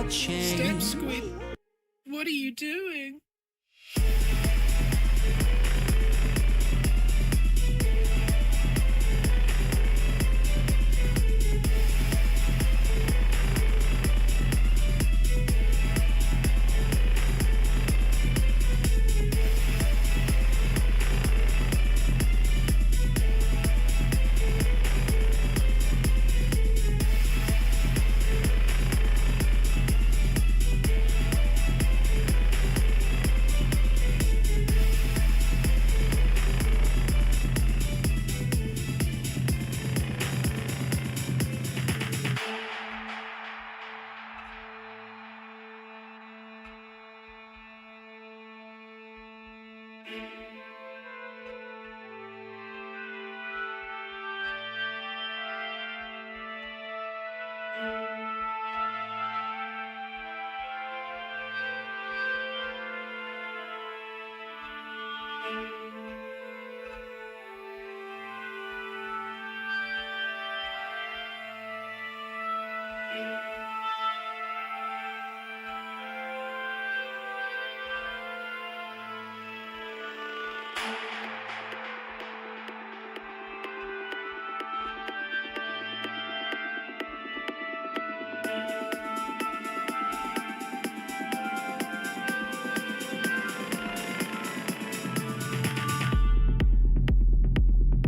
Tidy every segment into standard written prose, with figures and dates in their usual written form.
watching. Step Squid, what are you doing?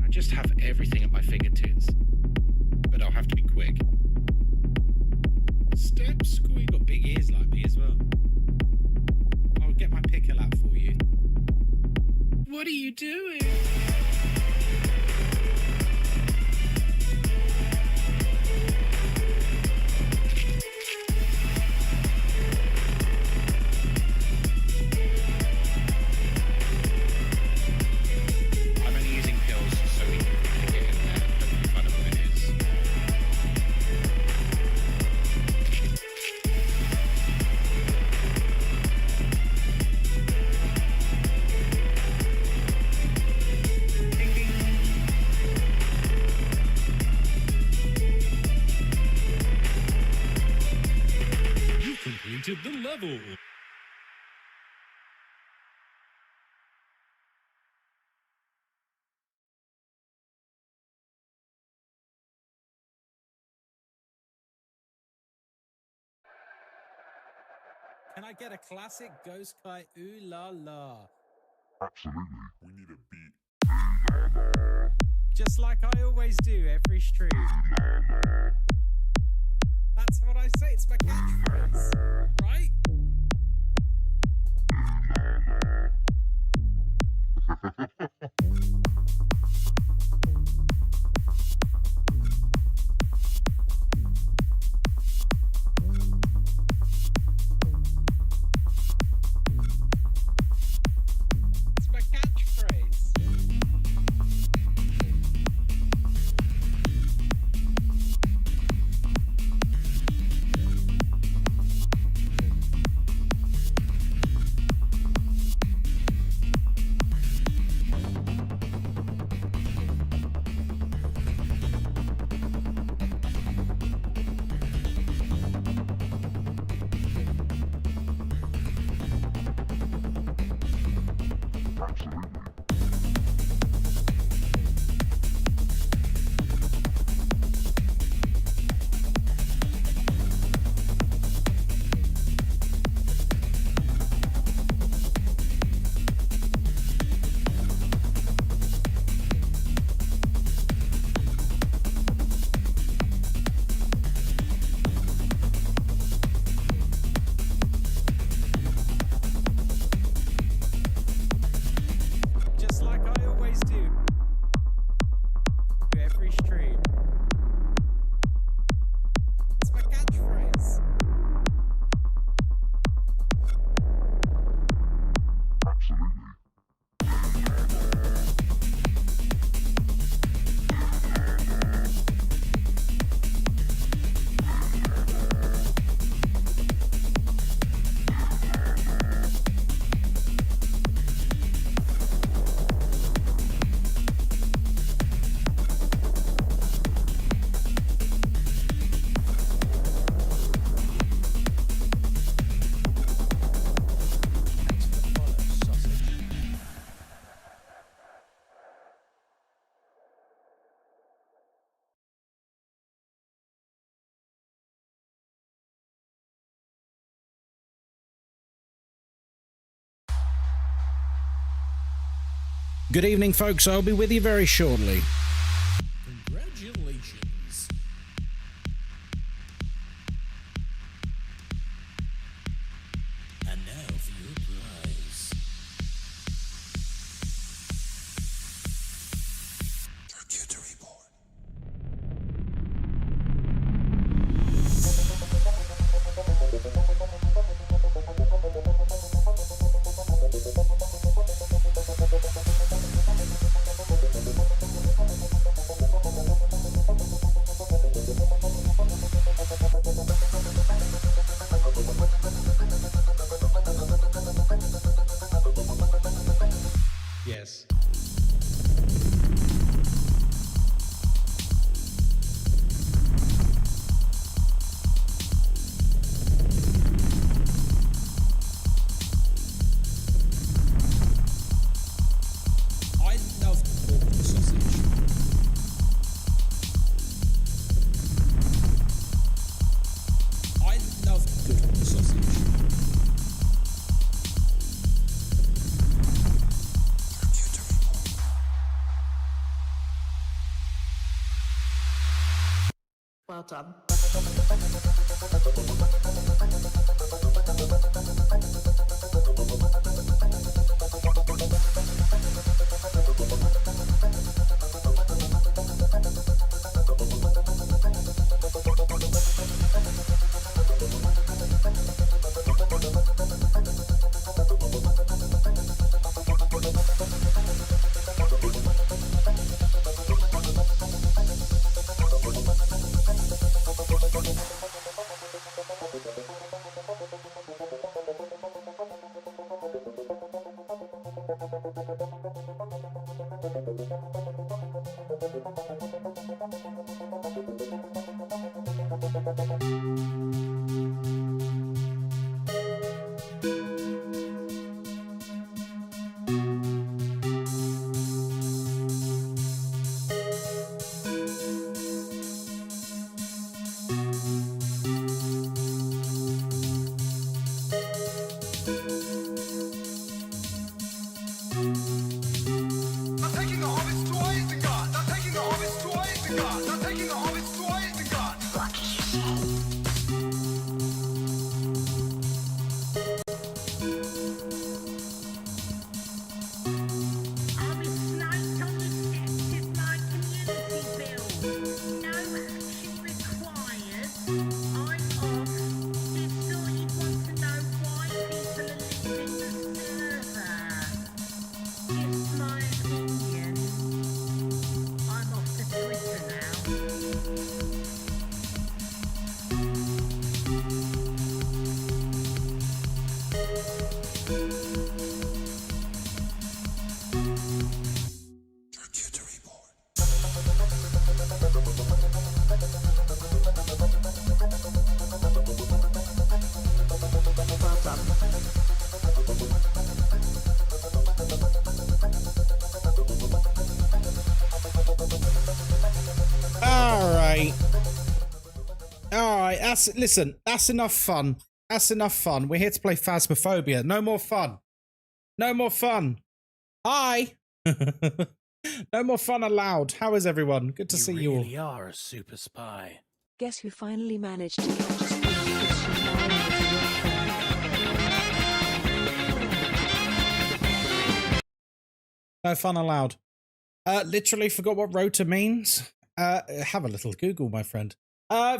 I just have everything at my fingertips, but I'll have to be quick. Step Squid got big ears like me as well. I'll get my pickle out for you. What are you doing? I'm only using pills so we can quickly get in there and hopefully find out what it is. Ding, ding. You completed the level. Can I get a classic Ghostkai ooh la la? Absolutely. We need a beat. Just like I always do every stream. That's what I say, it's my catchphrase, right? It's my catchphrase. Good evening, folks. I'll be with you very shortly. Congratulations. And now for your prize. Charcuterie board. Yes. I love pork and sausage. I love good pork sausage. Well done. Alright, listen, that's enough fun. That's enough fun. We're here to play Phasmophobia. No more fun. No more fun. Hi. No more fun allowed. How is everyone? Good to see you all. You really are a super spy. Guess who finally managed to catch Steve Christian Ryan with No fun allowed. Literally forgot what rota means. Have a little Google, my friend.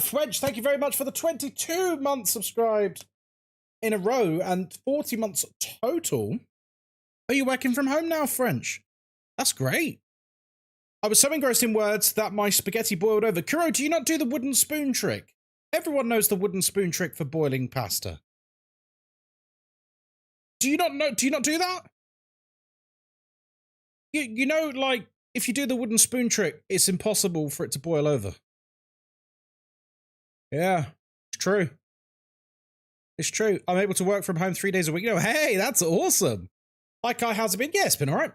French, thank you very much for the 22 months subscribed in a row and 40 months total. Are you working from home now, French? That's great. I was so engrossed in words that my spaghetti boiled over. Kuro, do you not do the wooden spoon trick? Everyone knows the wooden spoon trick for boiling pasta. Do you not know? Do you not do that? You know, like, if you do the wooden spoon trick, it's impossible for it to boil over. Yeah, it's true. It's true. I'm able to work from home 3 days a week. You know, hey, that's awesome. Hi, Kai, how's it been? Yeah, it's been all right.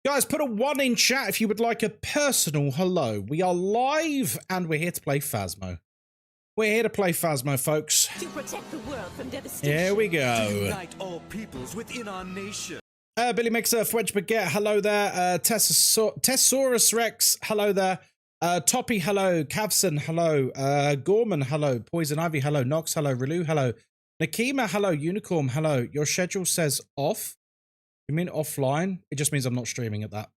Guys, put a 1 in chat if you would like a personal hello. We are live and we're here to play Phasmo. We're here to play Phasmo, folks. to protect the world from devastation. Here we go. Unite all peoples within our nation. Billy Mixer, Fwedge Baguette, hello there. Tessaurus Rex, hello there. Toppy, hello. Cavson, hello. Gorman, hello. Poison Ivy, hello. Nox, hello. Relu, hello. Nakima, hello. Unicorn, hello. Your schedule says off. You mean offline? It just means I'm not streaming at that.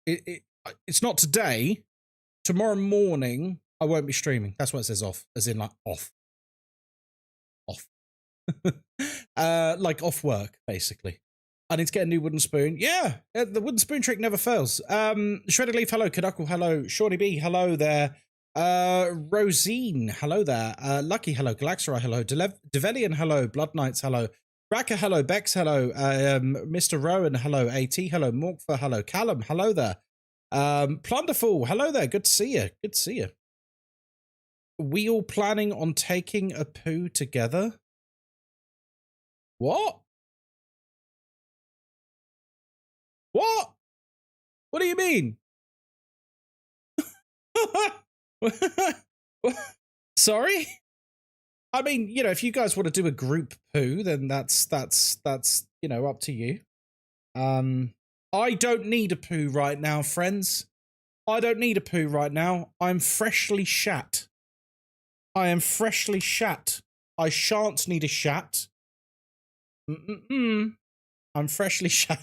It's not today. Tomorrow morning, I won't be streaming. That's what it says off, as in like off. Off. Like off work, basically. I need to get a new wooden spoon. Yeah, the wooden spoon trick never fails. Shredded Leaf, hello. Kaduckle, hello. Shorty B, hello there. Rosine, hello there. Lucky, hello. Galaxerai, hello. Develian, hello. Blood Knights, hello. Raka, hello. Bex, hello. Mr. Rowan, hello. AT, hello. Morkfa, hello. Callum, hello there. Plunderful, hello there. Good to see you. Good to see you. We all planning on taking a poo together? What? What? What do you mean? Sorry? I mean, you know, if you guys want to do a group poo, then that's you know, up to you. I don't need a poo right now, friends. I don't need a poo right now. I'm freshly shat. I am freshly shat. I shan't need a shat. I'm freshly shat.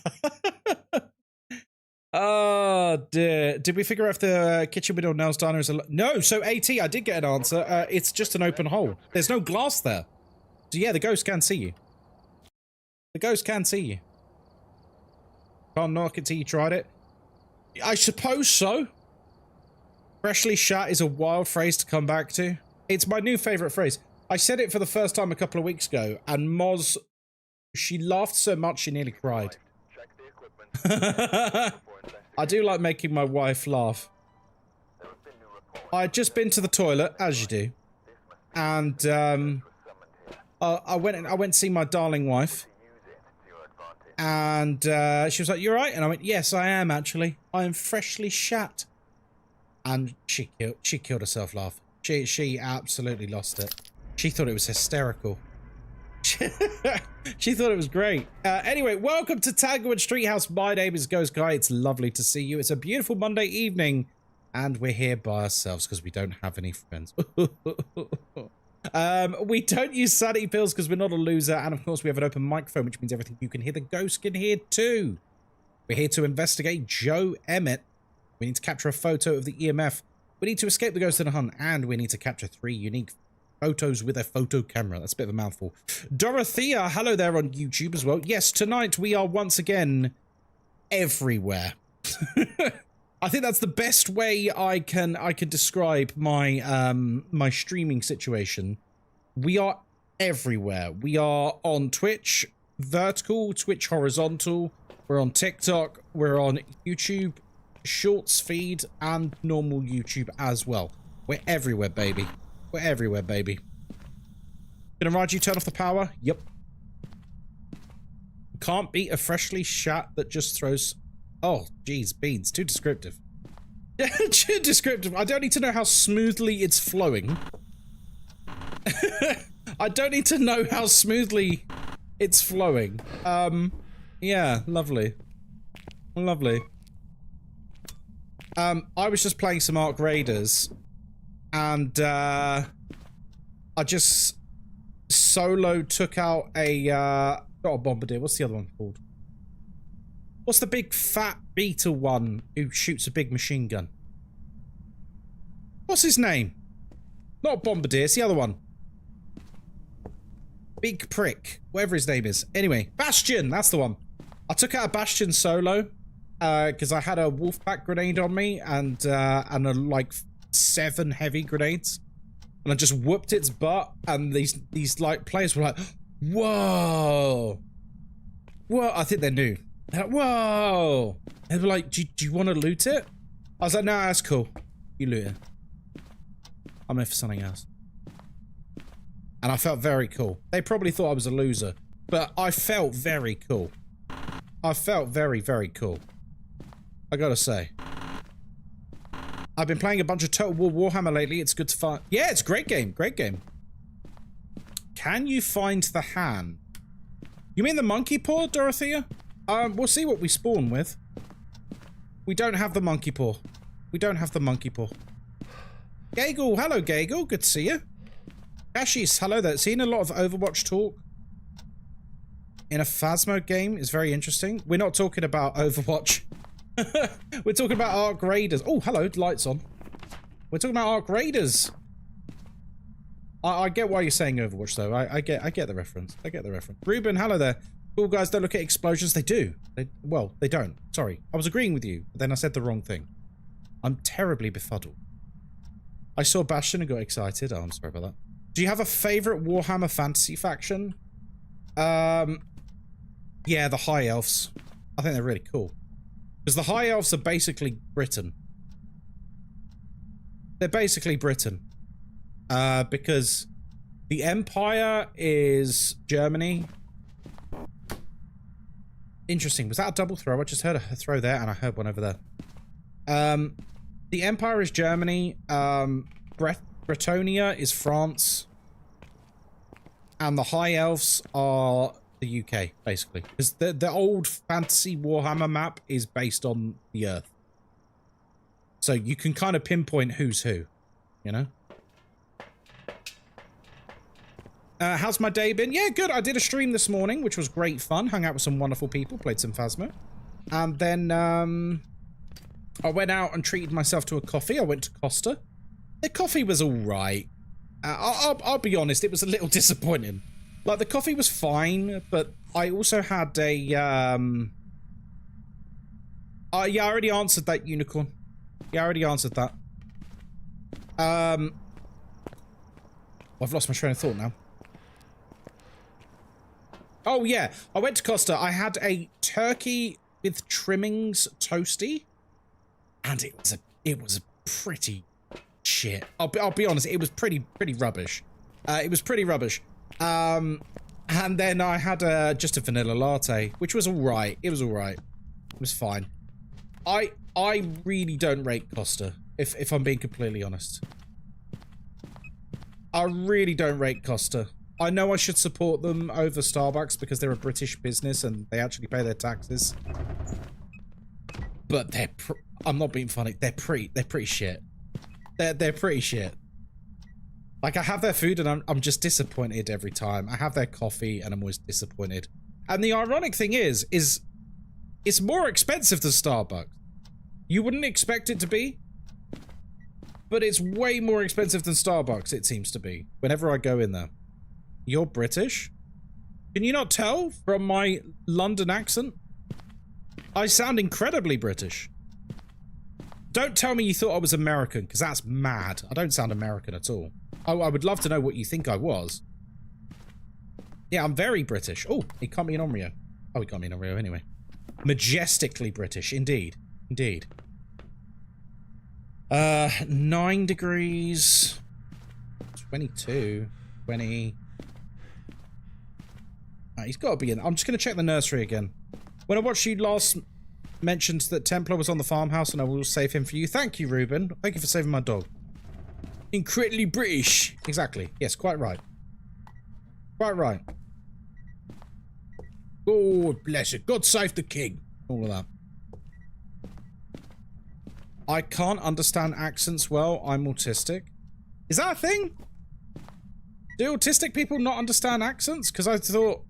Oh dear. Did we figure out if the kitchen window Nels Diner is a... No, so AT, I did get an answer. It's just an open hole. There's no glass there. So yeah, the ghost can see you. The ghost can see you. Can't knock it till you tried it. I suppose so. Freshly shat is a wild phrase to come back to. It's my new favourite phrase. I said it for the first time a couple of weeks ago, and Moz, she laughed so much she nearly cried. I do like making my wife laugh. I'd just been to the toilet, as you do, and I went to see my darling wife, and she was like, "You alright?" And I went, "Yes, I am actually. I am freshly shat." And she killed herself laughing. She absolutely lost it. She thought it was hysterical. She thought it was great. Anyway, welcome to Tanglewood Street House. My name is Ghostkai. It's lovely to see you. It's a beautiful Monday evening, and we're here by ourselves because we don't have any friends. We don't use sanity pills because we're not a loser, and of course we have an open microphone, which means everything you can hear, the ghost can hear too. We're here to investigate Joe Emmett. We need to capture a photo of the EMF. We need to escape the ghost in a hunt, and we need to capture 3 unique photos with a photo camera. That's a bit of a mouthful. Dorothea, hello there on YouTube as well. Yes, tonight we are once again everywhere. I think that's the best way I can describe my my streaming situation. We are everywhere. We are on Twitch vertical, Twitch horizontal. We're on TikTok. We're on YouTube Shorts feed and normal YouTube as well. We're everywhere, baby. We're everywhere, baby. Gonna ride you, turn off the power? Yep. Can't beat a freshly shat that just throws... Oh, geez, beans. Too descriptive. Too descriptive. I don't need to know how smoothly it's flowing. I don't need to know how smoothly it's flowing. Yeah, lovely. Lovely. I was just playing some Ark Raiders, and I just solo took out a not a bombardier. What's the other one called? What's the big fat beetle one who shoots a big machine gun? What's his name? Not bombardier. It's the other one. Big prick, whatever his name is. Anyway, Bastion. That's the one. I took out a Bastion solo. Because I had a wolfpack grenade on me and like 7 heavy grenades, and I just whooped its butt. And these like players were like, "Whoa, whoa!" I think they're new. They're like, "Whoa!" They were like, "Do you want to loot it?" I was like, "No, that's cool. You loot it. I'm here for something else." And I felt very cool. They probably thought I was a loser, but I felt very cool. I felt very, very cool. I gotta say. I've been playing a bunch of Total War Warhammer lately. It's good to find. Yeah, it's a great game. Great game. Can you find the hand? You mean the monkey paw, Dorothea? We'll see what we spawn with. We don't have the monkey paw. We don't have the monkey paw. Gagel, hello Gagel, good to see you. Ashis, hello there. Seeing a lot of Overwatch talk in a Phasmo game is very interesting. We're not talking about Overwatch. We're talking about Arc Raiders. Oh, hello, lights on. We're talking about Arc Raiders. I get why you're saying Overwatch though. I get the reference. I get the reference. Ruben, hello there. Cool guys don't look at explosions. They do. Well, they don't. Sorry. I was agreeing with you, but then I said the wrong thing. I'm terribly befuddled. I saw Bastion and got excited. Oh, I'm sorry about that. Do you have a favorite Warhammer Fantasy faction? Yeah, the High Elves. I think they're really cool. Because the High Elves are basically Britain. They're basically Britain. Because the Empire is Germany. Interesting. Was that a double throw? I just heard a throw there and I heard one over there. The Empire is Germany. Bretonia is France. And the High Elves are the UK, basically. Because the old fantasy Warhammer map is based on the Earth. So you can kind of pinpoint who's who, you know? How's my day been? Yeah, good. I did a stream this morning, which was great fun. Hung out with some wonderful people, played some Phasmo. And then I went out and treated myself to a coffee. I went to Costa. The coffee was all right. I'll be honest, it was a little disappointing. Like, the coffee was fine, but I also had a... yeah, I already answered that, Unicorn. Yeah, I already answered that. I've lost my train of thought now. Oh, yeah. I went to Costa. I had a turkey with trimmings toasty. And it was a pretty shit. I'll be honest, it was pretty rubbish. It was pretty rubbish. And then I had just a vanilla latte, which was alright. It was alright. It was fine. I really don't rate Costa, if I'm being completely honest. I really don't rate Costa. I know I should support them over Starbucks because they're a British business and they actually pay their taxes. But I'm not being funny. They're pretty shit. They're pretty shit. Like, I have their food and I'm just disappointed every time. I have their coffee and I'm always disappointed. And the ironic thing is it's more expensive than Starbucks. You wouldn't expect it to be, but it's way more expensive than Starbucks, it seems to be, whenever I go in there. You're British? Can you not tell from my London accent? I sound incredibly British. Don't tell me you thought I was American, because that's mad. I don't sound American at all. I would love to know what you think I was. Yeah, I'm very British. Oh, he can't be an Onryo. Oh, he can't be an Onryo anyway. Majestically British, indeed. Indeed. 9 degrees. 22. 20. He's got to be in. I'm just going to check the nursery again. When I watched you last mentioned that Templar was on the farmhouse and I will save him for you. Thank you, Ruben. Thank you for saving my dog. Incredibly British. Exactly. Yes, quite right. Quite right. God bless it. God save the king. All of that. I can't understand accents well. I'm autistic. Is that a thing? Do autistic people not understand accents? Because I thought...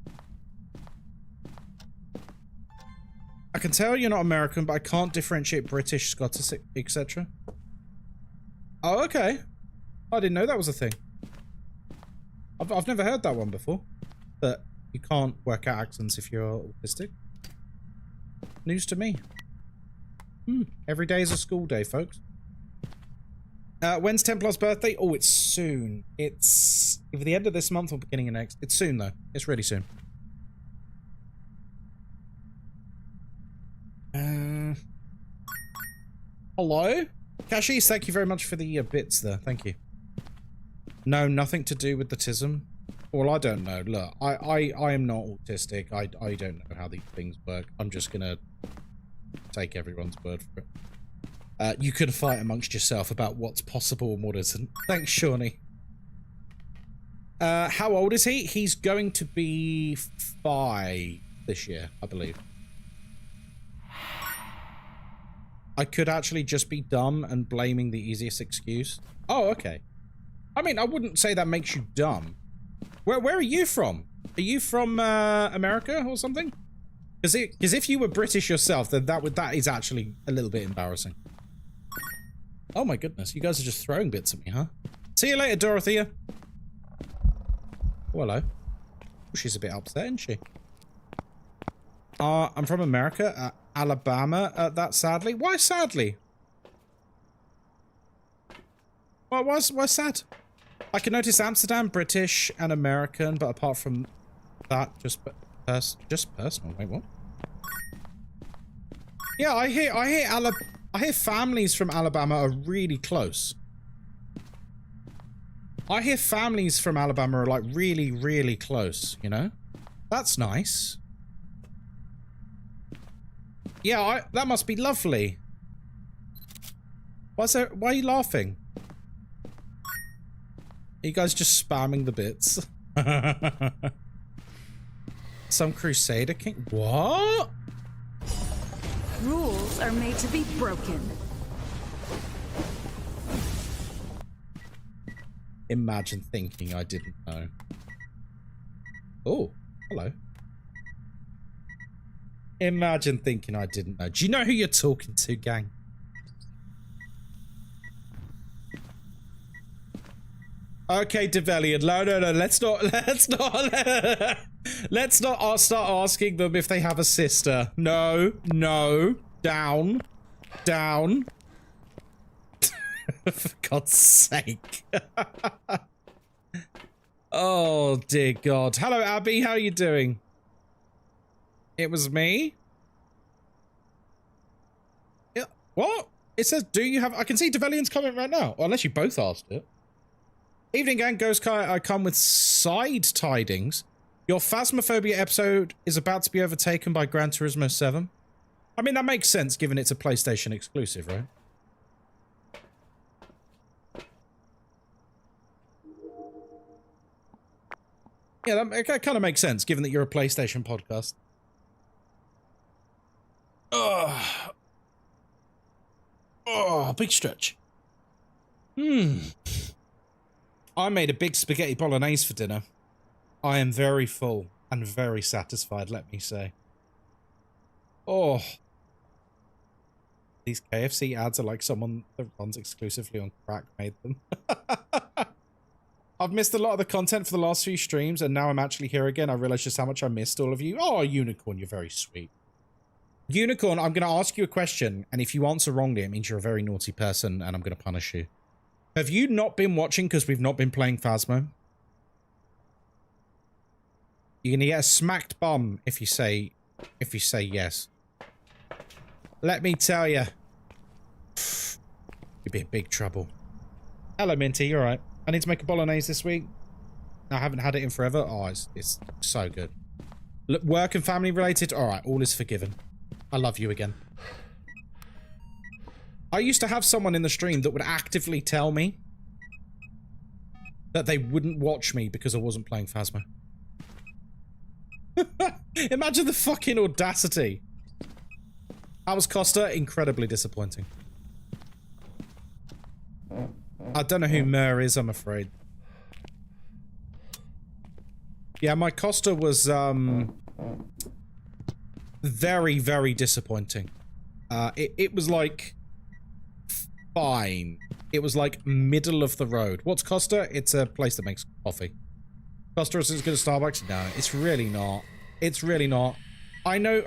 I can tell you're not American, but I can't differentiate British, Scottish, etc. Oh, okay. I didn't know that was a thing. I've never heard that one before. That you can't work out accents if you're autistic. News to me. Every day is a school day, folks. When's Templar's birthday? Oh, it's soon. It's either the end of this month or beginning of next. It's soon, though. It's really soon. Hello? Cashies, thank you very much for the bits there. Thank you. No, nothing to do with the tism. Well, I don't know. Look, I am not autistic. I don't know how these things work. I'm just gonna take everyone's word for it. You can fight amongst yourself about what's possible and what isn't. Thanks, Shawnee. How old is he? He's going to be 5 this year, I believe. I could actually just be dumb and blaming the easiest excuse. Oh, okay. I mean, I wouldn't say that makes you dumb. Where are you from? Are you from America or something? Because if you were British yourself, then that is actually a little bit embarrassing. Oh my goodness, you guys are just throwing bits at me, huh? See you later, Dorothea. Oh, hello. She's a bit upset, isn't she? I'm from America, Alabama, that sadly. Why sadly? Why sad? I can notice Amsterdam, British, and American, but apart from that, just personal. Wait, what? Yeah, I hear families from Alabama are really close. I hear families from Alabama are like really, really close, you know? That's nice. Yeah, that must be lovely. Why are you laughing? Are you guys just spamming the bits? Some Crusader King? What? Rules are made to be broken. Imagine thinking I didn't know. Oh, hello. Imagine thinking I didn't know. Do you know who you're talking to, gang? Okay, Develian. No. Let's not start asking them if they have a sister. No. Down. For God's sake. Oh, dear God. Hello, Abby. How are you doing? It was me? Yeah. What? It says, do you have... I can see Develian's comment right now. Or unless you both asked it. Evening, gang. Ghostkai, I come with side tidings. Your Phasmophobia episode is about to be overtaken by Gran Turismo 7. I mean, that makes sense, given it's a PlayStation exclusive, right? Yeah, that kind of makes sense, given that you're a PlayStation podcast. Oh, big stretch. I made a big spaghetti bolognese for dinner. I am very full and very satisfied, let me say. Oh. These KFC ads are like someone that runs exclusively on crack made them. I've missed a lot of the content for the last few streams, and now I'm actually here again. I realize just how much I missed all of you. Oh, Unicorn, you're very sweet. Unicorn, I'm going to ask you a question, and if you answer wrongly, it means you're a very naughty person, and I'm going to punish you. Have you not been watching because we've not been playing Phasmo? You're going to get a smacked bum if you say yes. Let me tell you. You'd be in big trouble. Hello, Minty, you alright? I need to make a bolognese this week. I haven't had it in forever. Oh, it's so good. Look, work and family related. Alright, all is forgiven. I love you again. I used to have someone in the stream that would actively tell me that they wouldn't watch me because I wasn't playing Phasmo. Imagine the fucking audacity. How was Costa? Incredibly disappointing. I don't know who Mer is, I'm afraid. Yeah, my Costa was, very, very disappointing. It was like... fine. It was like middle of the road. What's Costa? It's a place that makes coffee. Costa is as good as Starbucks? No, it's really not. It's really not. I know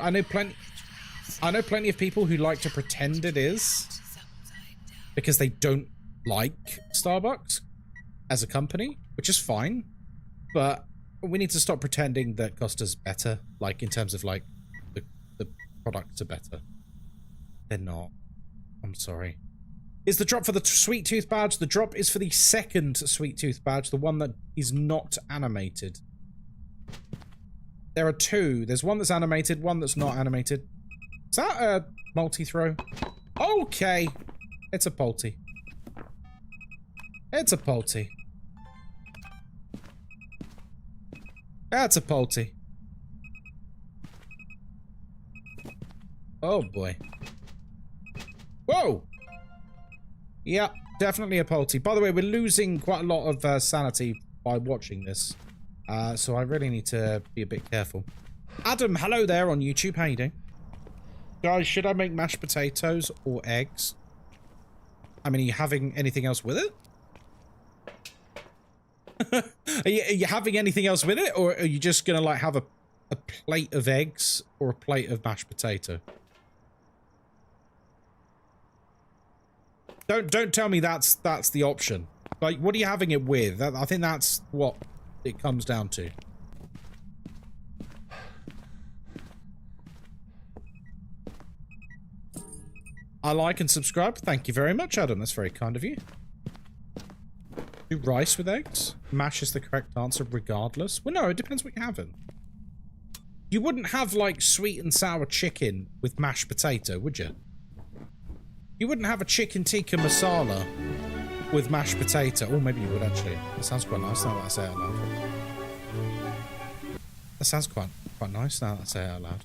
plenty of people who like to pretend it is because they don't like Starbucks as a company, which is fine, but we need to stop pretending that Costa's better, like in terms of like the products are better. They're not. I'm sorry. Is the drop for the Sweet Tooth badge? The drop is for the second Sweet Tooth badge, the one that is not animated. There are two. There's one that's animated, one that's not animated. Is that a multi-throw? Okay. It's a Polty. It's a Polty. That's a Polty. Oh boy. Whoa! Yeah, definitely a Polty. By the way, we're losing quite a lot of sanity by watching this. So I really need to be a bit careful. Adam, hello there on YouTube. How you doing? Guys, should I make mashed potatoes or eggs? I mean, are you having anything else with it? are you having anything else with it? Or are you just going to like have a plate of eggs or a plate of mashed potato? Don't tell me that's the option. Like, what are you having it with? I think that's what it comes down to. I like and subscribe. Thank you very much, Adam. That's very kind of you. Do rice with eggs? Mash is the correct answer regardless. Well, no, it depends what you're having. You wouldn't have, like, sweet and sour chicken with mashed potato, would you? You wouldn't have a chicken tikka masala with mashed potato. Oh, maybe you would, actually. That sounds quite nice now that I say it out loud. That sounds quite nice now that I say it out loud.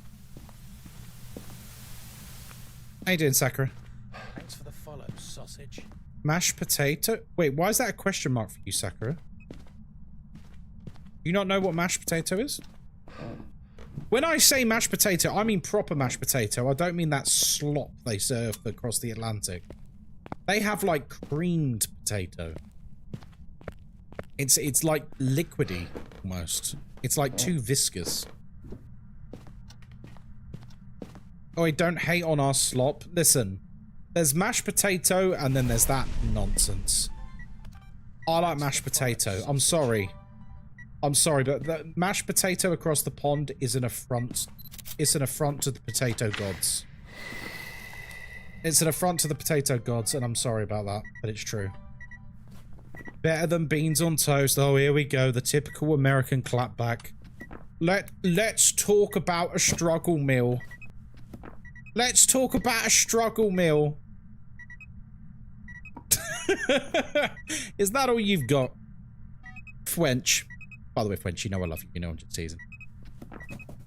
How you doing, Sakura? Thanks for the follow, sausage. Mashed potato? Wait, why is that a question mark for you, Sakura? Do you not know what mashed potato is? When I say mashed potato, I mean proper mashed potato. I don't mean that slop they serve across the Atlantic. They have, like, creamed potato. It's like liquidy, almost. It's, like, too viscous. Oh, don't hate on our slop. Listen, there's mashed potato and then there's that nonsense. I like mashed potato. I'm sorry. I'm sorry, but the mashed potato across the pond is an affront. It's an affront to the potato gods. It's an affront to the potato gods, and I'm sorry about that, but it's true. Better than beans on toast. Oh, here we go. The typical American clapback. Let's talk about a struggle meal. Let's talk about a struggle meal. Is that all you've got? Fwench. By the way, Fwench, you know I love you. You know I'm just teasing.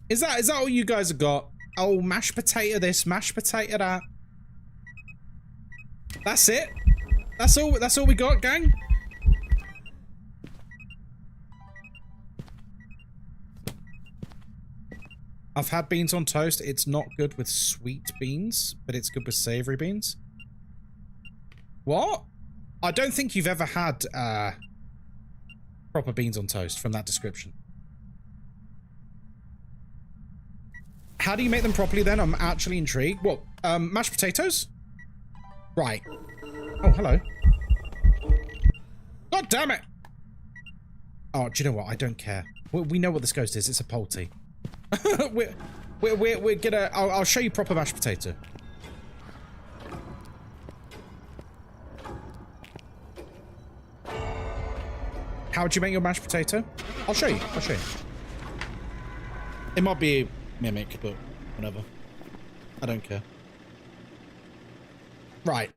Is that all you guys have got? Oh, mashed potato this, mashed potato that. That's it? That's all we got, gang? I've had beans on toast. It's not good with sweet beans, but it's good with savory beans. What? I don't think you've ever had proper beans on toast from that description. How do you make them properly then? I'm actually intrigued. What? Mashed potatoes? Right. Oh, hello. God damn it! Oh, do you know what? I don't care. We know what this ghost is. It's a Polty. we're gonna. I'll show you proper mashed potato. How would you make your mashed potato? I'll show you. I'll show you. It might be a mimic, but whatever. I don't care. Right.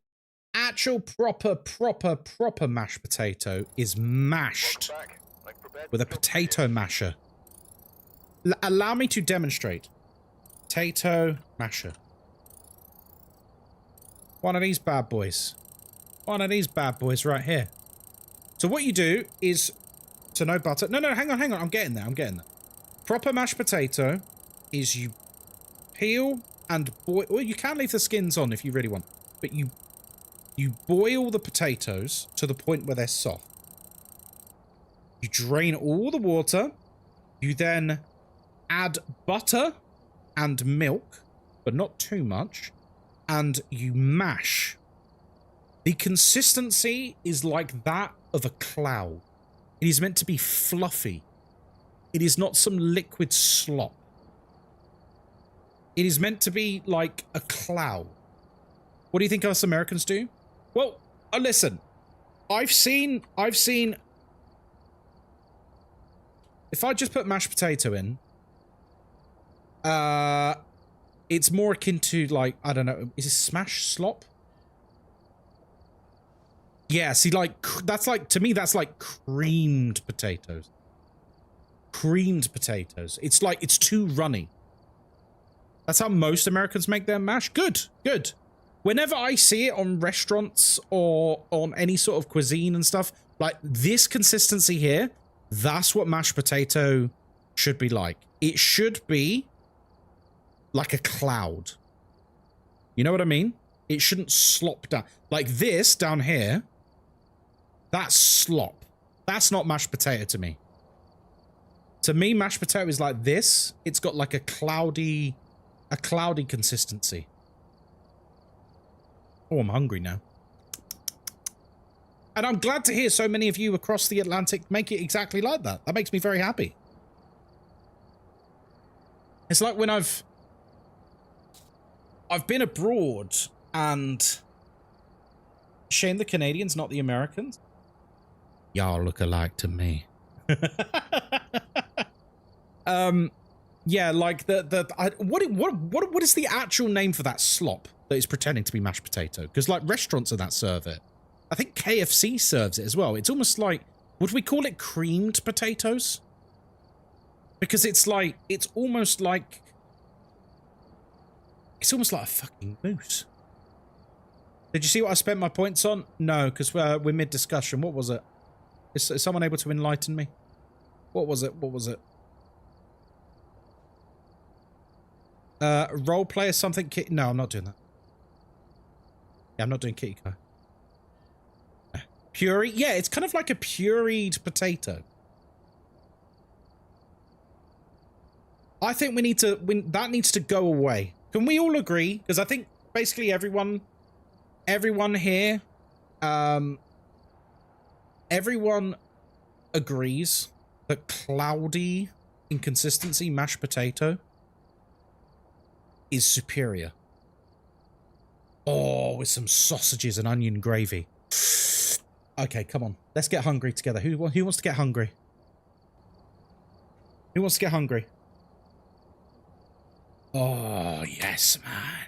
Actual proper mashed potato is mashed with a potato masher. Allow me to demonstrate. Potato masher. One of these bad boys. One of these bad boys right here. So what you do is, so no butter. No, hang on. I'm getting there. Proper mashed potato is you peel and boil. Well, you can leave the skins on if you really want, but you boil the potatoes to the point where they're soft. You drain all the water. You then add butter and milk, but not too much, and you mash. The consistency is like that of a cloud. It is meant to be fluffy. It is not some liquid slop. It is meant to be like a cloud. What do you think us Americans do? Well, listen. I've seen... If I just put mashed potato in, it's more akin to, like, I don't know, is it smash slop? Yeah, see, like, that's like, to me, that's like creamed potatoes. Creamed potatoes. It's like, it's too runny. That's how most Americans make their mash. Good. whenever I see it on restaurants or on any sort of cuisine and stuff, like this consistency here, that's what mashed potato should be like. It should be like a cloud. You know what I mean? It shouldn't slop down. Like this down here, that's slop. That's not mashed potato to me. To me, mashed potato is like this. It's got like a cloudy consistency. Oh, I'm hungry now. And I'm glad to hear so many of you across the Atlantic make it exactly like that. That makes me very happy. It's like when I've been abroad and shame the Canadians, not the Americans. Y'all look alike to me. Yeah, like what is the actual name for that slop that is pretending to be mashed potato? Because like restaurants are that serve it. I think KFC serves it as well. It's almost like, would we call it creamed potatoes? Because it's like, it's almost like a fucking mousse. Did you see what I spent my points on? No, because we're mid-discussion. What was it? Is someone able to enlighten me? What was it? What was it? Role play or something? No, I'm not doing that. Yeah, I'm not doing Kitty Kai. Puree? Yeah, it's kind of like a pureed potato. I think we need to... that needs to go away. Can we all agree? Because I think basically everyone here... everyone agrees that cloudy inconsistency mashed potato is superior. Oh, with some sausages and onion gravy. Okay, come on. Let's get hungry together. Who wants to get hungry? Who wants to get hungry? Oh, yes, man.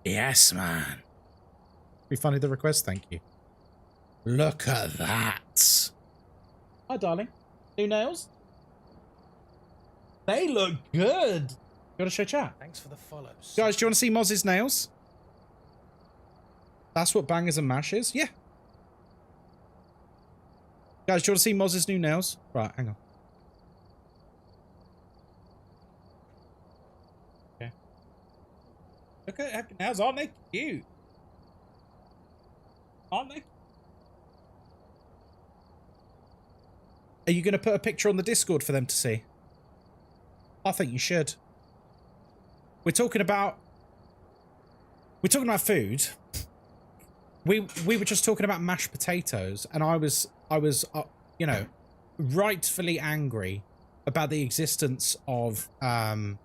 Yes, man. Refunded the request? Thank you. Look at that. Hi, darling. New nails? They look good. You want to show chat? Thanks for the follows. Guys, do you want to see Moz's nails? That's what bangers and mash is? Yeah. Guys, do you want to see Moz's new nails? Right, hang on. Okay. Look at her nails. Aren't they cute? Aren't they? Are you going to put a picture on the Discord for them to see? I think you should. We're talking about food. We were just talking about mashed potatoes, and I was you know, rightfully angry about the existence of you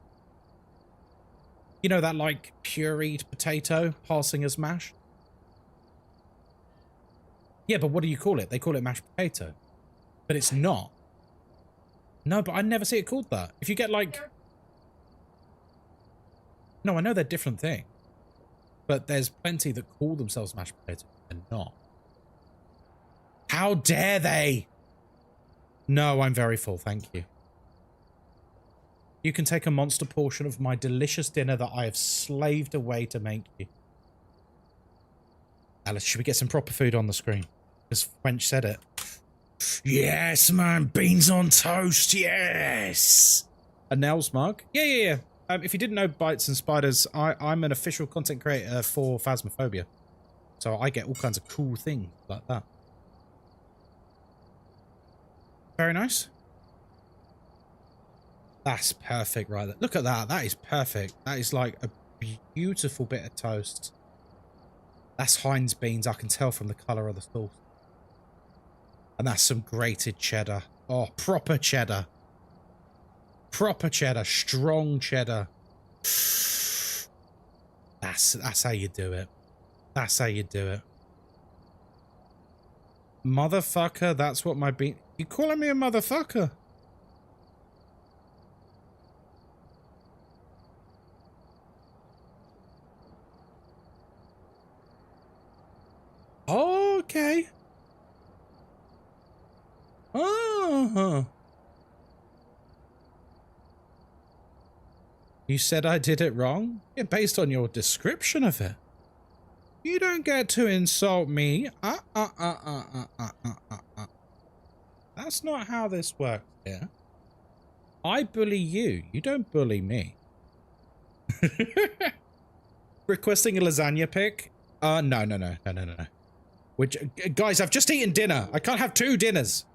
know, that like pureed potato passing as mash. Yeah, but what do you call it? They call it mashed potato, but it's not. No, but I never see it called that. If you get like... No, I know they're different things. But there's plenty that call themselves mashed potatoes and not. How dare they? No, I'm very full, thank you. You can take a monster portion of my delicious dinner that I have slaved away to make you. Alice, should we get some proper food on the screen? Because French said it. Yes, man. Beans on toast. Yes. A Nels mug. Yeah. If you didn't know Bites and Spiders, I'm an official content creator for Phasmophobia. So I get all kinds of cool things like that. Very nice. That's perfect right there. Look at that. That is perfect. That is like a beautiful bit of toast. That's Heinz beans. I can tell from the colour of the sauce. And that's some grated cheddar. Oh, proper cheddar. Proper cheddar. Strong cheddar. That's how you do it. That's how you do it. Motherfucker, that's what my bean... You calling me a motherfucker? Okay. You said I did it wrong? Yeah, based on your description of it. You don't get to insult me. That's not how this works here. I bully you. You don't bully me. Requesting a lasagna pic? No. Which, guys, I've just eaten dinner. I can't have 2 dinners.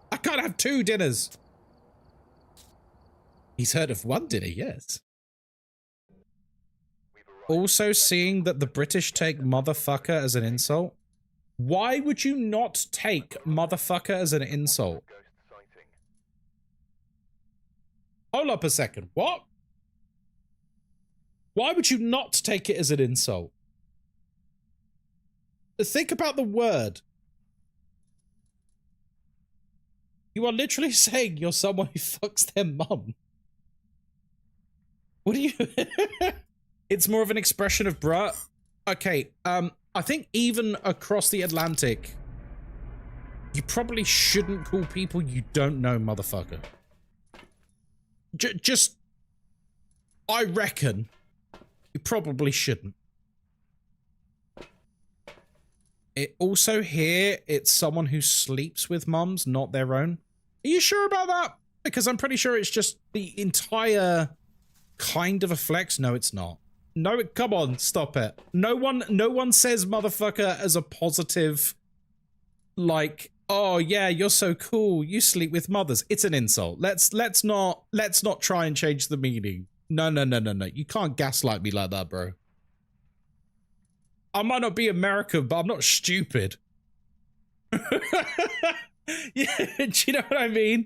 I can't have 2 dinners. He's heard of 1 dinner, yes. Also seeing that the British take motherfucker as an insult. Why would you not take motherfucker as an insult? Hold up a second. What? Why would you not take it as an insult? Think about the word. You are literally saying you're someone who fucks their mum. What do you... It's more of an expression of bruh. Okay, I think even across the Atlantic, you probably shouldn't call people you don't know motherfucker. Just... I reckon you probably shouldn't. It also here, it's someone who sleeps with mums, not their own. Are you sure about that? Because I'm pretty sure it's just the entire kind of a flex. No, it's not. No, come on, stop it. No one says motherfucker as a positive, like, oh yeah, you're so cool, you sleep with mothers. It's an insult. Let's not try and change the meaning. No. You can't gaslight me like that, bro. I might not be American, but I'm not stupid. Yeah, do you know what I mean?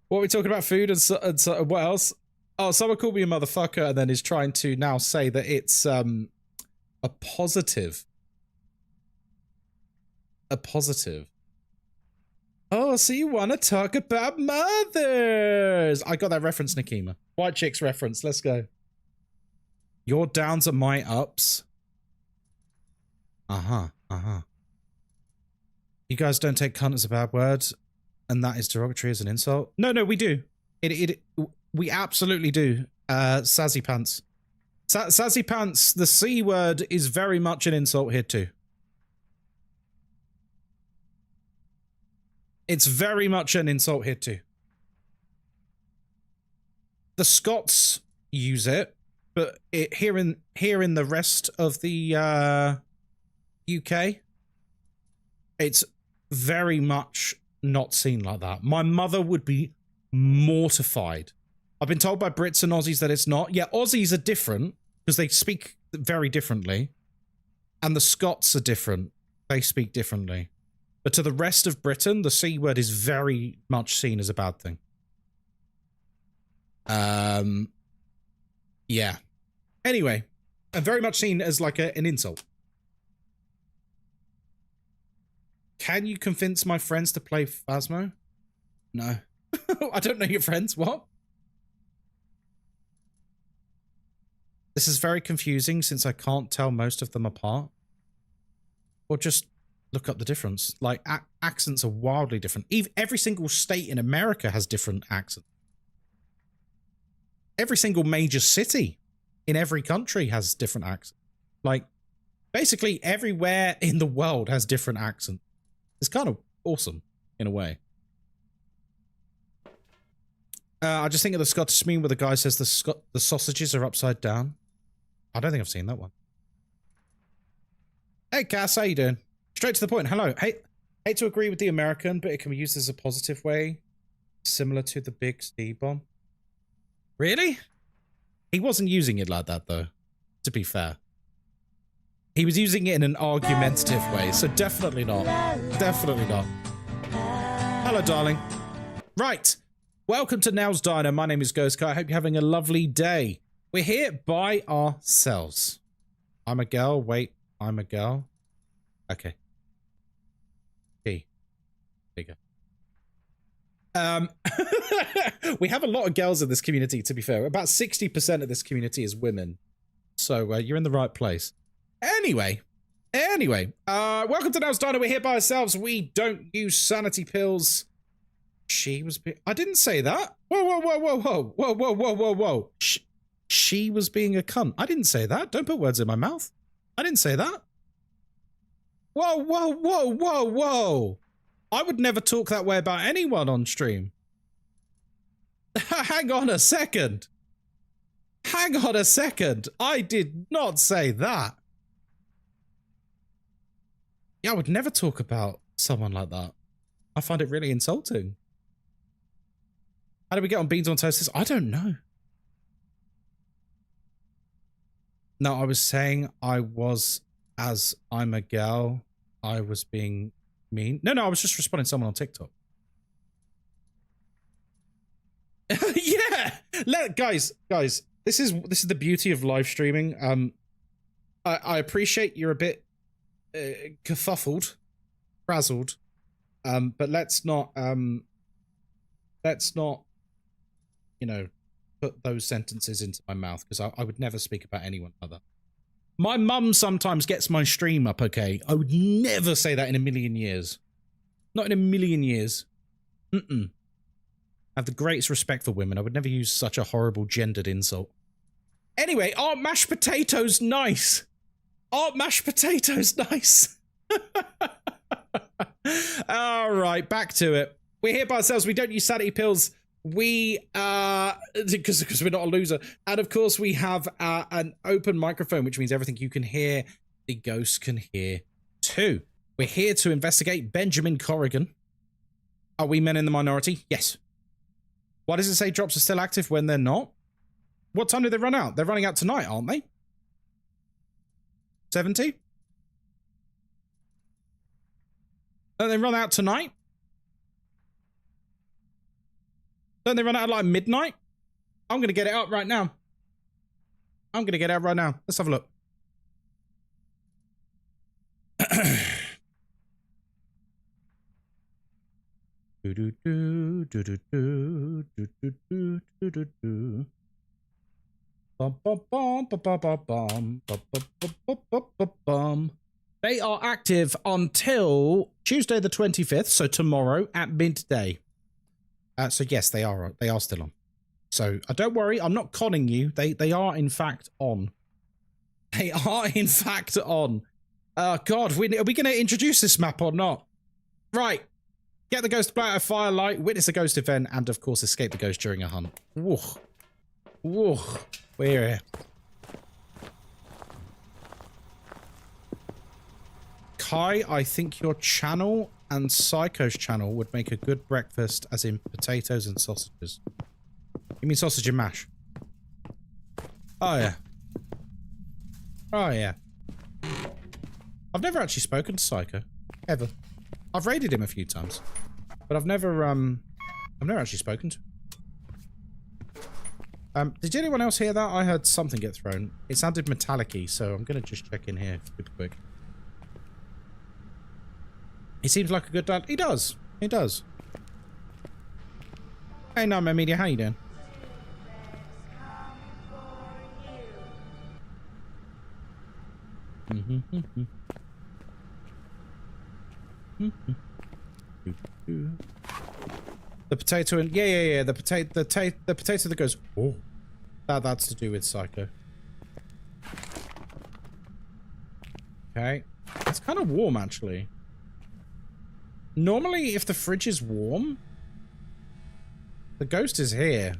What are we talking about? Food and so what else? Oh, someone called me a motherfucker and then is trying to now say that it's a positive. A positive. Oh, so you want to talk about mothers? I got that reference, Nikima. White chicks reference. Let's go. Your downs are my ups. Uh-huh. You guys don't take cunt as a bad word, and that is derogatory as an insult? No, we do. We absolutely do. Sassy pants. Sassy pants, the C word is very much an insult here too. It's very much an insult here too. The Scots use it, but here in the rest of the UK, it's very much not seen like that. My mother would be mortified. I've been told by Brits and Aussies that it's not. Yeah, Aussies are different because they speak very differently. And the Scots are different. They speak differently. But to the rest of Britain, the C word is very much seen as a bad thing. Yeah. Anyway, and very much seen as like an insult. Can you convince my friends to play Phasmo? No. I don't know your friends. What? This is very confusing since I can't tell most of them apart. Or just look up the difference. Like, accents are wildly different. Every single state in America has different accents. Every single major city in every country has different accents. Like, basically everywhere in the world has different accents. It's kind of awesome, in a way. I just think of the Scottish meme where the guy says the sausages are upside down. I don't think I've seen that one. Hey, Cass, how you doing? Straight to the point. Hello. Hate to agree with the American, but it can be used as a positive way, similar to the big C bomb. Really? He wasn't using it like that, though, to be fair. He was using it in an argumentative way, so definitely not. Definitely not. Hello, darling. Right. Welcome to Now's Diner. My name is Ghostkai. I hope you're having a lovely day. We're here by ourselves. I'm a girl. Wait, I'm a girl. Okay. There you go. We have a lot of girls in this community, to be fair. About 60% of this community is women. So you're in the right place. Anyway, welcome to Now's Diner. We're here by ourselves. We don't use sanity pills. She was being... I didn't say that. Whoa, whoa, whoa, whoa, whoa, whoa, whoa, whoa, whoa, whoa. She was being a cunt. I didn't say that. Don't put words in my mouth. I didn't say that. Whoa, whoa, whoa, whoa, whoa. I would never talk that way about anyone on stream. Hang on a second. Hang on a second. I did not say that. Yeah, I would never talk about someone like that. I find it really insulting. How did we get on beans on toasters? I don't know. No, I was saying I was, as I'm a girl, I was being mean. No, I was just responding to someone on TikTok. Yeah! Guys, this is the beauty of live streaming. I appreciate you're a bit kerfuffled, frazzled, but let's not, you know, put those sentences into my mouth, because I would never speak about anyone other. My mum sometimes gets my stream up, okay? I would never say that in a million years. Not in a million years. I have the greatest respect for women. I would never use such a horrible gendered insult. Anyway, aren't mashed potatoes nice? Aren't mashed potatoes nice? All right, back to it. We're here by ourselves. We don't use sanity pills. We, because we're not a loser. And of course, we have an open microphone, which means everything you can hear, the ghost can hear too. We're here to investigate Benjamin Corrigan. Are we men in the minority? Yes. Why does it say drops are still active when they're not? What time do they run out? They're running out tonight, aren't they? 70? Don't they run out tonight? Don't they run out at like midnight? I'm going to get it up right now. I'm going to get it up right now. Let's have a look. They are active until Tuesday the 25th, so tomorrow at midday. So yes, they are still on. So don't worry, I'm not conning you. They are in fact on. They are in fact on. God, are we going to introduce this map or not? Right. Get the ghost out of firelight, witness a ghost event, and of course escape the ghost during a hunt. Whoa. Whoa. We're here. Kai, I think your channel and Psycho's channel would make a good breakfast, as in potatoes and sausages. You mean sausage and mash? Oh yeah. Oh yeah. I've never actually spoken to Psycho. Ever. I've raided him a few times. But I've never actually spoken to him. Did anyone else hear that? I heard something get thrown. It sounded metallic-y, so I'm gonna just check in here super quick. He seems like a good dad. He does. He does. Hey, Nightmare Media, how you doing? The potato and yeah. The potato that goes. Oh, that's to do with Psycho. Okay, it's kind of warm actually. Normally, if the fridge is warm, the ghost is here.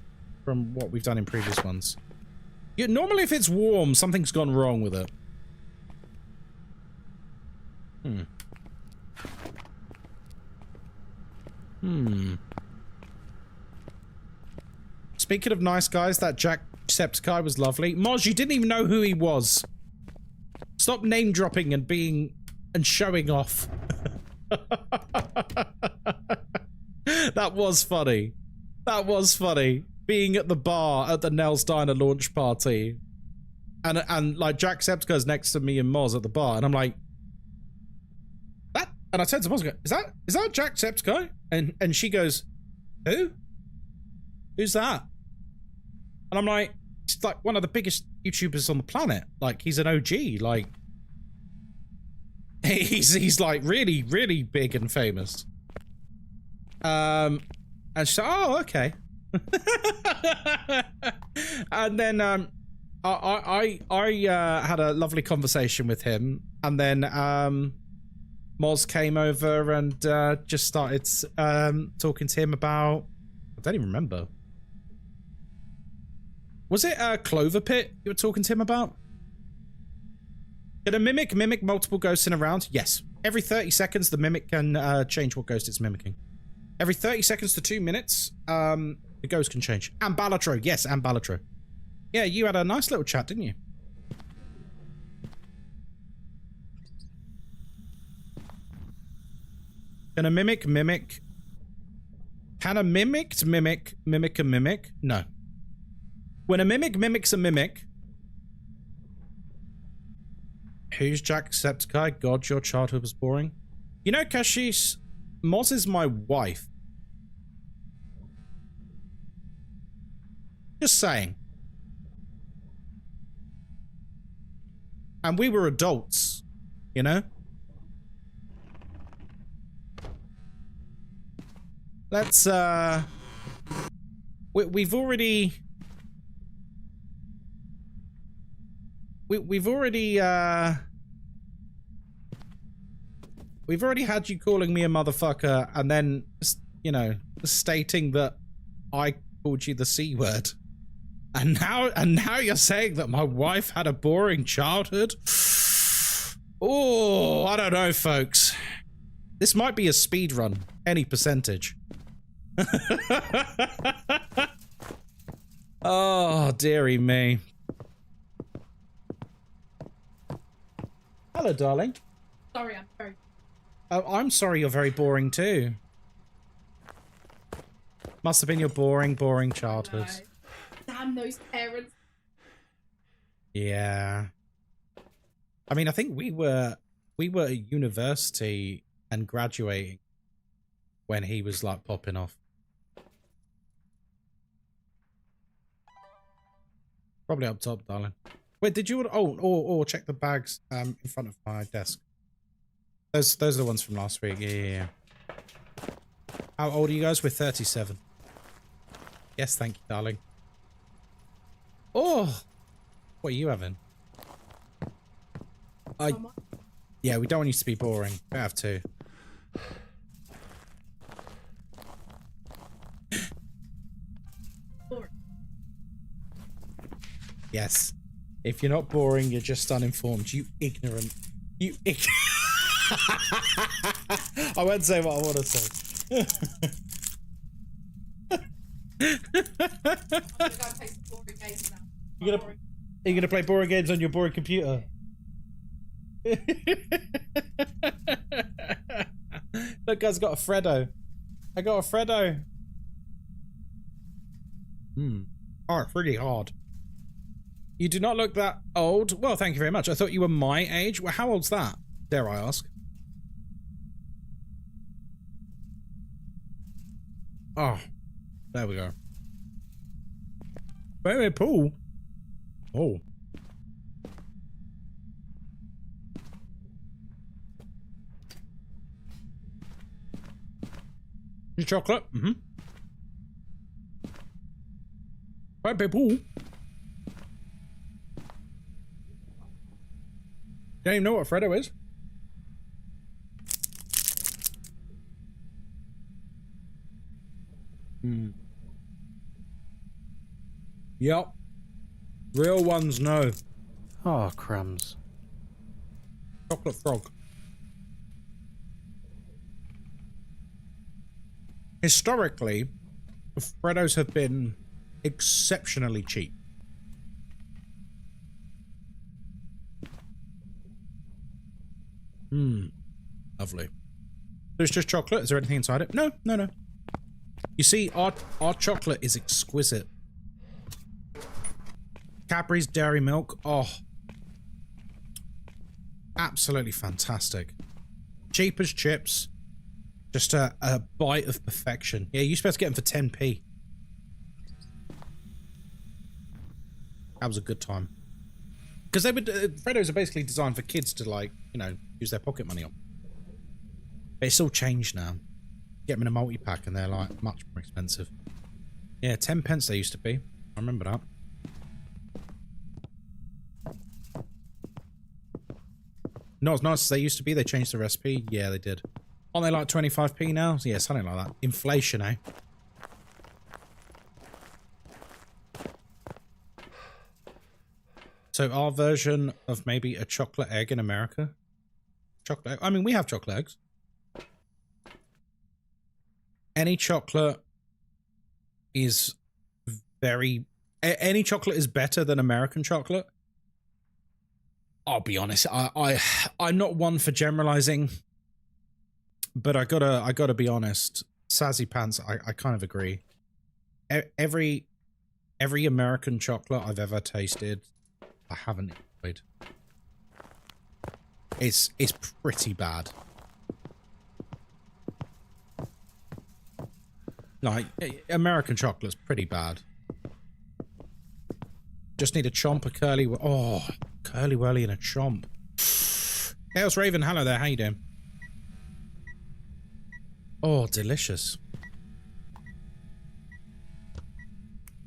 From what we've done in previous ones. Yeah, normally, if it's warm, something's gone wrong with it. Speaking of nice guys, that Jacksepticeye was lovely. Moz, you didn't even know who he was. Stop name dropping and showing off. That was funny. That was funny. Being at the bar at the Nels Diner launch party, and like Jacksepticeye's next to me and Moz at the bar, and I'm like, that. And I turned to Moz and go, is that Jacksepticeye? And she goes, who? Who's that? And I'm like, he's like one of the biggest YouTubers on the planet. Like, he's an OG. Like, he's like really, really big and famous. And she said, oh, okay. And then I had a lovely conversation with him, and then Moz came over and just started talking to him about, I don't even remember. Was it Clover Pit you were talking to him about? Can a mimic multiple ghosts in a round? Yes. Every 30 seconds, the mimic can change what ghost it's mimicking. Every 30 seconds to 2 minutes, the ghost can change. And Balatro, yes, and Balatro. Yeah, you had a nice little chat, didn't you? Can a mimic mimic? Can a mimic mimic a mimic? No. When a mimic mimics a mimic... Who's Jacksepticeye? God, your childhood was boring. You know, Kashish, Moz is my wife. Just saying. And we were adults, you know? Let's, we've already... We've already had you calling me a motherfucker and then, you know, stating that I called you the C word. And now you're saying that my wife had a boring childhood? Oh, I don't know, folks. This might be a speed run. Any percentage. Oh, dearie me. Hello, darling. Sorry, I'm very... Oh, I'm sorry you're very boring too. Must have been your boring childhood. Damn those parents. Yeah. I mean, I think we were at university and graduating when he was like popping off. Probably up top, darling. Wait, did you? Oh, check the bags in front of my desk. Those are the ones from last week. Yeah. How old are you guys? We're 37. Yes, thank you, darling. Oh, what are you having? Yeah, we don't want you to be boring. We have to. Yes. If you're not boring, you're just uninformed. You ignorant. You ignorant. I won't say what I want to say. You're gonna play boring games on your boring computer? Look, guys, got a Freddo. I got a Freddo. Oh, it's really hard. You do not look that old. Well, thank you very much. I thought you were my age. Well, how old's that? Dare I ask? Oh, there we go. Very cool. Oh. Your chocolate? Mm-hmm. Right, people. Don't even know what Freddo is. Yep. Real ones know. Oh, crumbs. Chocolate frog. Historically, Freddos have been exceptionally cheap. Lovely. There's just chocolate. Is there anything inside it? No. You see, our chocolate is exquisite. Cadbury's Dairy Milk. Oh. Absolutely fantastic. Cheap as chips. Just a bite of perfection. Yeah, you're supposed to get them for 10p. That was a good time. Because they would, Freddos are basically designed for kids to, like, you know, use their pocket money on. But it's all changed now. get them in a multi-pack and they're like much more expensive. Yeah, 10 pence they used to be. I remember that. Not as nice as they used to be. They changed the recipe. Yeah, they did. Aren't they like 25p now? Yeah, something like that. Inflation, eh? So our version of maybe a chocolate egg in America? Chocolate egg? I mean, we have chocolate eggs. Any chocolate is very... Any chocolate is better than American chocolate. I'll be honest, I'm not one for generalizing, but I gotta be honest. Sassy Pants, I kind of agree. Every American chocolate I've ever tasted, I haven't enjoyed. It's pretty bad. Like, American chocolate's pretty bad. Just need a chomp, a curly... Oh, curly whirly and a chomp. Chaos Raven, hello there, how you doing? Oh, delicious.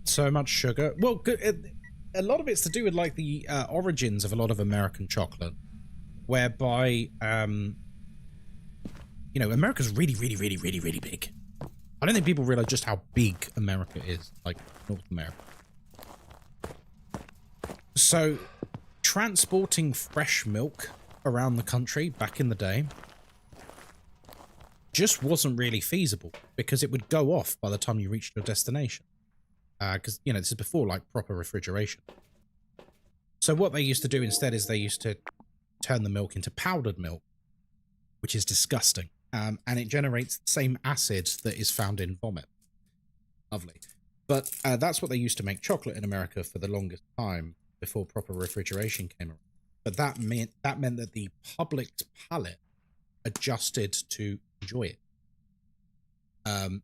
So much sugar. Well, a lot of it's to do with, like, the origins of a lot of American chocolate. Whereby, you know, America's really, really, really, really, really big. I don't think people realize just how big America is, like North America. So, transporting fresh milk around the country back in the day just wasn't really feasible because it would go off by the time you reached your destination. Because, you know, this is before, like, proper refrigeration. So what they used to do instead is they used to turn the milk into powdered milk, which is disgusting. And it generates the same acid that is found in vomit. Lovely. But that's what they used to make chocolate in America for the longest time before proper refrigeration came around. But that meant that the public's palate adjusted to enjoy it.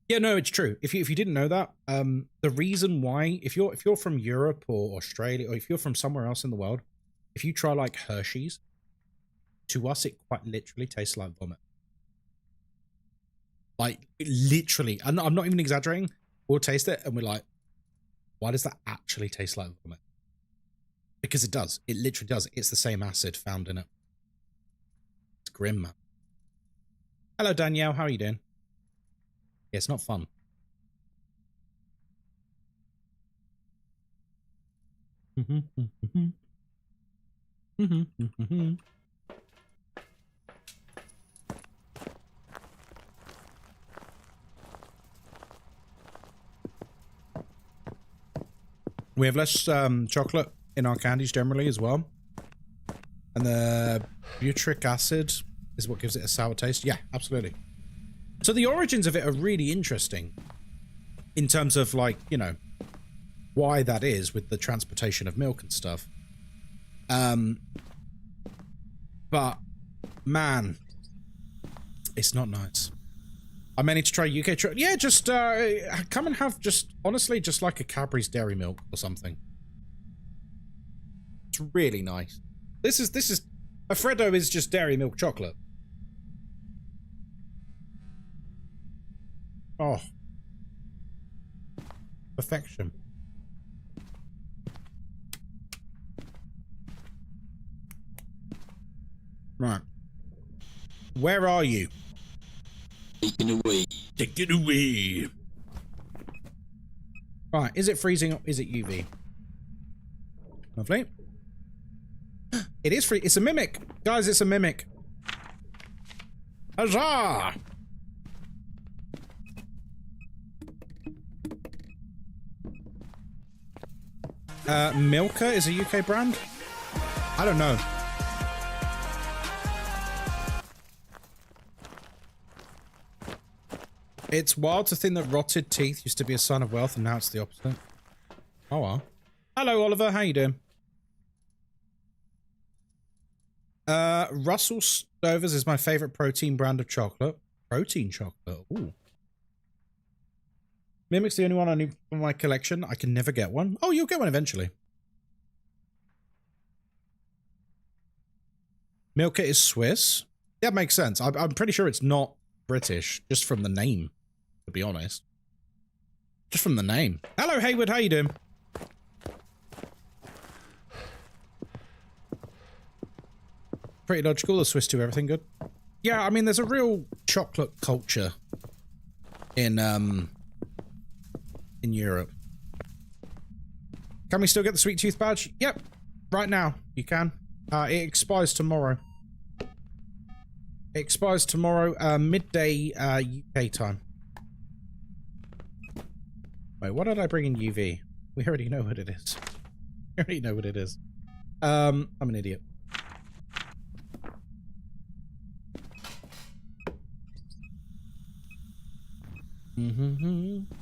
Yeah, no, it's true. If you didn't know that, the reason why, if you're from Europe or Australia, or if you're from somewhere else in the world, if you try like Hershey's, to us it quite literally tastes like vomit. Like, literally, and I'm not even exaggerating. We'll taste it and we're like, why does that actually taste like vomit? Because it does. It literally does. It's the same acid found in it. It's grim, man. Hello, Danielle. How are you doing? Yeah, it's not fun. We have less chocolate in our candies generally as well. And the butyric acid is what gives it a sour taste. Yeah, absolutely. So the origins of it are really interesting in terms of, like, you know, why that is with the transportation of milk and stuff. But, man, it's not nice. I may need to try UK chocolate. Yeah, just come and have honestly, just like a Cadbury's Dairy Milk or something. It's really nice. This is Alfredo is just dairy milk chocolate. Oh. Perfection. Right. Where are you? Take it away. Take it away. Right, is it freezing or is it UV? Lovely. It is free. It's a mimic. Guys, it's a mimic. Huzzah! Milka is a UK brand? I don't know. It's wild to think that rotted teeth used to be a sign of wealth and now it's the opposite. Oh well. Hello, Oliver. How you doing? Russell Stover's is my favorite protein brand of chocolate. Protein chocolate. Ooh. Mimic's the only one I need for my collection. I can never get one. Oh, you'll get one eventually. Milka is Swiss. That makes sense. I'm pretty sure it's not British just from the name, to be honest. Just from the name. Hello, Hayward. How you doing? Pretty logical. The Swiss do everything good. Yeah, I mean, there's a real chocolate culture in Europe. Can we still get the Sweet Tooth badge? Yep. Right now, you can. It expires tomorrow. It expires tomorrow, midday UK time. Wait, what did I bring in UV? We already know what it is. We already know what it is. I'm an idiot.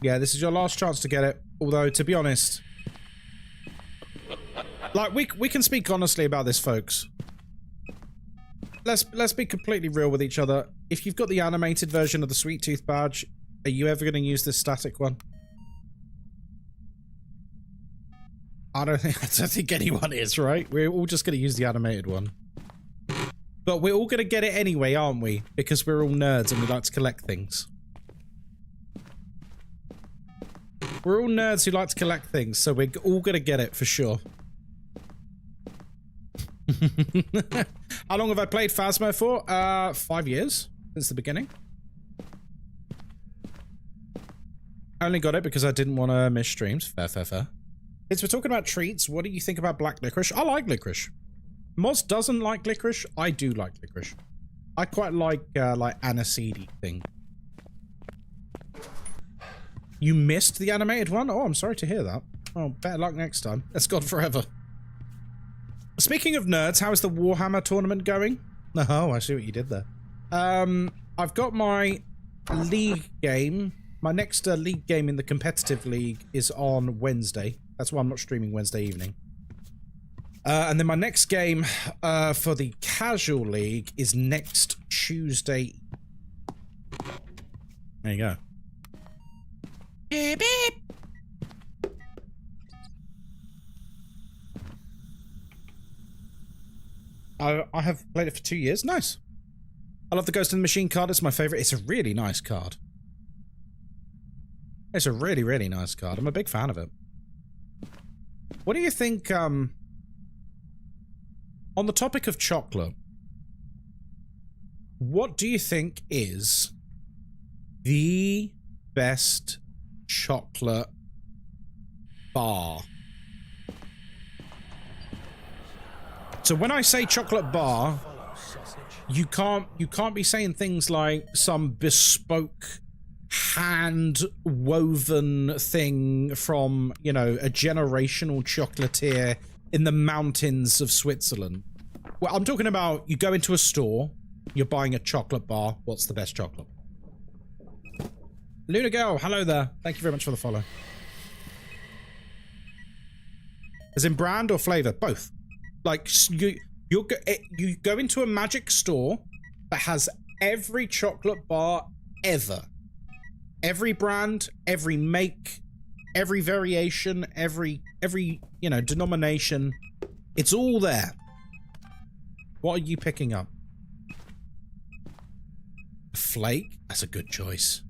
Yeah, this is your last chance to get it. Although, to be honest, like we can speak honestly about this, folks. Let's be completely real with each other. If you've got the animated version of the Sweet Tooth badge, are you ever going to use this static one? I don't think anyone is, right? We're all just going to use the animated one. But we're all going to get it anyway, aren't we? Because we're all nerds and we like to collect things. We're all nerds who like to collect things, so we're all going to get it for sure. How long have I played Phasmo for? 5 years since the beginning. I only got it because I didn't want to miss streams. Fair. Since we're talking about treats, what do you think about black licorice? I like licorice. Moz doesn't like licorice. I do like licorice. I quite like aniseedy thing. You missed the animated one? Oh, I'm sorry to hear that. Oh, better luck next time. That's gone forever. Speaking of nerds, how is the Warhammer tournament going? Oh, I see what you did there. I've got my league game. My next league game in the competitive league is on Wednesday. That's why I'm not streaming Wednesday evening. And then my next game for the casual league is next Tuesday. There you go. Beep, beep. I have played it for 2 years. Nice. I love the Ghost in the Machine card. It's my favorite. It's a really nice card. It's a really, really nice card. I'm a big fan of it. What do you think, on the topic of chocolate, what do you think is the best chocolate bar? So when I say chocolate bar, you can't be saying things like some bespoke hand woven thing from, you know, a generational chocolatier in the mountains of Switzerland. Well, I'm talking about you go into a store, you're buying a chocolate bar. What's the best chocolate? Luna Girl, hello there. Thank you very much for the follow. As in brand or flavor? Both. Like, you go into a magic store that has every chocolate bar ever. Every brand, every make, every variation, every you know, denomination. It's all there. What are you picking up? Flake? That's a good choice.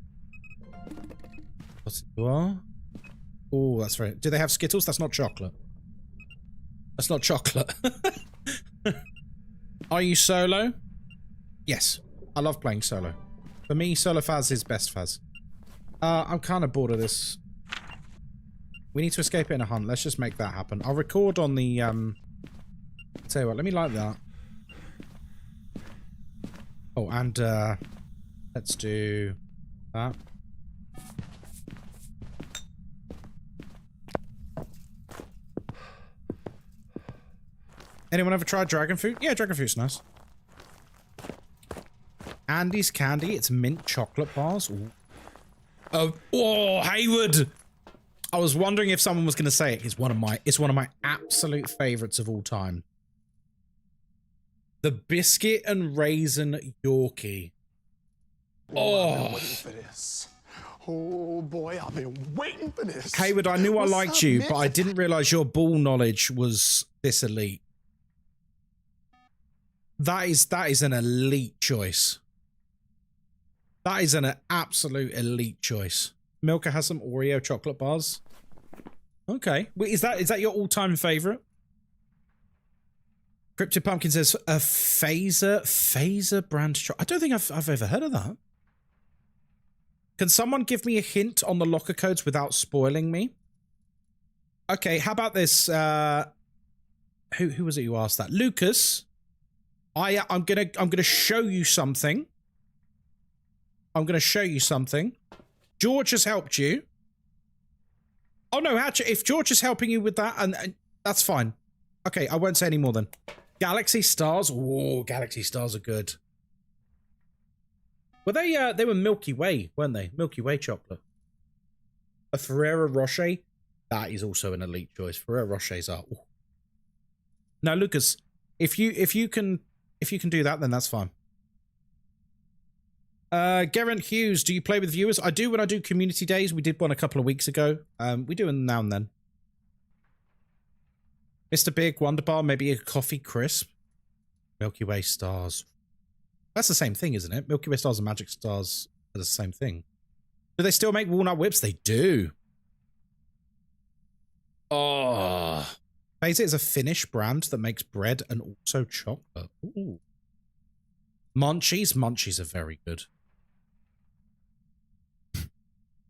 What's it? What? Oh, that's right. Do they have Skittles? That's not chocolate. That's not chocolate. Are you solo? Yes. I love playing solo. For me, solo Phaz is best Phaz. I'm kind of bored of this. We need to escape it in a hunt. Let's just make that happen. I'll record on the, tell you what, let me light that. Oh, and, let's do that. Anyone ever tried dragon fruit? Yeah, dragon fruit's nice. Andy's candy. It's mint chocolate bars. Ooh. Oh, Hayward! I was wondering if someone was going to say it. It's one of my absolute favorites of all time. The biscuit and raisin Yorkie. Oh. Oh boy, I've been waiting for this. Hayward, I knew I liked you, but I didn't realize your ball knowledge was this elite. That is an elite choice. That is an absolute elite choice. Milka has some Oreo chocolate bars. Okay. Wait, is that your all-time favorite? Cryptid Pumpkin says a phaser brand chocolate. I don't think I've ever heard of that. Can someone give me a hint on the locker codes without spoiling me? Okay, how about this? Who was it who asked that? Lucas. I'm gonna show you something. I'm gonna show you something. George has helped you. Oh no, actually, if George is helping you with that, and that's fine. Okay, I won't say any more then. Galaxy Stars. Oh, Galaxy Stars are good. Were they were Milky Way, weren't they? Milky Way chocolate. A Ferrero Rocher. That is also an elite choice. Ferrero Rochers are. Ooh. Now, Lucas, if you can do that, then that's fine. Geraint Hughes, do you play with viewers? I do when I do community days. We did one a couple of weeks ago. We do them now and then. Mr. Big, Wonderbar, maybe a coffee crisp. Milky Way stars. That's the same thing, isn't it? Milky Way stars and Magic Stars are the same thing. Do they still make walnut whips? They do. Oh. Phase is a Finnish brand that makes bread and also chocolate. Ooh. Munchies? Munchies are very good.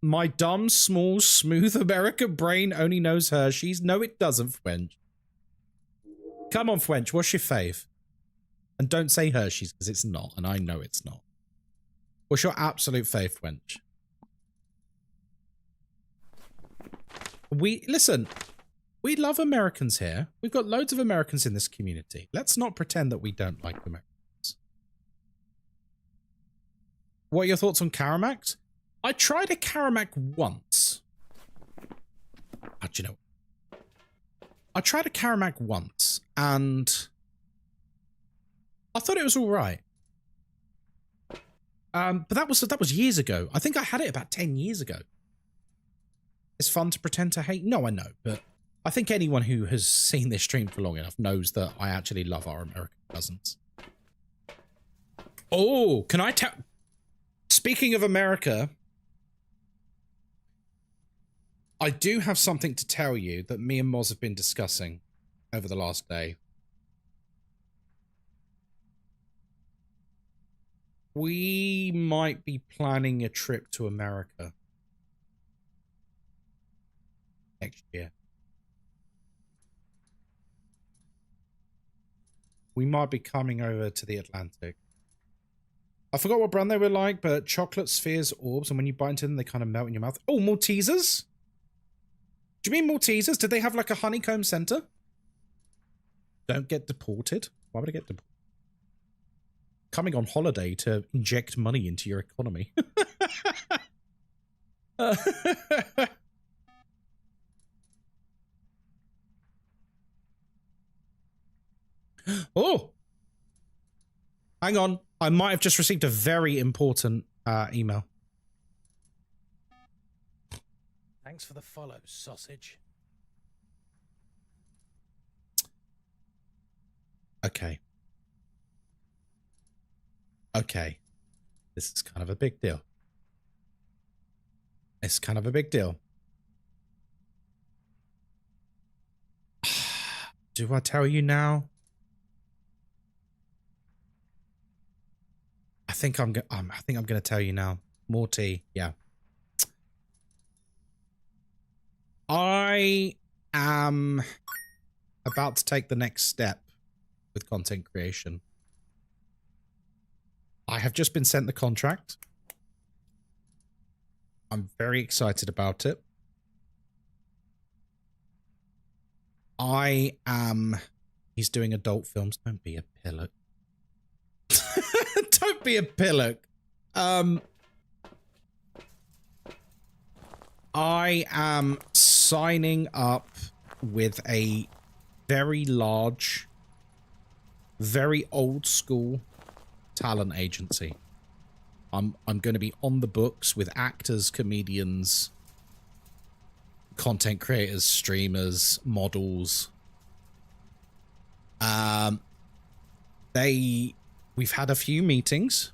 My dumb, small, smooth American brain only knows Hershey's. No, it doesn't, Fwench. Come on, Fwench, what's your fave? And don't say Hershey's, because it's not, and I know it's not. What's your absolute fave, Fwench? Listen, we love Americans here. We've got loads of Americans in this community. Let's not pretend that we don't like Americans. What are your thoughts on Caramac? I tried a Caramac once. Do you know? I tried a Caramac once, and I thought it was all right. But that was years ago. I think I had it about 10 years ago. It's fun to pretend to hate. No, I know, but I think anyone who has seen this stream for long enough knows that I actually love our American cousins. Oh, can I tell? Speaking of America, I do have something to tell you that me and Moz have been discussing over the last day. We might be planning a trip to America next year. We might be coming over to the Atlantic. I forgot what brand they were like, but chocolate spheres, orbs, and when you bite into them, they kind of melt in your mouth. Oh, Maltesers? Do you mean Maltesers? Did they have like a honeycomb center? Don't get deported? Why would I get deported? Coming on holiday to inject money into your economy. Oh! Hang on. I might have just received a very important email. Thanks for the follow, sausage. Okay. Okay. This is kind of a big deal. It's kind of a big deal. Do I tell you now? I think I'm going to tell you now. More tea. Yeah. I am about to take the next step with content creation. I have just been sent the contract. I'm very excited about it. He's doing adult films. Don't be a pillock. Don't be a pillock. I am signing up with a very large, very old school talent agency. I'm going to be on the books with actors, comedians, content creators, streamers, models. We've had a few meetings.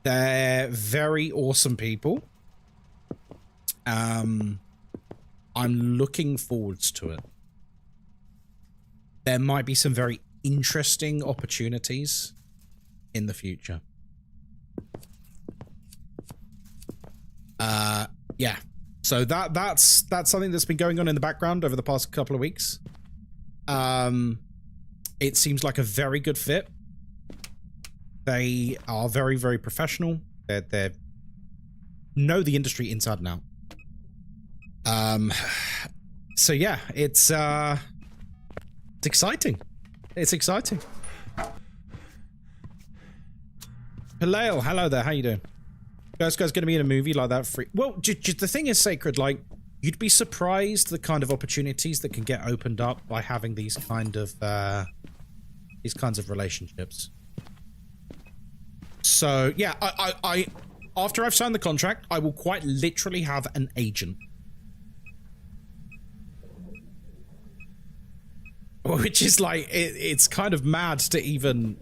They're very awesome people. I'm looking forwards to it. There might be some very interesting opportunities in the future. Yeah. So that's something that's been going on in the background over the past couple of weeks. It seems like a very good fit. They are very, very professional. They know the industry inside and out. So yeah, it's exciting. It's exciting. Halal, hello there. How you doing? Guy's going to be in a movie like that free. Well, the thing is, Sacred, like, you'd be surprised the kind of opportunities that can get opened up by having these kinds of relationships. So yeah, I after I've signed the contract, I will quite literally have an agent. Which is like, it's kind of mad to even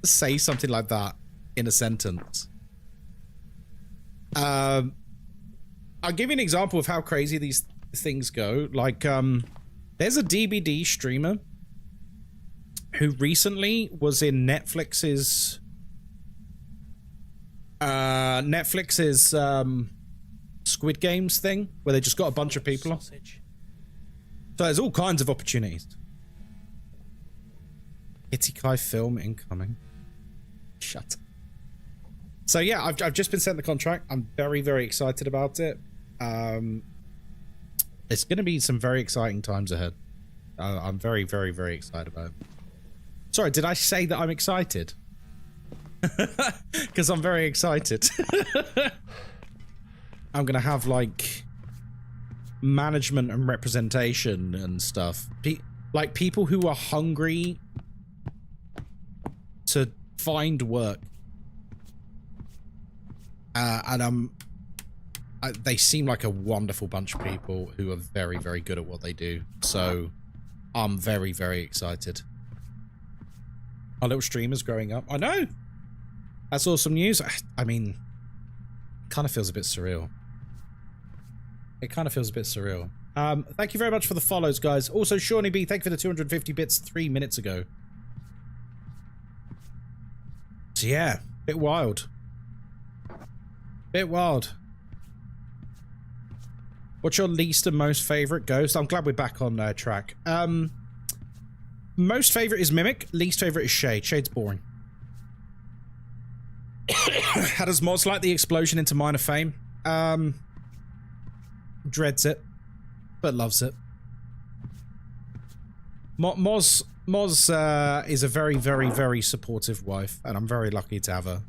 say something like that in a sentence. I'll give you an example of how crazy these things go. Like, there's a DBD streamer who recently was in Netflix's Squid Games thing, where they just got a bunch of people on. So there's all kinds of opportunities. Ghostkai film incoming. Shut up. So yeah, I've just been sent the contract. I'm very, very excited about it. It's going to be some very exciting times ahead. I'm very, very, very excited about it. Sorry, did I say that I'm excited? Because I'm very excited. I'm going to have, like, management and representation and stuff. Like, people who are hungry to find work. And they seem like a wonderful bunch of people who are very, very good at what they do. So I'm very, very excited. Our little streamers growing up. I know. That's awesome news. I mean, it kind of feels a bit surreal. It kind of feels a bit surreal. Thank you very much for the follows, guys. Also, Shawnee B, thank you for the 250 bits 3 minutes ago. So yeah, bit wild. Bit wild. What's your least and most favorite ghost? I'm glad we're back on track. Most favorite is Mimic. Least favorite is Shade. Shade's boring. How does Moz like the explosion into minor fame? Dreads it, but loves it. Moz is a very, very, very supportive wife, and I'm very lucky to have her.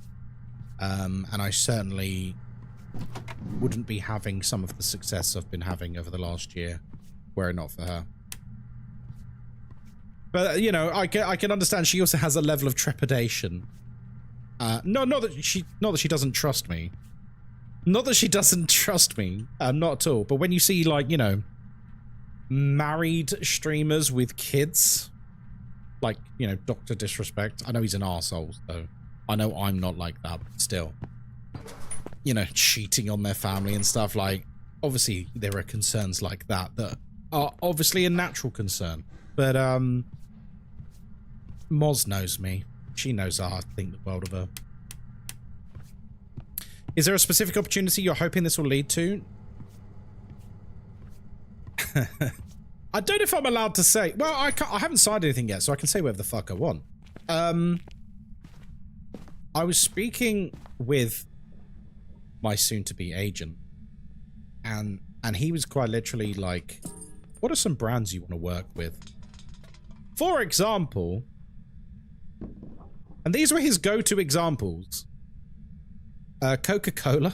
And I certainly wouldn't be having some of the success I've been having over the last year were it not for her. But, you know, I can understand she also has a level of trepidation. Not that she doesn't trust me. Not that she doesn't trust me. Not at all. But when you see, like, you know, married streamers with kids, like, you know, Dr. Disrespect. I know he's an arsehole, so I know I'm not like that, but still. You know, cheating on their family and stuff, like, obviously there are concerns like that that are obviously a natural concern. But, Moz knows me. She knows I think the world of her. Is there a specific opportunity you're hoping this will lead to? I don't know if I'm allowed to say. Well, I haven't signed anything yet, so I can say whatever the fuck I want. I was speaking with my soon-to-be agent, and he was quite literally like, what are some brands you want to work with? For example, and these were his go-to examples, Coca-Cola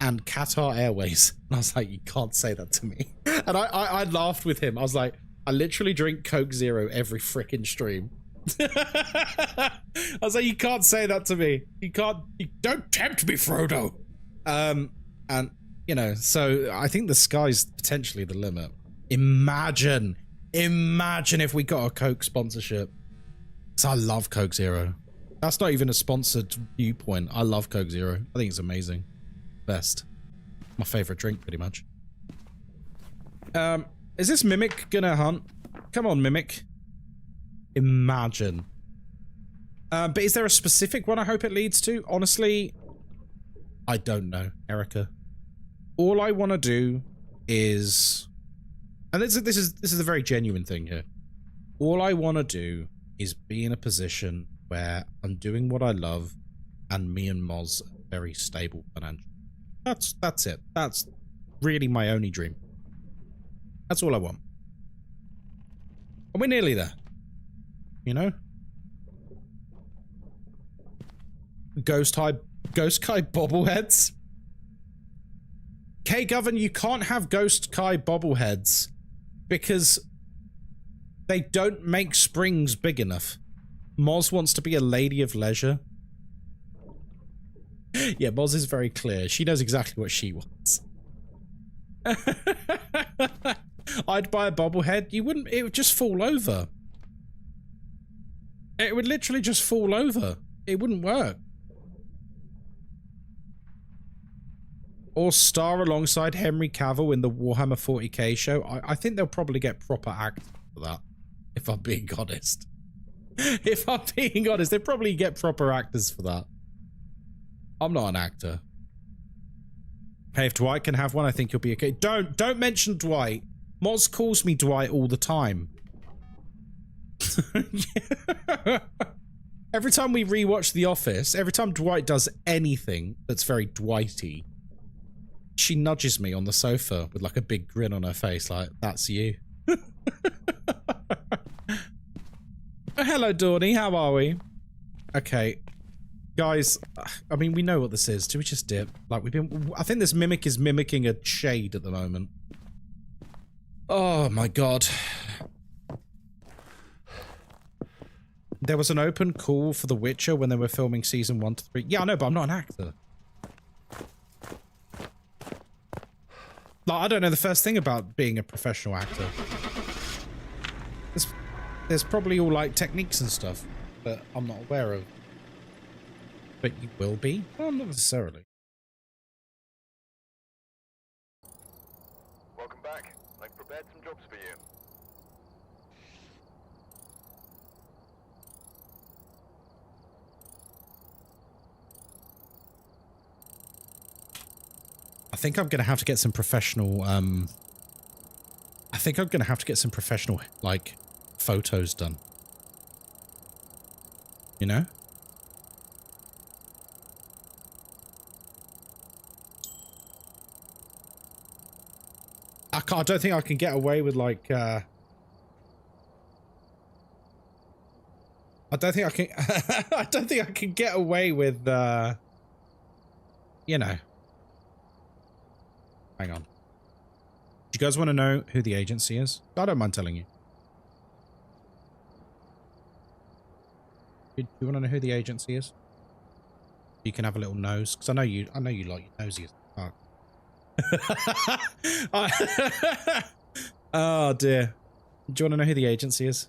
and Qatar Airways. And I was like, you can't say that to me. And I laughed with him. I was like, I literally drink Coke Zero every freaking stream. I was like, you can't say that to me. You don't tempt me, Frodo. And, you know, so I think the sky's potentially the limit. Imagine if we got a Coke sponsorship. Because I love Coke Zero. That's not even a sponsored viewpoint. I love Coke Zero. I think it's amazing. Best. My favorite drink, pretty much. Is this Mimic gonna hunt? Come on, Mimic. Imagine. But is there a specific one I hope it leads to? Honestly, I don't know, Erica. All I want to do is, and this is a very genuine thing here. All I want to do is be in a position where I'm doing what I love, and me and Moz are very stable financially. That's it. That's really my only dream. That's all I want. And we're nearly there. You know? Ghostkai bobbleheads? K-Govern, you can't have Ghostkai bobbleheads because they don't make springs big enough. Moz wants to be a lady of leisure. Yeah, Moz is very clear. She knows exactly what she wants. I'd buy a bobblehead. You wouldn't, it would just fall over. It would literally just fall over. It wouldn't work. Or star alongside Henry Cavill in the Warhammer 40k show. I think they'll probably get proper actors for that, if I'm being honest. If I'm being honest, they'll probably get proper actors for that. I'm not an actor. Hey, if Dwight can have one, I think you'll be okay. Don't mention Dwight. Moz calls me Dwight all the time. Every time we rewatch The Office, every time Dwight does anything that's very Dwighty, she nudges me on the sofa with like a big grin on her face, like, that's you. Hello, Dawny, how are we? Okay. Guys, I mean, we know what this is. Do we just dip? Like, I think this Mimic is mimicking a shade at the moment. Oh my god. There was an open call for The Witcher when they were filming season 1 to 3. Yeah, I know, but I'm not an actor. Like, I don't know the first thing about being a professional actor. There's probably all, like, techniques and stuff that I'm not aware of. But you will be? Well, not necessarily. Welcome back. I've prepared some jobs for you. I think I'm gonna have to get some professional, I think I'm gonna have to get some professional, like, photos done. You know? I don't think I can get away with, like, I don't think I can, I don't think I can get away with, you know. Hang on. Do you guys want to know who the agency is? I don't mind telling you. Do you want to know who the agency is? You can have a little nose, because I know you like your nosy as fuck. Oh dear. Do you want to know who the agency is?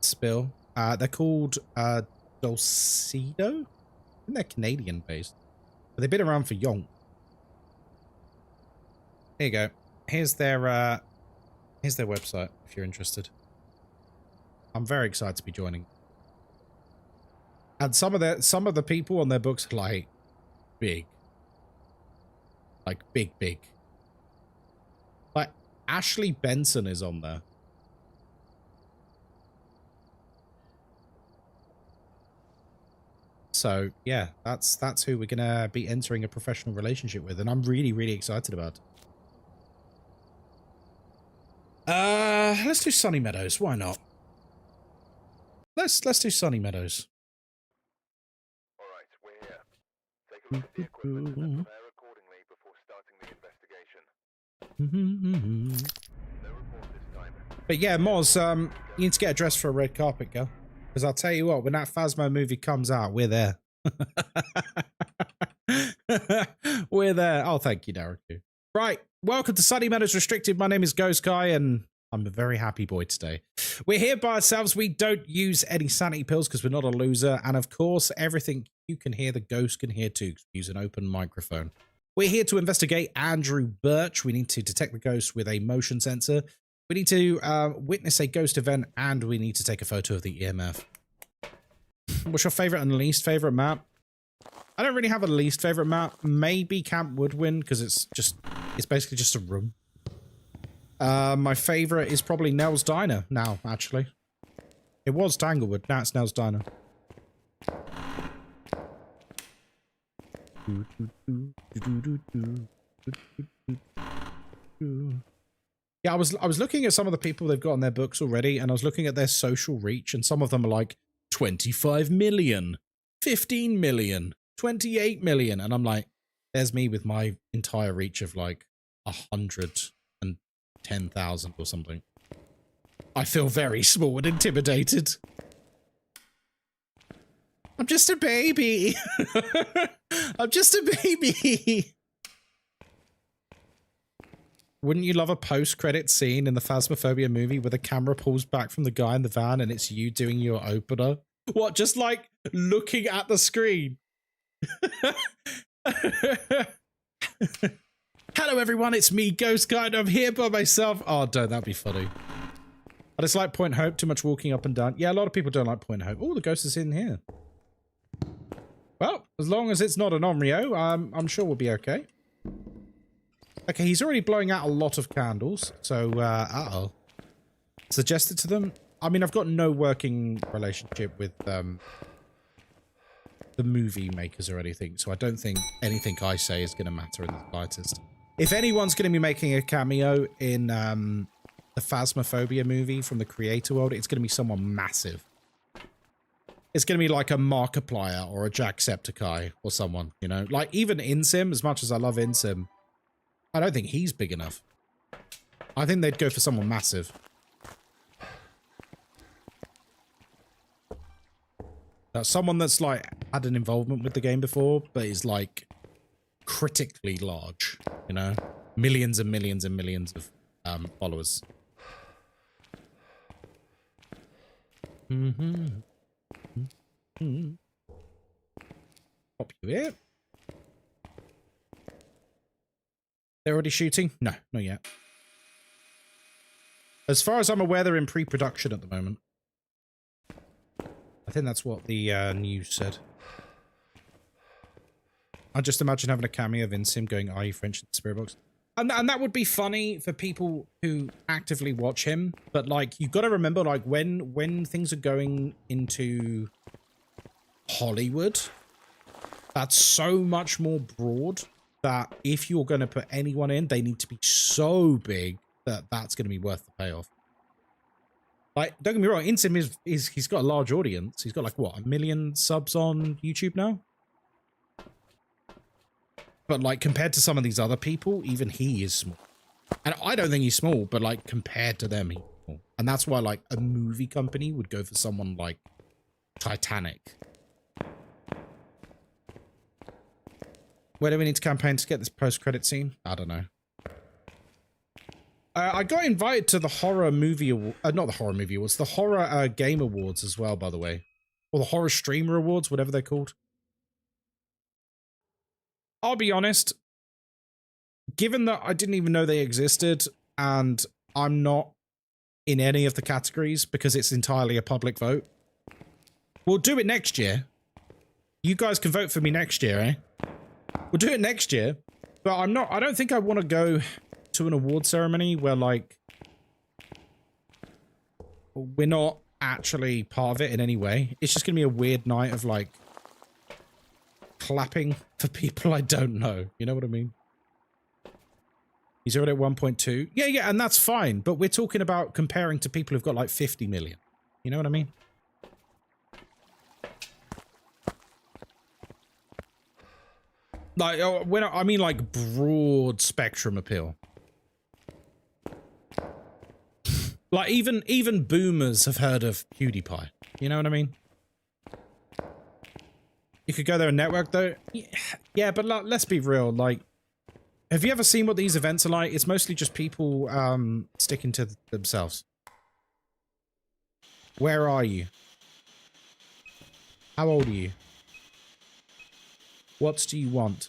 Spill. They're called Dulcedo? I think they're Canadian based. But they've been around for yonk. Here you go. Here's their website if you're interested. I'm very excited to be joining. And some of the people on their books are like big. Like big. Like Ashley Benson is on there. So yeah, that's who we're gonna be entering a professional relationship with, and I'm really excited about it. Let's do Sunny Meadows. Why not? Let's do Sunny Meadows. All right, we're here. Take a look at the equipment and prepare accordingly before starting the investigation. No report this time. But yeah, Moz, you need to get a dress for a red carpet, girl. Because I'll tell you what, when that Phasmo movie comes out, we're there. We're there. Oh, thank you, Derek. Right, welcome to Sunny Meadows Restricted. My name is Ghostkai, and I'm a very happy boy today. We're here by ourselves. We don't use any sanity pills because we're not a loser. And of course, everything you can hear, the ghost can hear too, because we use an open microphone. We're here to investigate Andrew Birch. We need to detect the ghost with a motion sensor. We need to witness a ghost event, and we need to take a photo of the EMF. What's your favorite and least favorite map? I don't really have a least favorite map. Maybe Camp Woodwind, because it's basically just a room. My favorite is probably Nell's Diner now, actually. It was Tanglewood, now it's Nell's Diner. Yeah, I was looking at some of the people they've got on their books already, and I was looking at their social reach, and some of them are like 25 million, 15 million, 28 million, and I'm like, there's me with my entire reach of like 110,000 or something. I feel very small and intimidated. I'm just a baby. I'm just a baby. Wouldn't you love a post-credit scene in the Phasmophobia movie where the camera pulls back from the guy in the van and it's you doing your opener? What, just like looking at the screen? Hello everyone, it's me, Ghostkai, and I'm here by myself. Oh, don't, that'd be funny. I just like Point Hope, too much walking up and down. Yeah, a lot of people don't like Point Hope. Oh, the ghost is in here. Well, as long as it's not an Onryo, I'm sure we'll be okay. Okay, he's already blowing out a lot of candles, so, uh-oh. Suggested to them? I mean, I've got no working relationship with, the movie makers or anything, so I don't think anything I say is going to matter in the slightest. If anyone's going to be making a cameo in, the Phasmophobia movie from the Creator World, it's going to be someone massive. It's going to be like a Markiplier or a Jacksepticeye or someone, you know? Like, even Insim, as much as I love Insim, I don't think he's big enough. I think they'd go for someone massive. Someone that's, like, had an involvement with the game before, but is, like, critically large, you know? Millions and millions and millions of followers. Pop you here. They're already shooting? No, not yet. As far as I'm aware, they're in pre-production at the moment. I think that's what the news said. I just imagine having a cameo of Insim going, "Are you French in the spirit box?" And that would be funny for people who actively watch him. But, like, you've got to remember, like, when things are going into Hollywood, that's so much more broad that if you're going to put anyone in, they need to be so big that that's going to be worth the payoff. Like, don't get me wrong, Insim he's got a large audience. He's got, like, what, 1 million subs on YouTube now? But, like, compared to some of these other people, even he is small. And I don't think he's small, but, like, compared to them, he's small. And that's why, like, a movie company would go for someone like Titanic. Where do we need to campaign to get this post-credit scene? I don't know. I got invited to the horror movie award, not the horror movie awards, the horror game awards as well, by the way. Or the horror streamer awards, whatever they're called. I'll be honest, given that I didn't even know they existed, and I'm not in any of the categories because it's entirely a public vote, we'll do it next year. You guys can vote for me next year, eh? We'll do it next year, but I don't think I want to go to an award ceremony where, like, we're not actually part of it in any way. It's just going to be a weird night of, like, clapping for people I don't know. You know what I mean? He's already at 1.2. Yeah, and that's fine, but we're talking about comparing to people who've got, like, 50 million. You know what I mean? Like, when I mean, like, broad spectrum appeal. Like, even boomers have heard of PewDiePie. You know what I mean? You could go there and network, though. Yeah, but let's be real. Like, Have you ever seen what these events are like? It's mostly just people sticking to themselves. Where are you? How old are you? What do you want?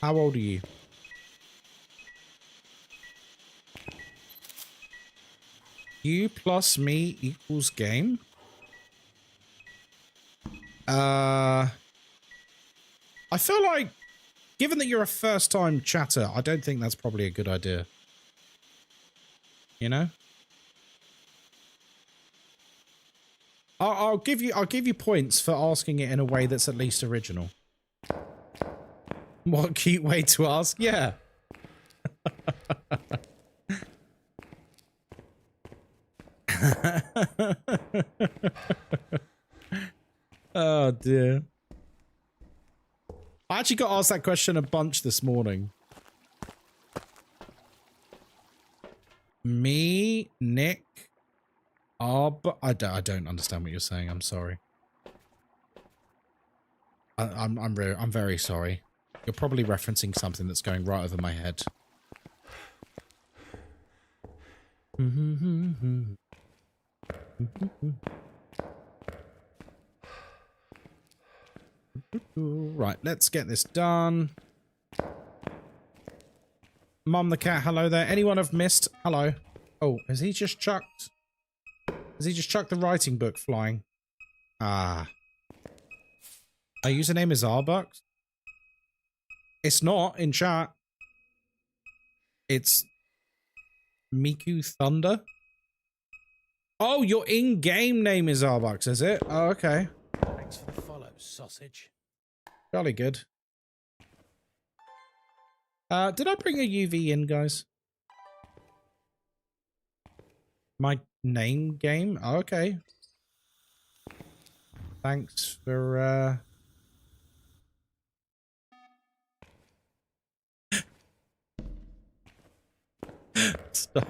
How old are you? You plus me equals game? I feel like, given that you're a first-time chatter, I don't think that's probably a good idea. You know? I'll give you points for asking it in a way that's at least original. What a cute way to ask. Yeah. Oh dear. I actually got asked that question a bunch this morning. Me, Nick, but I don't understand what you're saying. I'm sorry. I'm very sorry. You're probably referencing something that's going right over my head. Right, let's get this done. Mum the cat, hello there. Anyone I've missed? Hello. Oh, has he just chucked the writing book flying? Ah. Our username is Arbucks. It's not in chat. It's Miku Thunder. Oh, your in-game name is Arbucks, is it? Oh, okay. Thanks for the follow, sausage. Jolly good. Did I bring a UV in, guys? My name game? Oh, okay. Thanks for, Stop.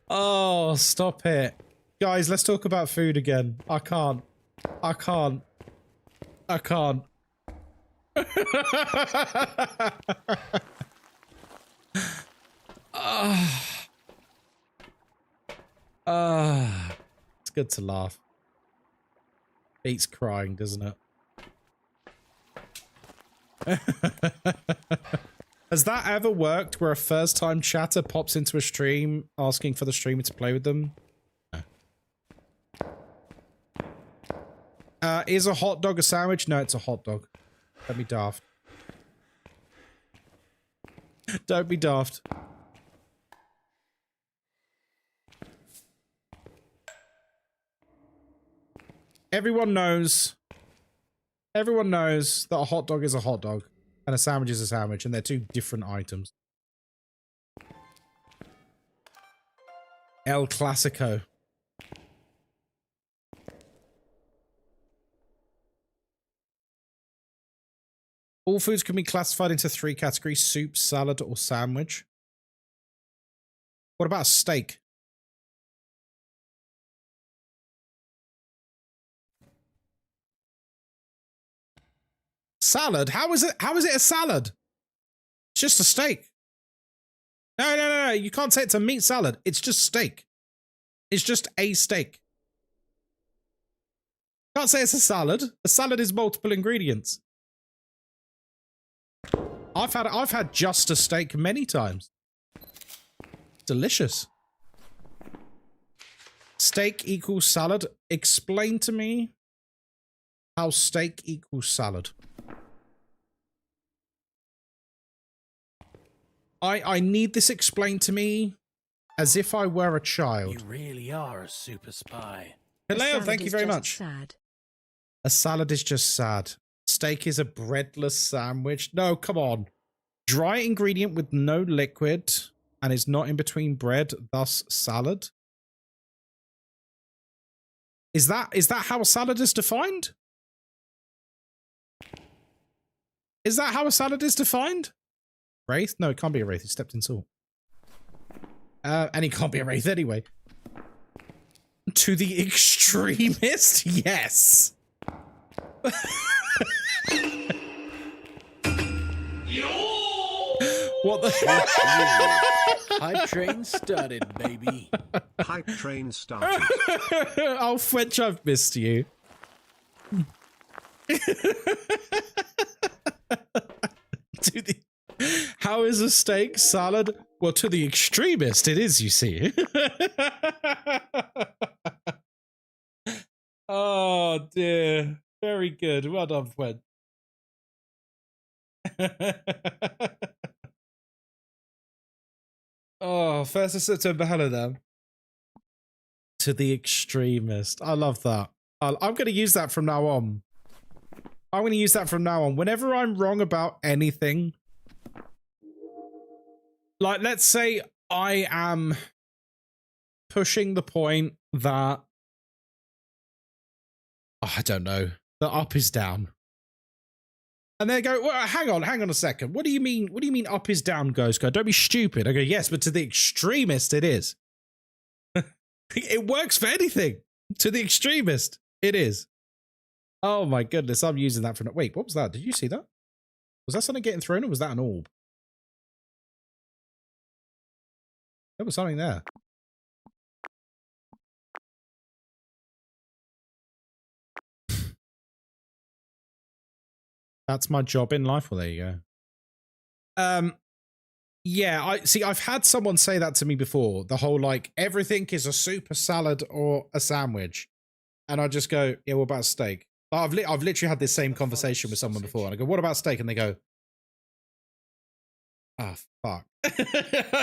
Oh, stop it. Guys, let's talk about food again. I can't. I can't. I can't. It's good to laugh. Beats crying, doesn't it? Has that ever worked where a first-time chatter pops into a stream asking for the streamer to play with them? No. Is a hot dog a sandwich? No, it's a hot dog. Don't be daft. Don't be daft. Everyone knows that a hot dog is a hot dog and a sandwich is a sandwich, and they're two different items. El Clasico. All foods can be classified into 3 categories: soup, salad, or sandwich. What about a steak? Salad? How is it a salad? It's just a steak. No. You can't say it's a meat salad. It's just steak. It's just a steak. Can't say it's a salad. A salad is multiple ingredients. I've had just a steak many times. Delicious. Steak equals salad. Explain to me how steak equals salad. I need this explained to me as if I were a child. You really are a super spy. Hello, thank you very much. Sad. A salad is just sad. Steak is a breadless sandwich. No, come on. Dry ingredient with no liquid and is not in between bread, thus salad. Is that how a salad is defined? Is that how a salad is defined? Wraith? No, it can't be a wraith. He stepped in salt. And he can't be a wraith anyway. To the extremist? Yes. What the Hype train started, baby. Hype train started. Oh, French, I've missed you. To the... How is a steak salad? Well, to the extremist, it is, you see. Oh, dear. Very good. Well done, Fred. Oh, 1st of September. Hello there. To the extremist. I love that. I'm going to use that from now on. I'm going to use that from now on. Whenever I'm wrong about anything, like, let's say I am pushing the point that, oh, I don't know, that up is down. And they go, well, hang on a second. What do you mean? What do you mean up is down, Ghostkai? Don't be stupid. I go, yes, but to the extremist, it is. It works for anything. To the extremist, it is. Oh my goodness, I'm using that for... Wait, what was that? Did you see that? Was that something getting thrown or was that an orb? There was something there. That's my job in life. Well, there you go. Yeah, I've had someone say that to me before. The whole, like, everything is a super salad or a sandwich. And I just go, yeah, what about steak? I've literally had this same conversation with someone before. And I go, what about steak? And they go, ah, fuck.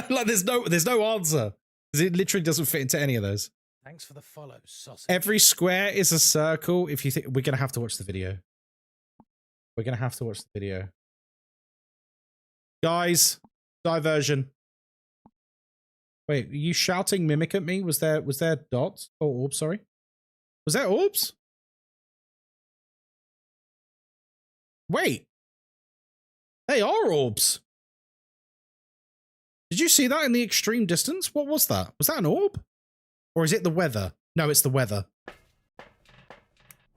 Like, there's no answer. Because it literally doesn't fit into any of those. Thanks for the follow, sausage. Every square is a circle. If you think... We're going to have to watch the video. We're going to have to watch the video. Guys, diversion. Wait, are you shouting mimic at me? Was there dots? Oh, orbs, sorry. Was that orbs? Wait. They are orbs. Did you see that in the extreme distance? What was that? Was that an orb? Or is it the weather? No, it's the weather.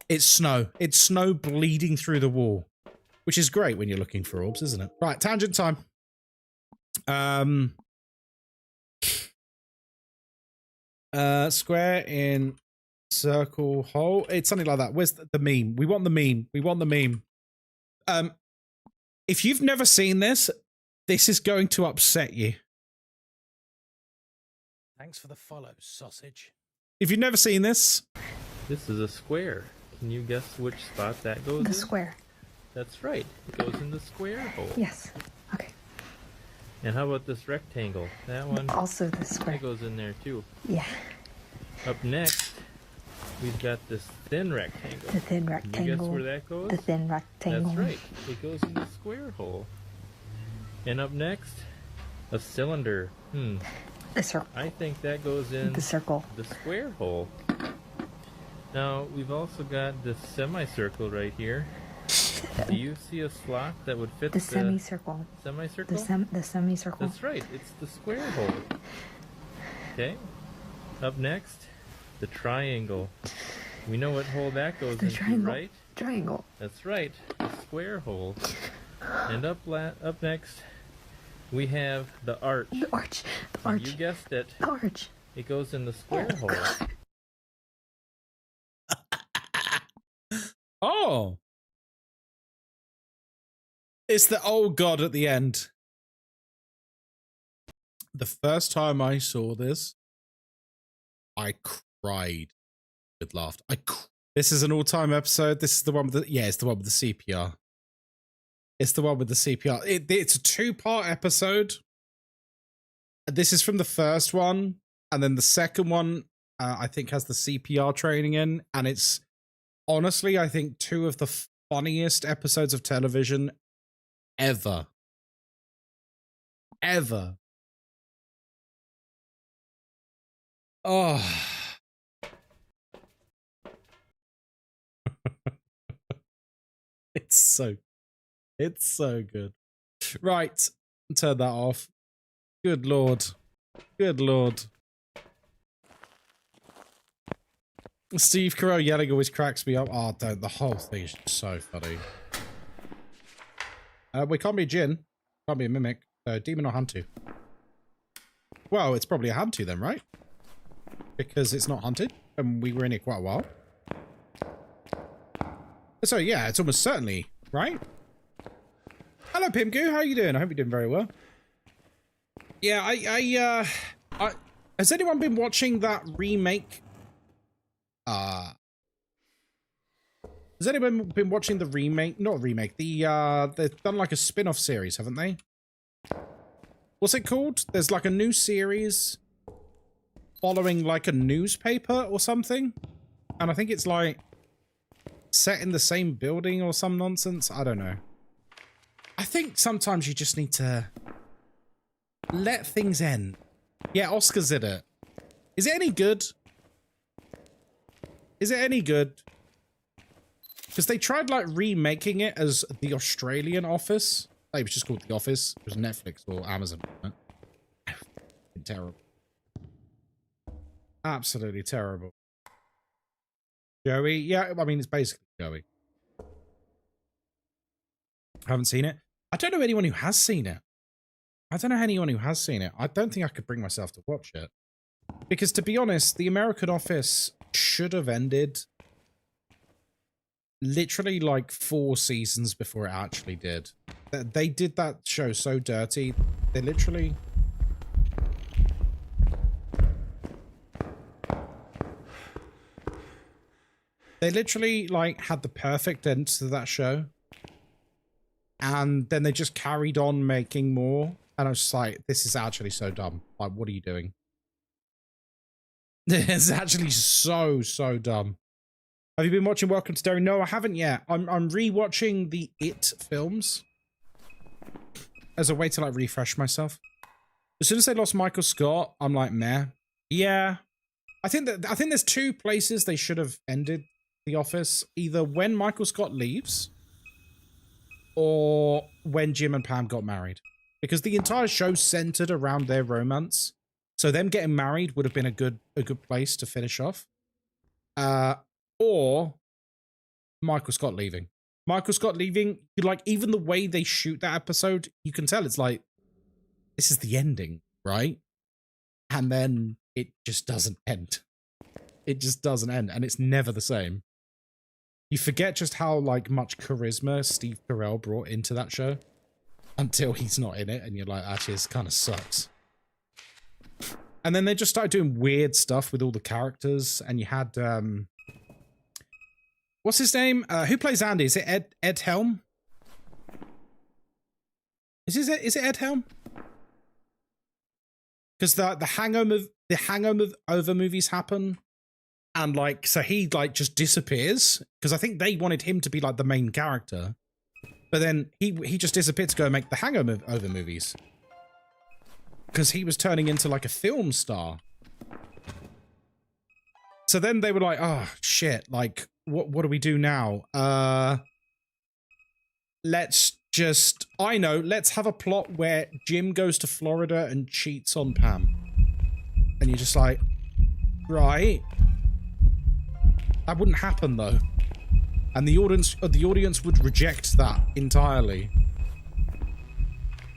It's snow. It's snow bleeding through the wall. Which is great when you're looking for orbs, isn't it? Right, tangent time. Square in circle hole. It's something like that. Where's the meme? We want the meme. We want the meme. If you've never seen this, this is going to upset you. Thanks for the follow, sausage. If you've never seen this... This is a square. Can you guess which spot that goes in? The square. That's right. It goes in the square hole. Yes. Okay. And how about this rectangle? That one Also the square. that goes in there too. Yeah. Up next, we've got this thin rectangle. The thin Can rectangle. you guess where that goes? The thin rectangle. That's right. It goes in the square hole. And up next, a cylinder. The circle. I think that goes in The circle. the square hole. Now, we've also got this semicircle right here. Do you see a slot that would fit The semicircle. semicircle? The semicircle. That's right. It's the square hole. Okay. Up next, the triangle. We know what hole that goes The into, triangle. right? Triangle. That's right. The square hole. And up next, we have the arch. The arch. The arch. You guessed it. The arch. It goes in the square hole. Oh. It's the oh god at the end. The first time I saw this, I cried with laughter. This is an all-time episode. This is the one with the... Yeah, it's the one with the CPR. It's the one with the CPR. It's a two-part episode. This is from the first one. And then the second one, I think, has the CPR training in. And it's, honestly, I think, two of the funniest episodes of television ever. Ever. Oh. It's so good. Right. Turn that off. Good lord. Good lord. Steve Carell yelling always cracks me up. Oh, don't. The whole thing is just so funny. We can't be a Jinn. Can't be a mimic. So demon or Hantu? Well, it's probably a Hantu then, right? Because it's not hunted, and we were in it quite a while. So yeah, it's almost certainly, right? Hello, Pimku. How are you doing? I hope you're doing very well. Yeah, has anyone been watching that remake? Has anyone been watching the remake? Not remake. They've done like a spin-off series, haven't they? What's it called? There's like a new series following like a newspaper or something. And I think it's like set in the same building or some nonsense. I don't know. I think sometimes you just need to let things end. Yeah, Oscar's in it. Is it any good? Is it any good? Because they tried like remaking it as The Australian Office. It was just called The Office. It was Netflix or Amazon. Terrible. Absolutely terrible. Joey? Yeah, I mean, it's basically Joey. I haven't seen it. I don't know anyone who has seen it. I don't know anyone who has seen it. I don't think I could bring myself to watch it. Because to be honest, The American Office should have ended literally like 4 seasons before it actually did. They did that show so dirty. They literally... They literally like had the perfect end to that show. And then they just carried on making more. And I was just like, this is actually so dumb. Like, what are you doing? It's actually so dumb. Have you been watching Welcome to Derry? No, I haven't yet. I'm rewatching the It films as a way to like refresh myself. As soon as they lost Michael Scott, I'm like, meh. Yeah. I think there's 2 places they should have ended The Office. Either when Michael Scott leaves or when Jim and Pam got married. Because the entire show centered around their romance. So them getting married would have been a good place to finish off. Or Michael Scott leaving. Michael Scott leaving, like, even the way they shoot that episode, you can tell it's like, this is the ending, right? And then it just doesn't end. It just doesn't end, and it's never the same. You forget just how, like, much charisma Steve Carell brought into that show until he's not in it, and you're like, actually, this kind of sucks. And then they just started doing weird stuff with all the characters, and you had, what's his name? Who plays Andy? Is it Ed Helm? Is it Ed Helm? Because the Hangover movies happen, and like, so he like just disappears, because I think they wanted him to be like the main character, but then he just disappeared to go make the Hangover movies, because he was turning into like a film star. So then they were like, oh shit, like what do we do now? Let's have a plot where Jim goes to Florida and cheats on Pam. And you're just like, right. That wouldn't happen though. And the audience would reject that entirely.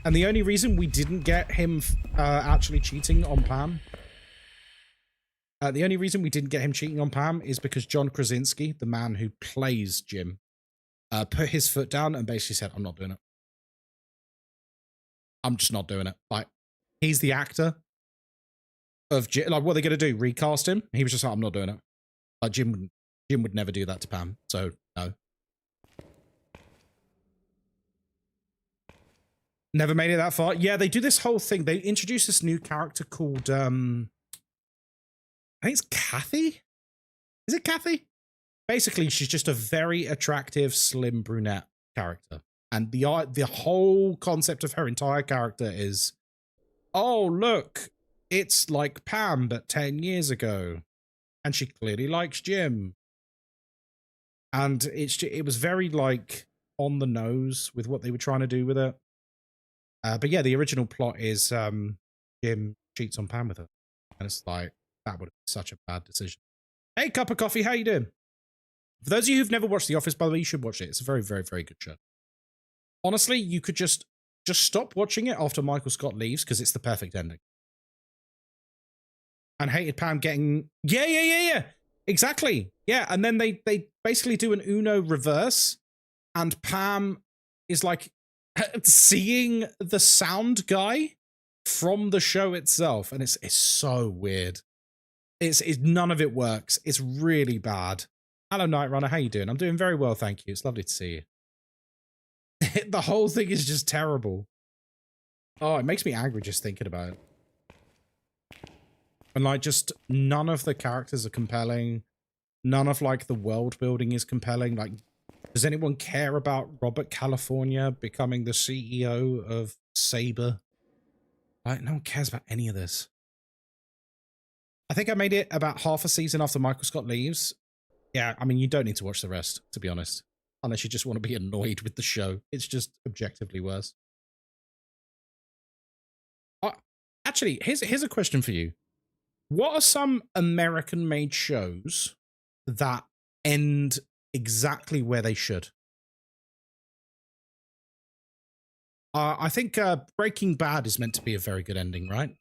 And the only reason we didn't get him actually cheating on Pam, is because John Krasinski, the man who plays Jim, put his foot down and basically said, I'm not doing it. I'm just not doing it. Like, he's the actor of Jim. Like, what are they going to do? Recast him? He was just like, I'm not doing it. Like, Jim would never do that to Pam. So, no. Never made it that far. Yeah, they do this whole thing. They introduce this new character called, I think it's Kathy? Is it Kathy? Basically, she's just a very attractive, slim brunette character. And the whole concept of her entire character is, oh, look, it's like Pam, but 10 years ago. And she clearly likes Jim. And it was very, like, on the nose with what they were trying to do with it. But yeah, the original plot is Jim cheats on Pam with her. And it's like, that would have been such a bad decision. Hey, cup of coffee, how you doing? For those of you who've never watched The Office, by the way, you should watch it. It's a very, very, very good show. Honestly, you could just stop watching it after Michael Scott leaves because it's the perfect ending. And hated Pam getting... Yeah. Exactly. Yeah, and then they basically do an Uno reverse and Pam is like seeing the sound guy from the show itself. And it's so weird. It's none of it works. It's really bad. Hello, Night Runner. How you doing? I'm doing very well, thank you. It's lovely to see you. The whole thing is just terrible. Oh, it makes me angry just thinking about it. And like, just none of the characters are compelling. None of like the world building is compelling. Like, does anyone care about Robert California becoming the CEO of Sabre? Like, no one cares about any of this. I think I made it about half a season after Michael Scott leaves. Yeah, I mean, you don't need to watch the rest, to be honest. Unless you just want to be annoyed with the show. It's just objectively worse. Actually, here's a question for you. What are some American-made shows that end exactly where they should? I think Breaking Bad is meant to be a very good ending, right?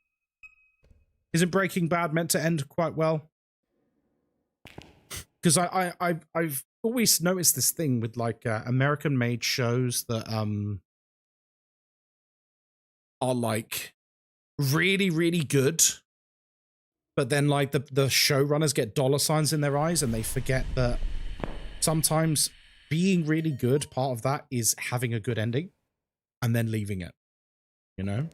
Isn't Breaking Bad meant to end quite well? Because I've always noticed this thing with like American-made shows that are like really, really good, but then like the showrunners get dollar signs in their eyes and they forget that sometimes being really good, part of that is having a good ending and then leaving it, you know?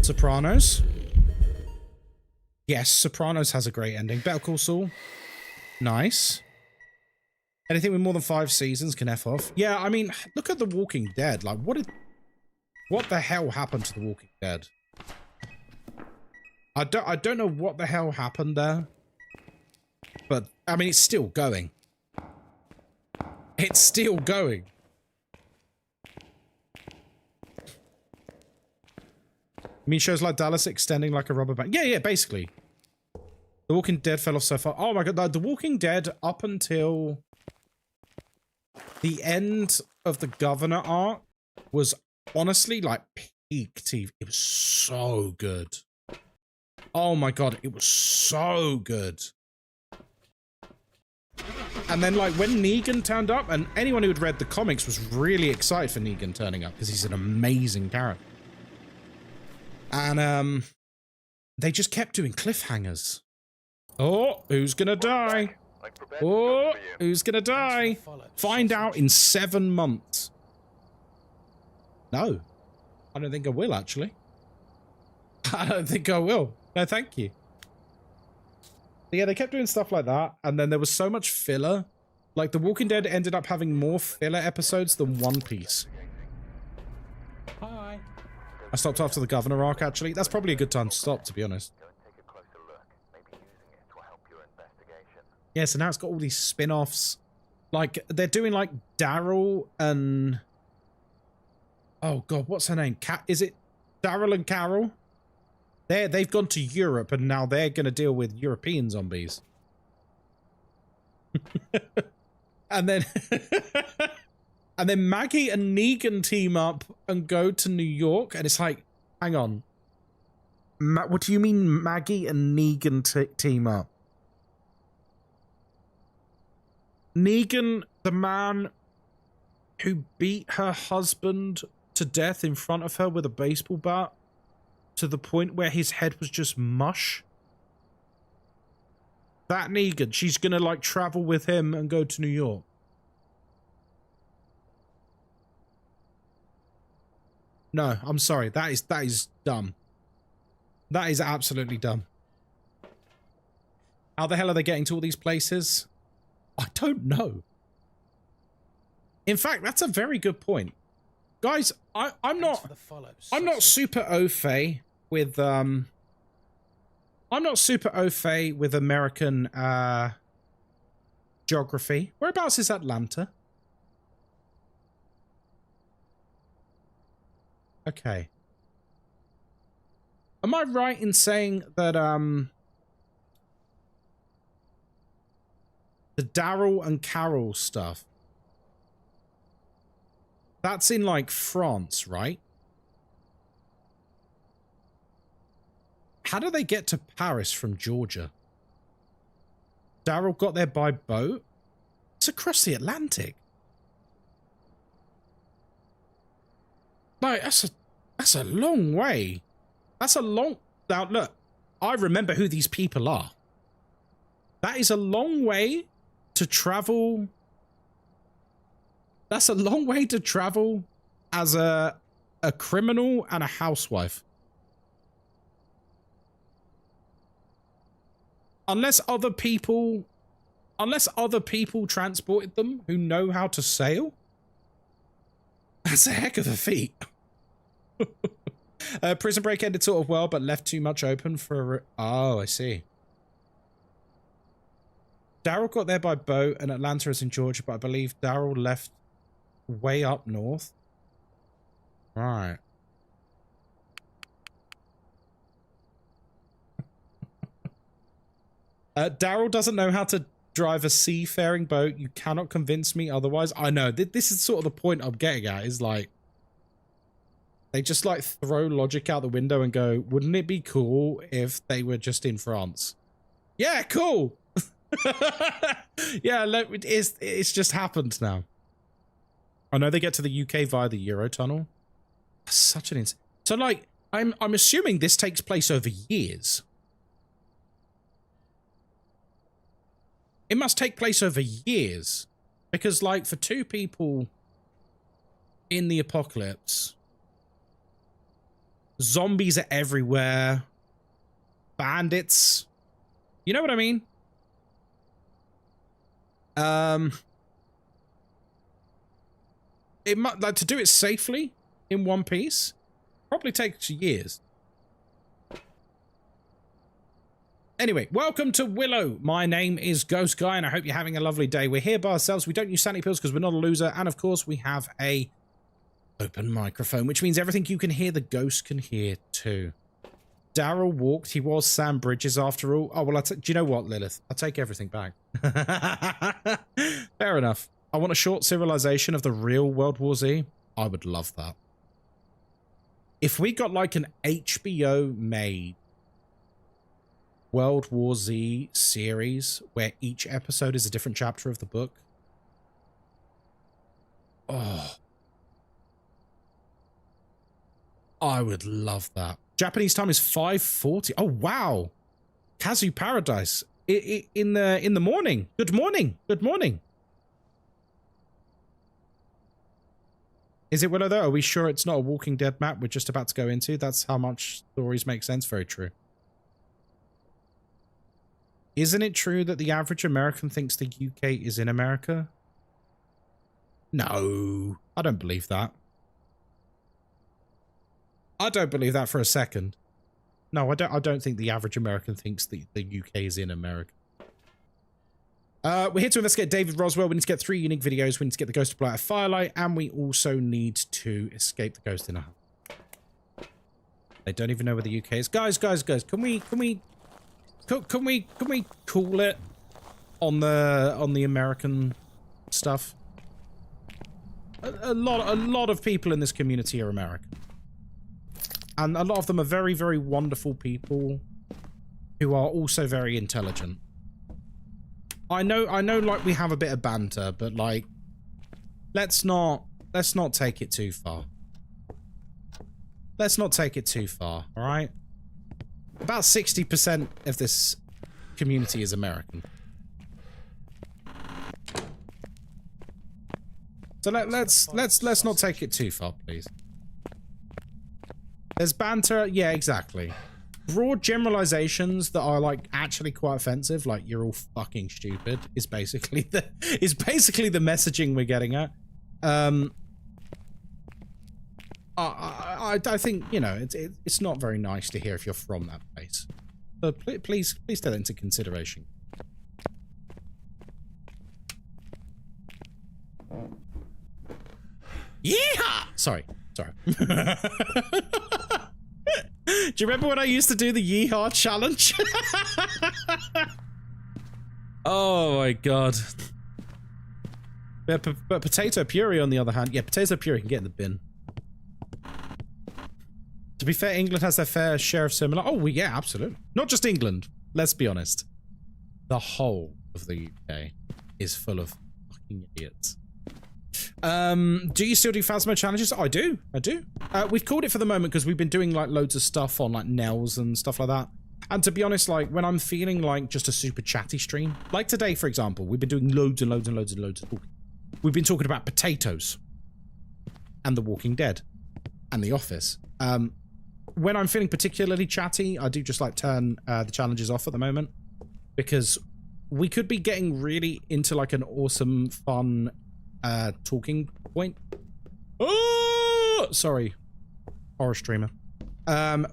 Sopranos. Yes, Sopranos has a great ending. Better Call Saul. Nice. Anything with more than 5 seasons can F off. Yeah, I mean, look at The Walking Dead. Like, what the hell happened to The Walking Dead? I don't know what the hell happened there. But, I mean, it's still going. It's still going. I mean, shows like Dallas extending like a rubber band. Yeah, basically. The Walking Dead fell off so far. Oh my god, The Walking Dead up until the end of the Governor arc was honestly like peak TV. It was so good. Oh my god, it was so good. And then like when Negan turned up, and anyone who had read the comics was really excited for Negan turning up because he's an amazing character. And they just kept doing cliffhangers. Oh, who's gonna die? Oh, who's gonna die? Find out in 7 months. No, I don't think I will, actually. I don't think I will. No, thank you. But yeah, they kept doing stuff like that, and then there was so much filler. Like, The Walking Dead ended up having more filler episodes than One Piece. Hi. I stopped after the Governor arc, actually. That's probably a good time to stop, to be honest. Yeah, so now it's got all these spin-offs. Like, they're doing, like, Daryl and... Oh, God, what's her name? Is it Daryl and Carol? They've gone to Europe, and now they're going to deal with European zombies. And then... and then Maggie and Negan team up and go to New York, and it's like, hang on. What do you mean Maggie and Negan team up? Negan, the man who beat her husband to death in front of her with a baseball bat to the point where his head was just mush. That Negan, she's gonna like travel with him and go to New York. No, I'm sorry. That is dumb. That is absolutely dumb. How the hell are they getting to all these places? I don't know. In fact, that's a very good point. Guys, I'm not super au fait with I'm not super au fait with American geography. Whereabouts is Atlanta? Okay. Am I right in saying that the Daryl and Carol stuff, that's in like France, right? How do they get to Paris from Georgia? Daryl got there by boat? It's across the Atlantic. Like, that's a long way. That's a long... Now, look, I remember who these people are. That is a long way to travel. That's a long way to travel as a criminal and a housewife. Unless other people transported them who know how to sail. That's a heck of a feat. Prison Break ended sort of well, but left too much open for... Oh, I see. Daryl got there by boat, and Atlanta is in Georgia, but I believe Daryl left way up north. Right. Daryl doesn't know how to drive a seafaring boat. You cannot convince me otherwise. I know. This is sort of the point I'm getting at, is like... They just like throw logic out the window and go, wouldn't it be cool if they were just in France? Yeah, cool. Yeah, it's just happened now. I know they get to the UK via the Eurotunnel. That's such an so like I'm assuming this takes place over years. It must take place over years, because like for two people in the apocalypse, zombies are everywhere, bandits, you know what I mean? It might, like, to do it safely in one piece probably takes years. Anyway, welcome to Willow. My name is Ghostkai, and I hope you're having a lovely day. We're here by ourselves. We don't use sanity pills because we're not a loser, and of course we have a open microphone, which means everything you can hear, the ghost can hear too. Daryl walked. He was Sam Bridges after all. Oh, well, do you know what, Lilith? I'll take everything back. Fair enough. I want a short serialization of the real World War Z. I would love that. If we got like an HBO made World War Z series where each episode is a different chapter of the book. Oh. I would love that. Japanese time is 5:40. Oh, wow. Kazu Paradise. In the morning. Good morning. Good morning. Is it Willow, though? Are we sure it's not a Walking Dead map we're just about to go into? That's how much stories make sense. Very true. Isn't it true that the average American thinks the UK is in America? No, I don't believe that. I don't believe that for a second. No, I don't think the average American thinks the UK is in America. We're here to investigate David Roswell. We need to get 3 unique videos. We need to get the ghost to blow out a firelight, and we also need to escape the ghost in a hut. They don't even know where the UK is. Guys, can we call it on the American stuff? A lot of people in this community are American. And a lot of them are very, very wonderful people who are also very intelligent. I know like we have a bit of banter, but like let's not take it too far. Let's not take it too far, all right? About 60% of this community is American. So let's not take it too far, please. There's banter, yeah, exactly. Broad generalizations that are like actually quite offensive, like you're all fucking stupid, is basically the messaging we're getting at. I think, you know, it's not very nice to hear if you're from that place. But please take that into consideration. Yeehaw! Sorry. you remember when I used to do the Yeehaw challenge? Oh my god. Yeah, but potato puree, on the other hand, yeah, potato puree can get in the bin. To be fair, England has their fair share of similar. Oh, well, yeah, absolutely. Not just England. Let's be honest. The whole of the UK is full of fucking idiots. Do you still do Phasmo challenges? Oh, I do. We've called it for the moment because we've been doing like loads of stuff on like Nels and stuff like that. And to be honest, like when I'm feeling like just a super chatty stream, like today, for example, we've been doing loads and loads and loads and loads of talking. We've been talking about potatoes and The Walking Dead and The Office. When I'm feeling particularly chatty, I do just like turn the challenges off at the moment because we could be getting really into like an awesome, fun talking point. Oh, sorry, horror streamer. And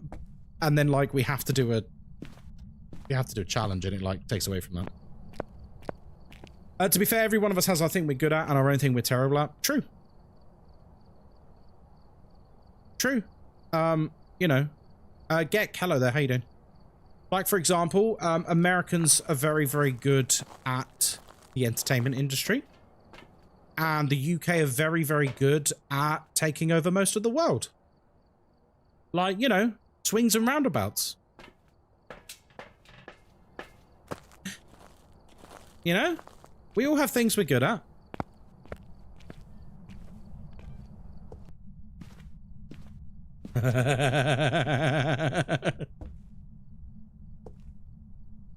then like we have to do a challenge, and it like takes away from that. To be fair, every one of us has our thing we're good at and our own thing we're terrible at. True. You know, Geck, hello there, how you doing? Like, for example, Americans are very, very good at the entertainment industry. And the UK are very, very good at taking over most of the world. Like, you know, swings and roundabouts. You know? We all have things we're good at.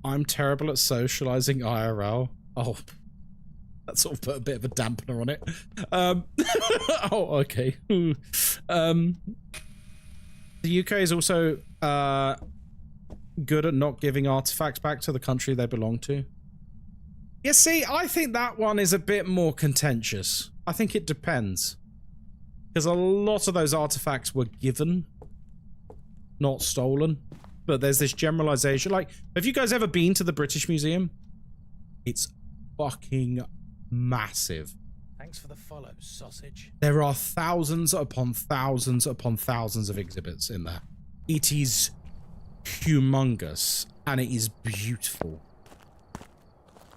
I'm terrible at socializing IRL. Oh, that sort of put a bit of a dampener on it. Oh, okay. The UK is also good at not giving artifacts back to the country they belong to. Yeah, see, I think that one is a bit more contentious. I think it depends. Because a lot of those artifacts were given, not stolen. But there's this generalization. Like, have you guys ever been to the British Museum? It's fucking massive. Thanks for the follow, sausage. There are thousands upon thousands upon thousands of exhibits in there. It is humongous, and it is beautiful.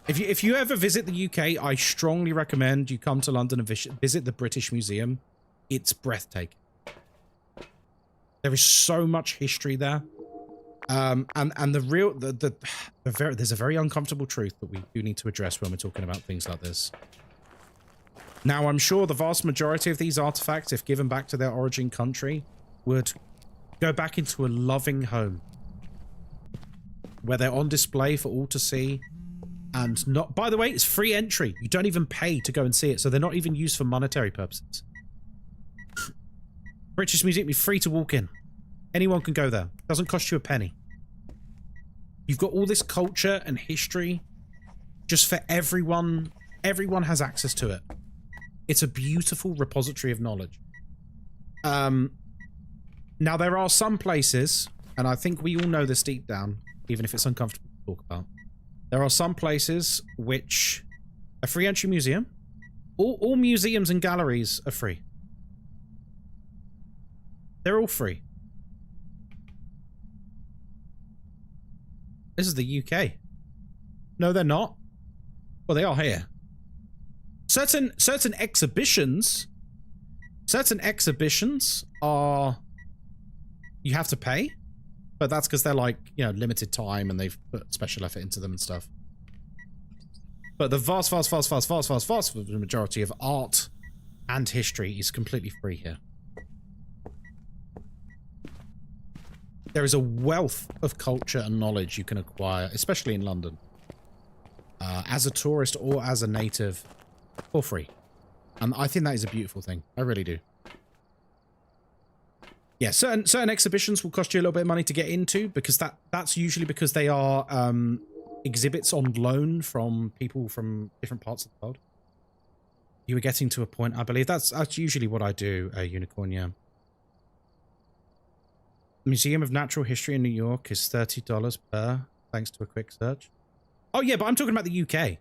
If you ever visit the UK, I strongly recommend you come to London and visit the British Museum. It's breathtaking. There is so much history there. And there's a very uncomfortable truth that we do need to address when we're talking about things like this. Now, I'm sure the vast majority of these artifacts, if given back to their origin country, would go back into a loving home where they're on display for all to see. And not, by the way, it's free entry. You don't even pay to go and see it, so they're not even used for monetary purposes. British Museum is free to walk in. Anyone can go there. Doesn't cost you a penny. You've got all this culture and history just for everyone. Everyone has access to it. It's a beautiful repository of knowledge. Now, there are some places, and I think we all know this deep down, even if it's uncomfortable to talk about. There are some places which a free entry museum. All museums and galleries are free. They're all free. This is the UK. No, they're not. Well, they are here. Certain exhibitions are, you have to pay, but that's because they're like, you know, limited time and they've put special effort into them and stuff. But the vast majority of art and history is completely free here. There is a wealth of culture and knowledge you can acquire, especially in London, as a tourist or as a native, for free. And I think that is a beautiful thing. I really do. Yeah, certain exhibitions will cost you a little bit of money to get into, because that's usually because they are exhibits on loan from people from different parts of the world. You were getting to a point, I believe. That's usually what I do, Unicorn, yeah. Museum of Natural History in New York is $30 per, thanks to a quick search. Oh yeah, but I'm talking about the UK.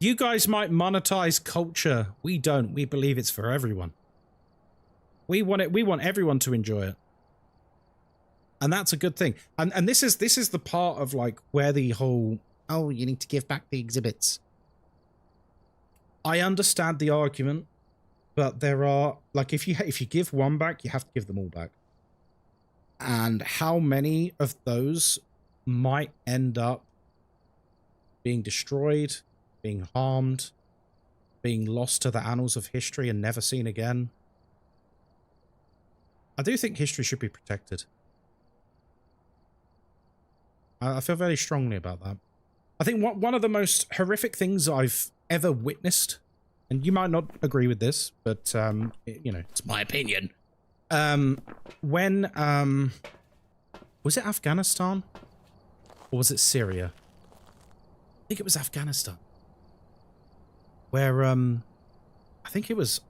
You guys might monetize culture. We don't. We believe it's for everyone. We want it. We want everyone to enjoy it. And that's a good thing. And this is the part of like where the whole, oh, you need to give back the exhibits. I understand the argument, but there are like if you give one back, you have to give them all back. And how many of those might end up being destroyed, being harmed, being lost to the annals of history and never seen again? I do think history should be protected. I feel very strongly about that. I think one of the most horrific things I've ever witnessed, and you might not agree with this, but, you know, it's my opinion. When, was it Afghanistan? Or was it Syria? I think it was Afghanistan. Where, I think it was,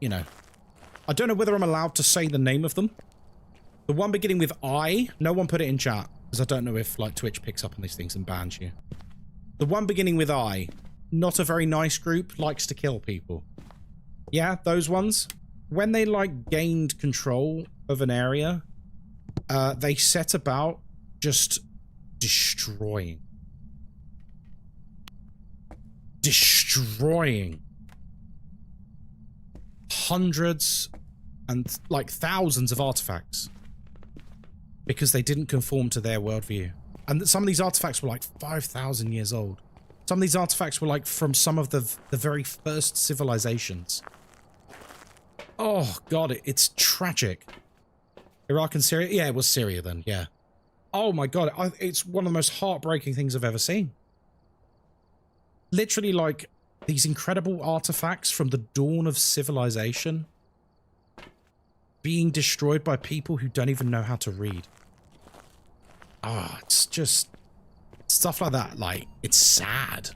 you know, I don't know whether I'm allowed to say the name of them. The one beginning with I, no one put it in chat, because I don't know if, like, Twitch picks up on these things and bans you. The one beginning with I, not a very nice group, likes to kill people. Yeah, those ones. When they, like, gained control of an area, they set about just destroying hundreds and, like, thousands of artifacts. Because they didn't conform to their worldview. And some of these artifacts were like 5,000 years old. Some of these artifacts were like from some of the very first civilizations. Oh god, it's tragic. Iraq and Syria? Yeah, it was Syria then, yeah. Oh my god, it's one of the most heartbreaking things I've ever seen. Literally like these incredible artifacts from the dawn of civilization being destroyed by people who don't even know how to read. Ah, it's just stuff like that. Like, it's sad.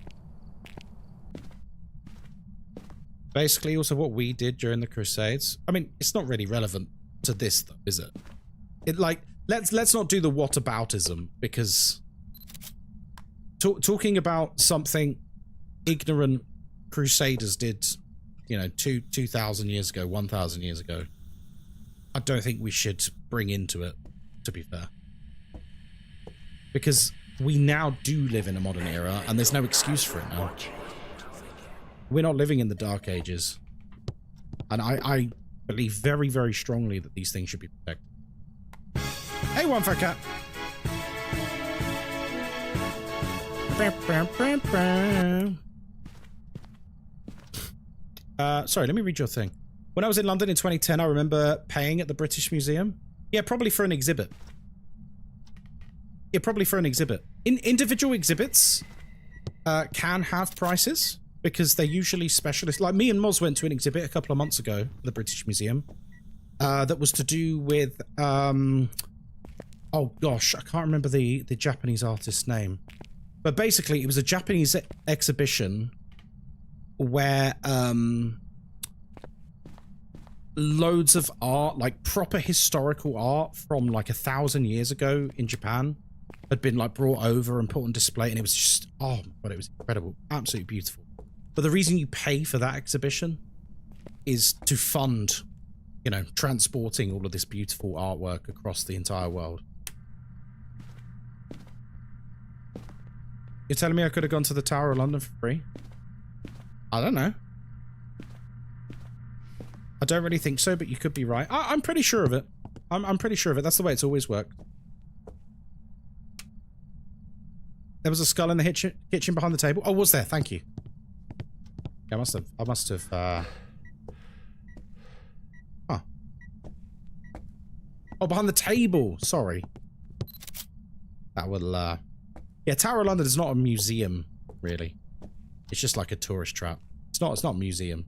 Basically, also what we did during the Crusades. I mean, it's not really relevant to this, though, is it? It like let's not do the whataboutism, because talking about something ignorant Crusaders did, you know, 2,000 years ago, 1,000 years ago. I don't think we should bring into it, to be fair. Because we now do live in a modern era, and there's no excuse for it now. We're not living in the Dark Ages. And I believe very, very strongly that these things should be protected. Hey, one fat cat! Sorry, let me read your thing. When I was in London in 2010, I remember paying at the British Museum. Yeah, probably for an exhibit. Yeah, probably for an exhibit. Individual exhibits can have prices because they're usually specialist. Like me and Moz went to an exhibit a couple of months ago at the British Museum that was to do with... oh gosh, I can't remember the Japanese artist's name. But basically, it was a Japanese exhibition where... loads of art, like proper historical art from like 1,000 years ago in Japan had been like brought over and put on display, and it was just, oh my god, it was incredible, absolutely beautiful. But the reason you pay for that exhibition is to fund, you know, transporting all of this beautiful artwork across the entire world. You're telling me I could have gone to the Tower of London for free? I don't know. I don't really think so, but you could be right. I'm pretty sure of it. I'm pretty sure of it. That's the way it's always worked. There was a skull in the kitchen behind the table. Oh, was there? Thank you. Yeah, I must have, Huh. Oh, behind the table. Sorry. That will, Yeah, Tower of London is not a museum, really. It's just like a tourist trap. It's not a museum.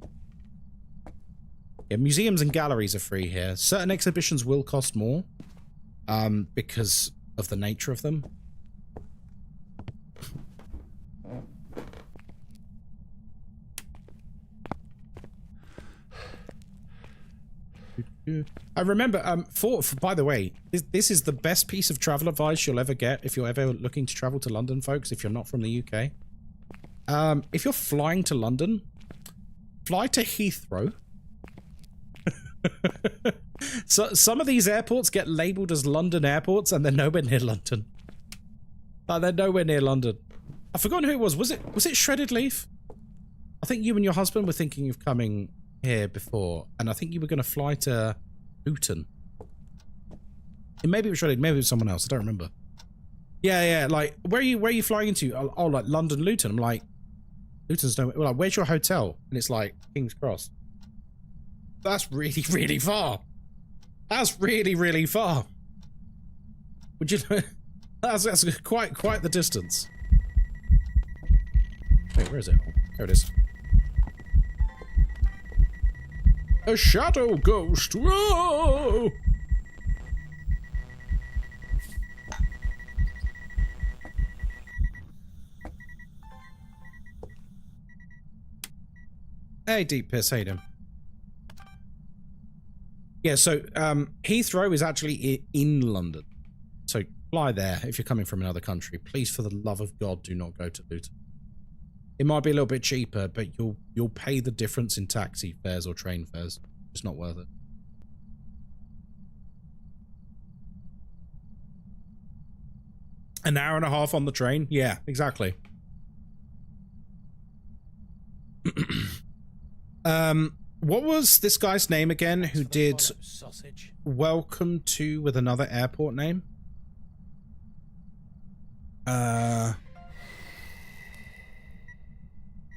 Yeah, museums and galleries are free here. Certain exhibitions will cost more, because of the nature of them. I remember, by the way, this is the best piece of travel advice you'll ever get if you're ever looking to travel to London, folks, if you're not from the UK. If you're flying to London, fly to Heathrow. So some of these airports get labelled as London airports, and they're nowhere near London. Like, they're nowhere near London. I've forgotten who it was. Was it Shredded Leaf? I think you and your husband were thinking of coming here before, and I think you were going to fly to Luton. Maybe it was Shredded, maybe it was someone else. I don't remember. Yeah. Like, where are you flying into? Oh, like London, Luton. I'm like, Luton's nowhere. Like, where's your hotel? And it's like King's Cross. That's really, really far. That's really, really far. Would you? That's quite the distance. Wait, where is it? Oh, there it is. A shadow ghost. Whoa! Hey, Deep Piss, how you doing? Yeah, so Heathrow is actually in London. So fly there if you're coming from another country. Please, for the love of God, do not go to Luton. It might be a little bit cheaper, but you'll pay the difference in taxi fares or train fares. It's not worth it. An hour and a half on the train? Yeah, exactly. What was this guy's name again who did Welcome to with another airport name?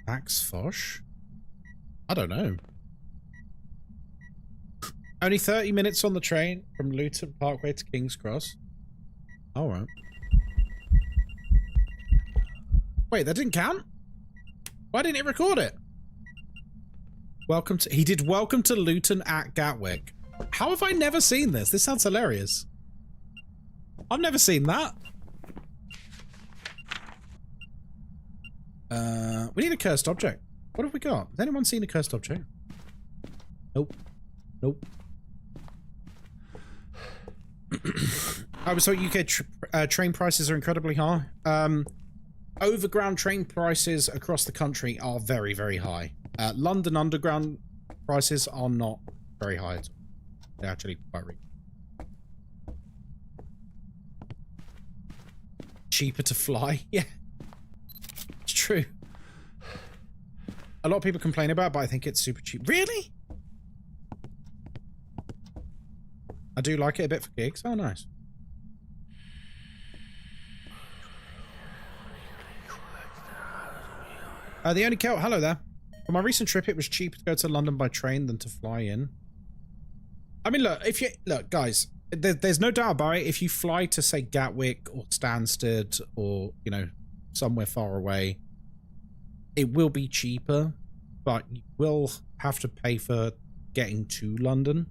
Max Fosh? I don't know. Only 30 minutes on the train from Luton Parkway to King's Cross. Alright. Wait, that didn't count? Why didn't it record it? He did Welcome to Luton at Gatwick. How have I never seen this? This sounds hilarious. I've never seen that. We need a cursed object. What have we got? Has anyone seen a cursed object? Nope. Nope. I was told UK train prices are incredibly high. Overground train prices across the country are very, very high. London Underground prices are not very high at all. They're actually quite reasonable. Cheaper to fly? Yeah. It's true. A lot of people complain about it, but I think it's super cheap. Really? I do like it a bit for gigs. Oh, nice. The only Celt, hello there. For my recent trip, it was cheaper to go to London by train than to fly in. I mean, look, guys, there's no doubt about it. If you fly to, say, Gatwick or Stansted or, you know, somewhere far away, it will be cheaper, but you will have to pay for getting to London,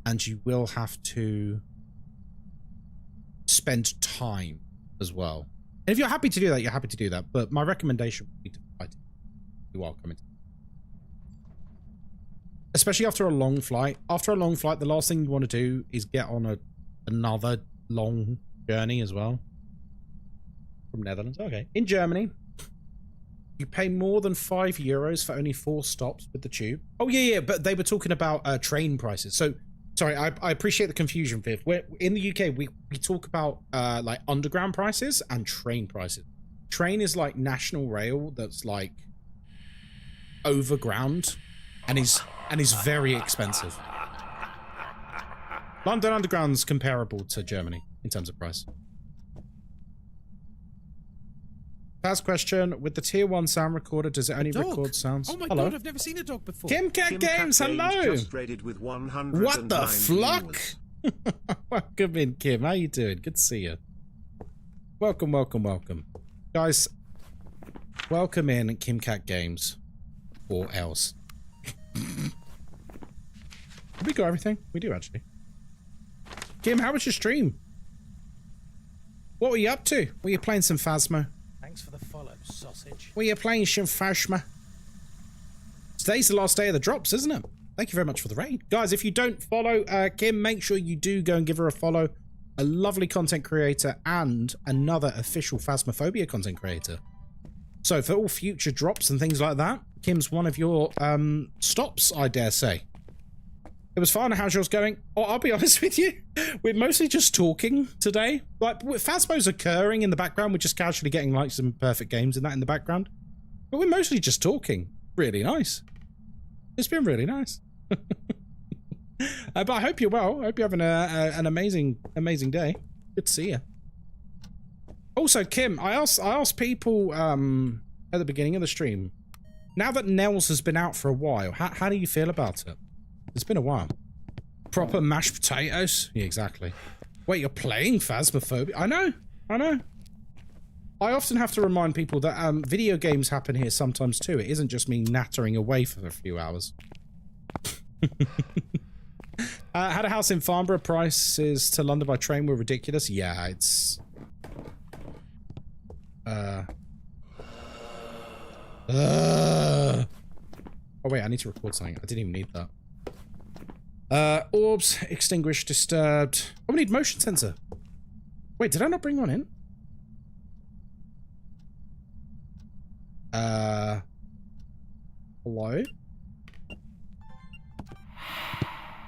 and you will have to spend time as well. And if you're happy to do that, you're happy to do that. But my recommendation would be to fly to you are coming. Especially after a long flight. After a long flight, the last thing you want to do is get on another long journey as well. From Netherlands. Okay. In Germany, you pay more than €5 for only 4 stops with the tube. Oh, yeah, but they were talking about train prices. So, sorry, I appreciate the confusion, Viv. In the UK, we talk about like underground prices and train prices. Train is like national rail that's like overground and is very expensive. London Underground's comparable to Germany in terms of price. Last question, with the tier 1 sound recorder, does it only record sounds? Oh my Hello? god, I've never seen a dog before. Kim Cat Games, hello! Just rated with 109 What the flock? viewers. Welcome in, Kim. How you doing? Good to see you. Welcome, welcome, welcome. Guys, welcome in Kim Cat Games. Or else. We got everything? We do, actually. Kim, how was your stream? What were you up to? Were you playing some Phasmo? Thanks for the follow, sausage. Were you playing some Phasmo? Today's the last day of the drops, isn't it? Thank you very much for the raid. Guys, if you don't follow Kim, make sure you do go and give her a follow. A lovely content creator and another official Phasmophobia content creator. So for all future drops and things like that, Kim's one of your stops, I dare say. It was fun. How's yours going? Oh, I'll be honest with you. We're mostly just talking today. Like, Phasmo's occurring in the background. We're just casually getting like some perfect games and that in the background. But we're mostly just talking. Really nice. It's been really nice. But I hope you're well. I hope you're having an amazing day. Good to see you. Also, Kim, I asked people at the beginning of the stream, now that Nels has been out for a while, how do you feel about it? It's been a while. Proper mashed potatoes? Yeah, exactly. Wait, you're playing Phasmophobia? I know. I often have to remind people that video games happen here sometimes too. It isn't just me nattering away for a few hours. Had a house in Farnborough. Prices to London by train were ridiculous. Yeah, it's... Oh wait, I need to record something. I didn't even need that. Orbs, extinguished, disturbed. Oh, we need motion sensor. Wait, did I not bring one in? Hello? Well,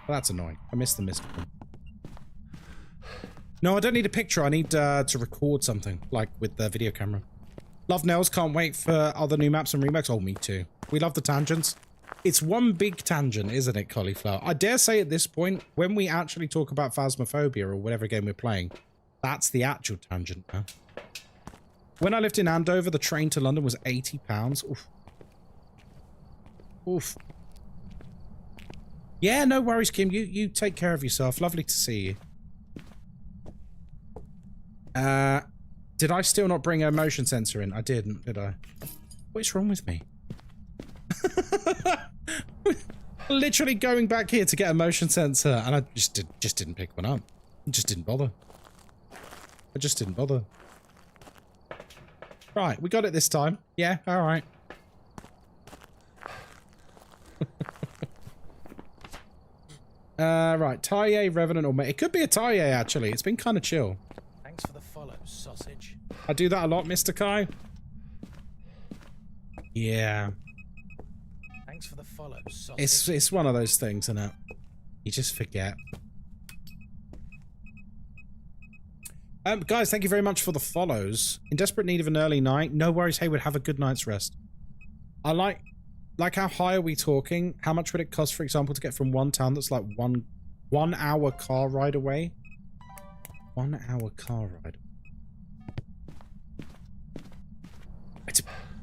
that's annoying. I missed the missed one. No, I don't need a picture. I need to record something, like with the video camera. Love Nels. Can't wait for other new maps and remakes. Oh, me too. We love the tangents. It's one big tangent, isn't it, Cauliflower? I dare say at this point, when we actually talk about Phasmophobia or whatever game we're playing, that's the actual tangent now. When I lived in Andover, the train to London was £80. Oof. Oof. Yeah, no worries, Kim. You take care of yourself. Lovely to see you. Did I still not bring a motion sensor in? I didn't, did I? What's wrong with me? Literally going back here to get a motion sensor, and I just didn't pick one up. I just didn't bother. I just didn't bother. Right, we got it this time. Yeah, all right. Right, Taille, Revenant, or it could be a Taille actually. It's been kind of chill. Thanks for the follow, sausage. I do that a lot, Mr. Kai. Yeah. Thanks for the follow, sausage. It's one of those things, isn't it? You just forget. Guys, thank you very much for the follows. In desperate need of an early night. No worries, Hayward. Have a good night's rest. I like how high are we talking? How much would it cost, for example, to get from one town that's like one hour car ride away? 1 hour car ride.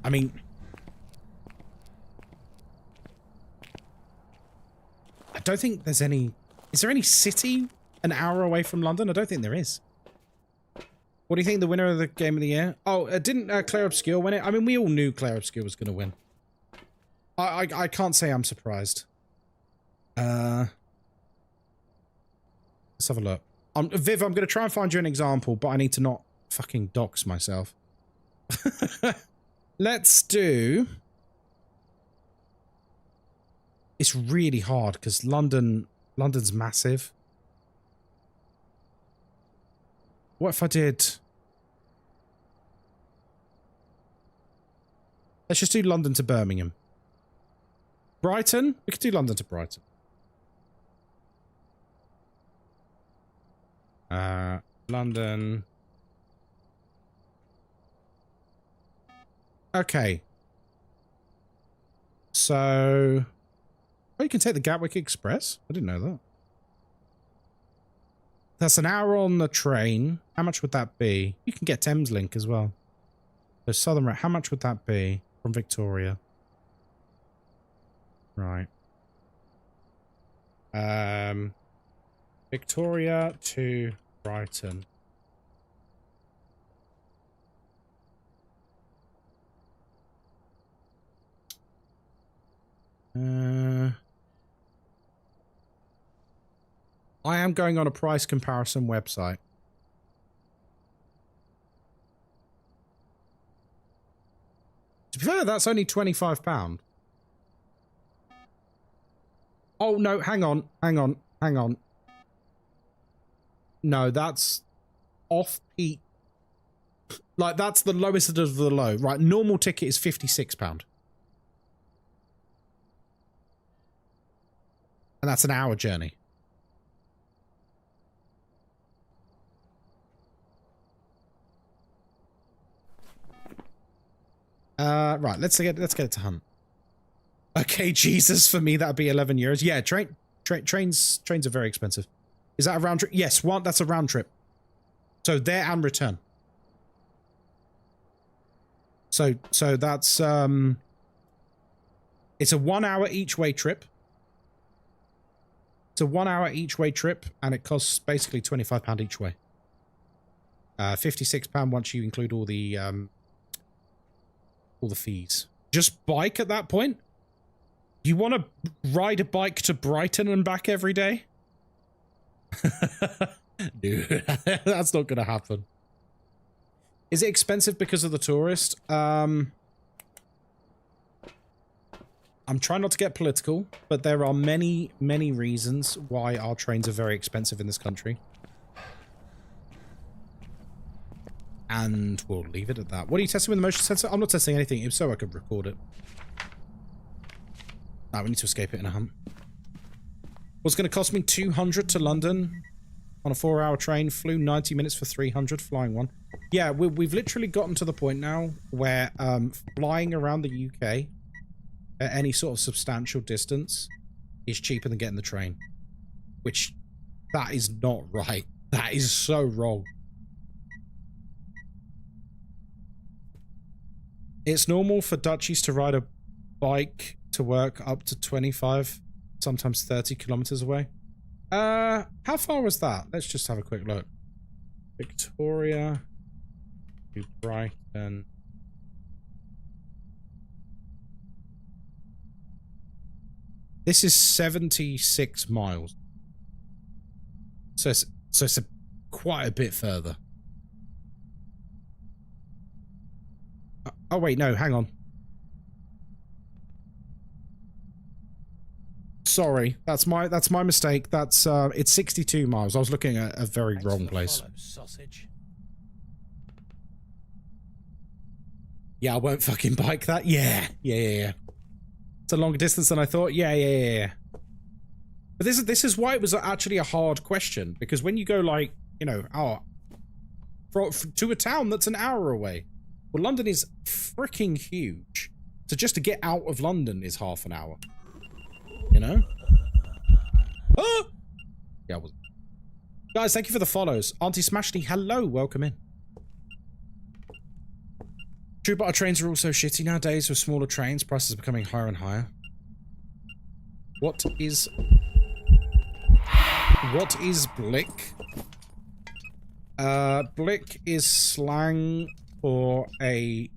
I mean, I don't think there's any. Is there any city an hour away from London? I don't think there is. What do you think the winner of the game of the year? Oh, didn't Claire Obscure win it? I mean, we all knew Claire Obscure was going to win. I can't say I'm surprised. Let's have a look. Viv, I'm going to try and find you an example, but I need to not fucking dox myself. Let's do... It's really hard because London's massive. What if I did... Let's just do London to Birmingham. Brighton? We could do London to Brighton. London. Okay. So... Oh, you can take the Gatwick Express? I didn't know that. That's an hour on the train. How much would that be? You can get Thameslink as well. So Southern Rail, how much would that be from Victoria? Right. Victoria to Brighton. I am going on a price comparison website. To be fair, that's only £25. Oh, no, hang on. No, that's off-peak. Like, that's the lowest of the low. Right, normal ticket is £56. And that's an hour journey. Right, let's get it to Hunt. Okay, Jesus, for me that'd be 11 euros. Yeah, trains are very expensive. Is that a round trip? Yes, that's a round trip. So there and return. So that's it's a 1 hour each way trip. It's a 1 hour each way trip, and it costs basically £25 each way. £56 once you include all the fees. Just bike at that point? You want to ride a bike to Brighton and back every day? Dude, that's not going to happen. Is it expensive because of the tourist? I'm trying not to get political, but there are many, many reasons why our trains are very expensive in this country. And we'll leave it at that. What are you testing with the motion sensor? I'm not testing anything, if so I could record it. Ah, we need to escape it in a hunt. What's going to cost me 200 to London on a 4-hour train? Flew 90 minutes for 300, flying one. Yeah, we've literally gotten to the point now where flying around the UK at any sort of substantial distance is cheaper than getting the train. Which, that is not right. That is so wrong. It's normal for Dutchies to ride a bike to work up to 25, sometimes 30 kilometers away. How far was that? Let's just have a quick look. Victoria to Brighton. This is 76 miles. So it's quite a bit further. Oh wait, no, hang on. Sorry, that's my mistake. That's it's 62 miles. I was looking at a very wrong place. Sausage. Yeah, I won't fucking bike that. Yeah. It's a longer distance than I thought. Yeah. But this is why it was actually a hard question, because when you go like, you know, to a town that's an hour away. Well, London is freaking huge. So just to get out of London is half an hour. You know? Oh! Yeah, I was. Guys, thank you for the follows. Auntie Smashley, hello, welcome in. True, but our trains are also shitty nowadays with smaller trains. Prices are becoming higher and higher. What is blick? Blick is slang for a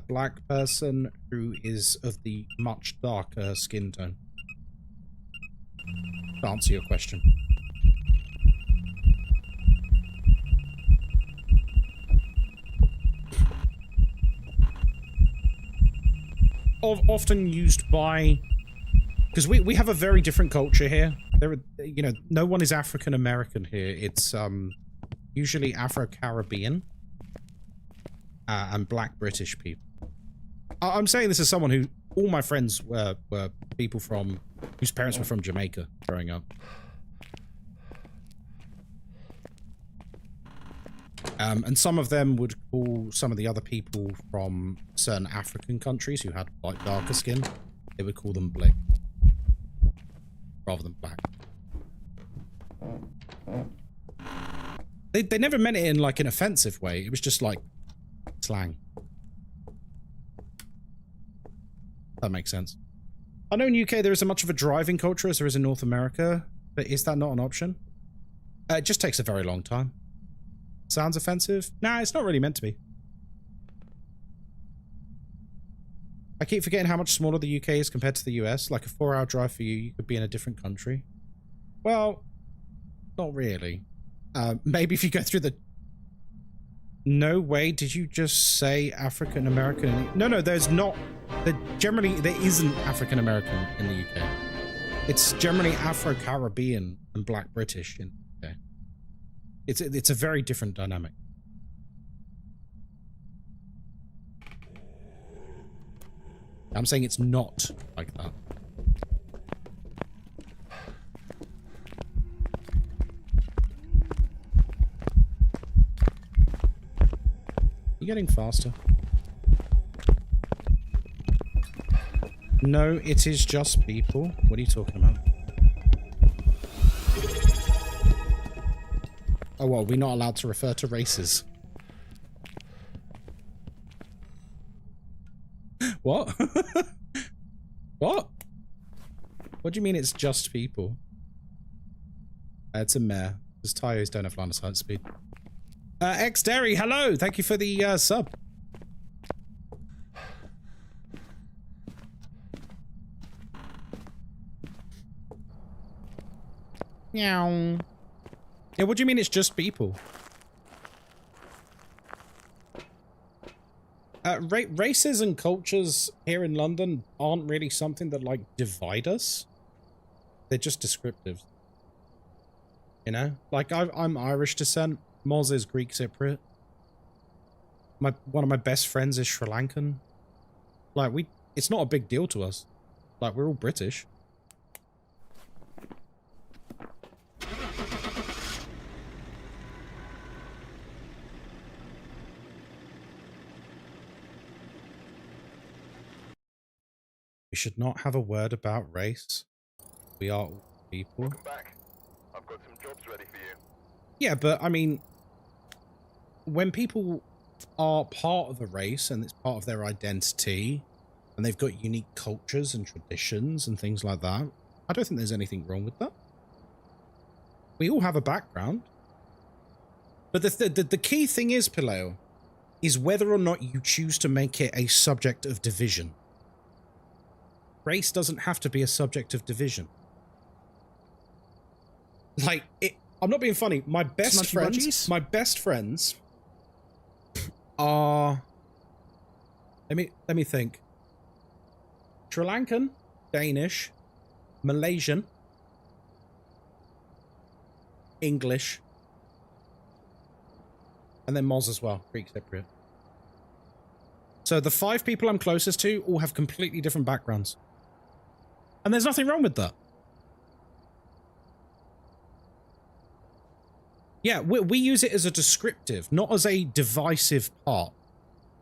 black person who is of the much darker skin tone. To answer your question. Often used by, because we have a very different culture here. There are, you know, no one is African American here. It's usually Afro-Caribbean and Black British people. I'm saying this as someone who all my friends were people from whose parents were from Jamaica growing up. And some of them would call some of the other people from certain African countries who had like darker skin, they would call them blick rather than black. They never meant it in like an offensive way. It was just like slang. That makes sense. I know in UK there isn't much of a driving culture as there is in North America, but is that not an option? It just takes a very long time. Sounds offensive? Nah, it's not really meant to be. I keep forgetting how much smaller the UK is compared to the US. Like a 4-hour drive for you, you could be in a different country. Well, not really. Maybe if you go through the... No way, did you just say African American? No, there's not. Generally, there isn't African American in the UK. It's generally Afro-Caribbean and Black British in the UK. It's a very different dynamic. I'm saying it's not like that. You getting faster? No, it is just people. What are you talking about? Oh, well, we're not allowed to refer to races. What? What? What do you mean it's just people? It's a mare. Because Tyos don't have line of sight speed. X-Derry, hello! Thank you for the sub. Meow. Yeah, what do you mean it's just people? Races and cultures here in London aren't really something that, like, divide us. They're just descriptive. You know? Like, I'm Irish descent. Moz is Greek Cypriot. One of my best friends is Sri Lankan. Like, it's not a big deal to us. Like, we're all British. We should not have a word about race. We are all people. Welcome back. I've got some jobs ready for you. Yeah, but I mean, when people are part of a race and it's part of their identity and they've got unique cultures and traditions and things like that, I don't think there's anything wrong with that. We all have a background. But the key thing is, Pileo, is whether or not you choose to make it a subject of division. Race doesn't have to be a subject of division. Like, I'm not being funny. My best friends are... Let me think. Sri Lankan, Danish, Malaysian, English, and then Moz as well, Greek Cypriot. So the 5 people I'm closest to all have completely different backgrounds. And there's nothing wrong with that. Yeah, we use it as a descriptive, not as a divisive part.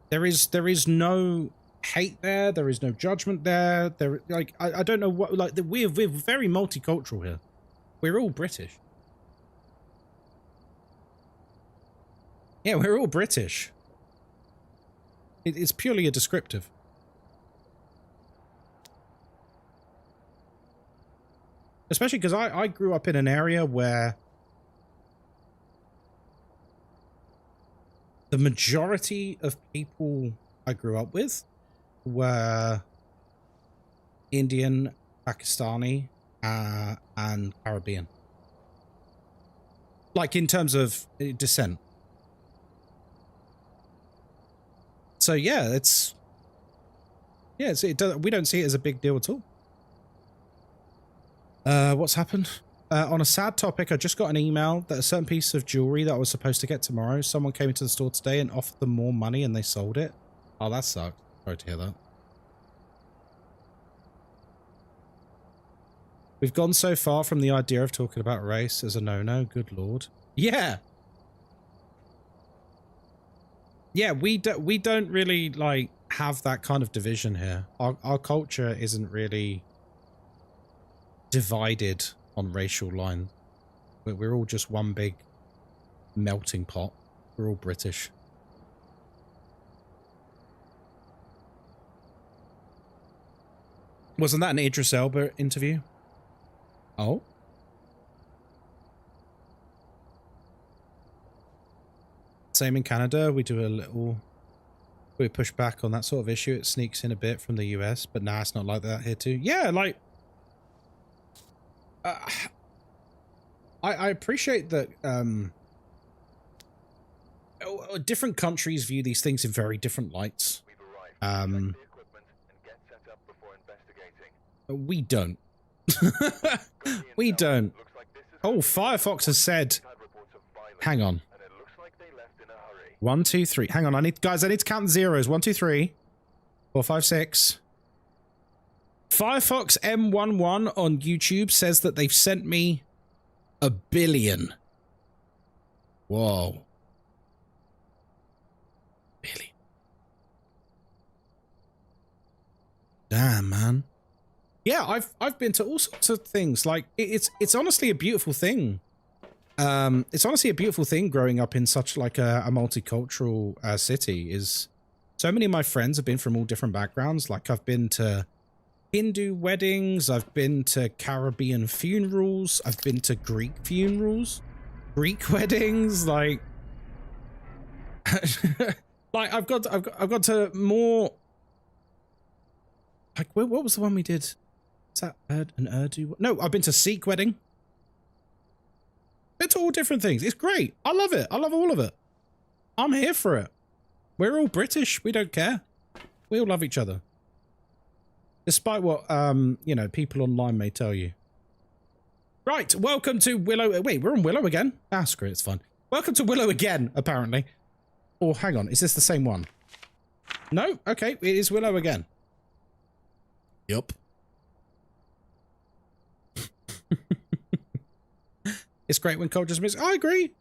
There is no hate there. There is no judgment there. I don't know what, like, we're very multicultural here. We're all British. Yeah, we're all British. It's purely a descriptive. Especially because I grew up in an area where the majority of people I grew up with were Indian, Pakistani, and Caribbean. Like, in terms of descent. So yeah, we don't see it as a big deal at all. What's happened? On a sad topic, I just got an email that a certain piece of jewelry that I was supposed to get tomorrow, someone came into the store today and offered them more money and they sold it. Oh, that sucked. Sorry to hear that. We've gone so far from the idea of talking about race as a no-no. Good lord. Yeah. Yeah, we don't really, like, have that kind of division here. Our culture isn't really divided on racial lines. We're all just one big melting pot. We're all British. Wasn't that an Idris Elba interview? Oh? Same in Canada. We push back on that sort of issue. It sneaks in a bit from the US, but nah, it's not like that here too. Yeah, like... I appreciate that different countries view these things in very different lights. We don't. We don't. Oh, Firefox has said... Hang on. 1, 2, 3. Hang on, I need to count the zeros. 1, 2, 3, 4, 5, 6. Firefox M11 on YouTube says that they've sent me 1 billion. Whoa. 1 Damn, man. Yeah, I've been to all sorts of things. Like it's honestly a beautiful thing. It's honestly a beautiful thing growing up in such like a multicultural city. Is so many of my friends have been from all different backgrounds. Like I've been to Hindu weddings, I've been to Caribbean funerals, I've been to Greek funerals, Greek weddings. Like, like I've got to more. Like, what was the one we did? Is that an Urdu? No, I've been to Sikh wedding. It's all different things. It's great. I love it. I love all of it. I'm here for it. We're all British. We don't care. We all love each other. Despite what, you know, people online may tell you. Right. Welcome to Willow. Wait, we're on Willow again? Ah, screw it. It's fun. Welcome to Willow again, apparently. Or hang on. Is this the same one? No? Okay. It is Willow again. Yup. It's great when cultures mix. I agree.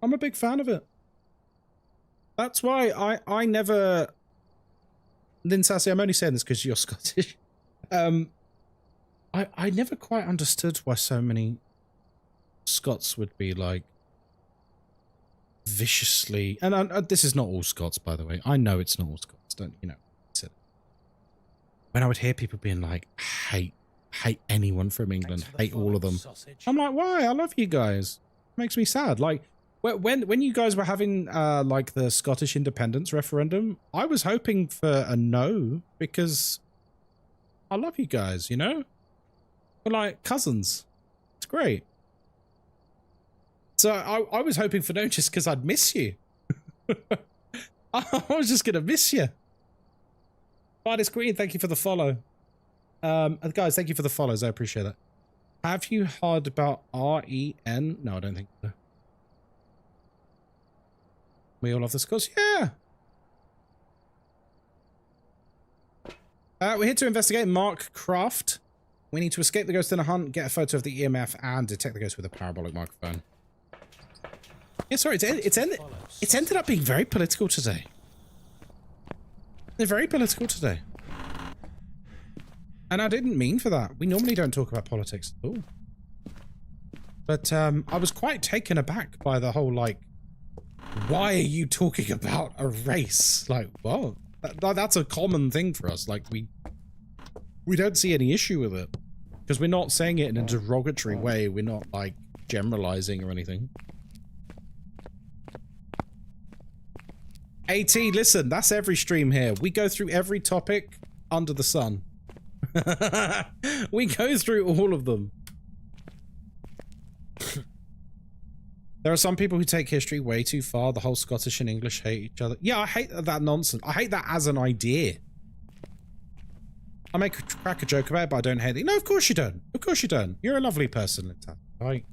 I'm a big fan of it. That's why I never... Lynn Sassy, I'm only saying this because you're Scottish. I never quite understood why so many Scots would be like viciously... And this is not all Scots, by the way. I know it's not all Scots. Don't, you know. When I would hear people being like, hate anyone from England, hate all of them. Sausage. I'm like, why? I love you guys. It makes me sad. Like, when you guys were having like the Scottish independence referendum, I was hoping for a no because I love you guys, you know? We're like cousins. It's great. So I was hoping for no just because I'd miss you. I was just going to miss you. Bartis Green, thank you for the follow. Guys, thank you for the follows. I appreciate that. Have you heard about REN? No, I don't think so. We all love the Scots? Yeah. We're here to investigate Mark Craft. We need to escape the ghost in a hunt, get a photo of the EMF, and detect the ghost with a parabolic microphone. Yeah, sorry, it's ended up being very political today. They're very political today. And I didn't mean for that. We normally don't talk about politics at all. But I was quite taken aback by the whole, like, why are you talking about a race? Like, well, that's a common thing for us. Like, we don't see any issue with it. Because we're not saying it in a derogatory way. We're not, like, generalizing or anything. AT, listen, that's every stream here. We go through every topic under the sun. We go through all of them. There are some people who take history way too far. The whole Scottish and English hate each other. Yeah, I hate that nonsense. I hate that as an idea. I may crack a joke about it, but I don't hate it. No, of course you don't. Of course you don't. You're a lovely person, right?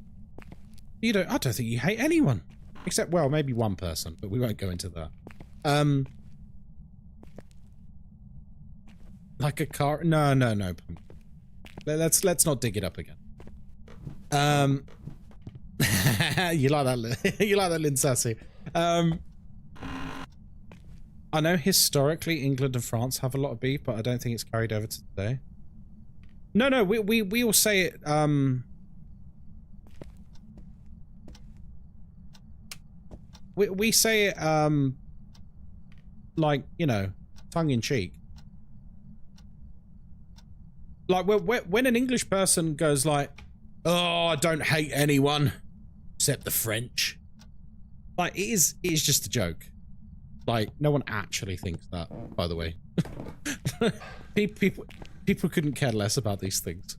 You don't. I don't think you hate anyone. Except, well, maybe one person, but we won't go into that. Like a car? No. Let's not dig it up again. You like that? You like that, Lynn Sassy? I know historically England and France have a lot of beef, but I don't think it's carried over to today. No. We all say it. We say it. Like, you know, tongue in cheek. Like, when an English person goes like, oh, I don't hate anyone except the French. Like, it is just a joke. Like, no one actually thinks that, by the way. People couldn't care less about these things.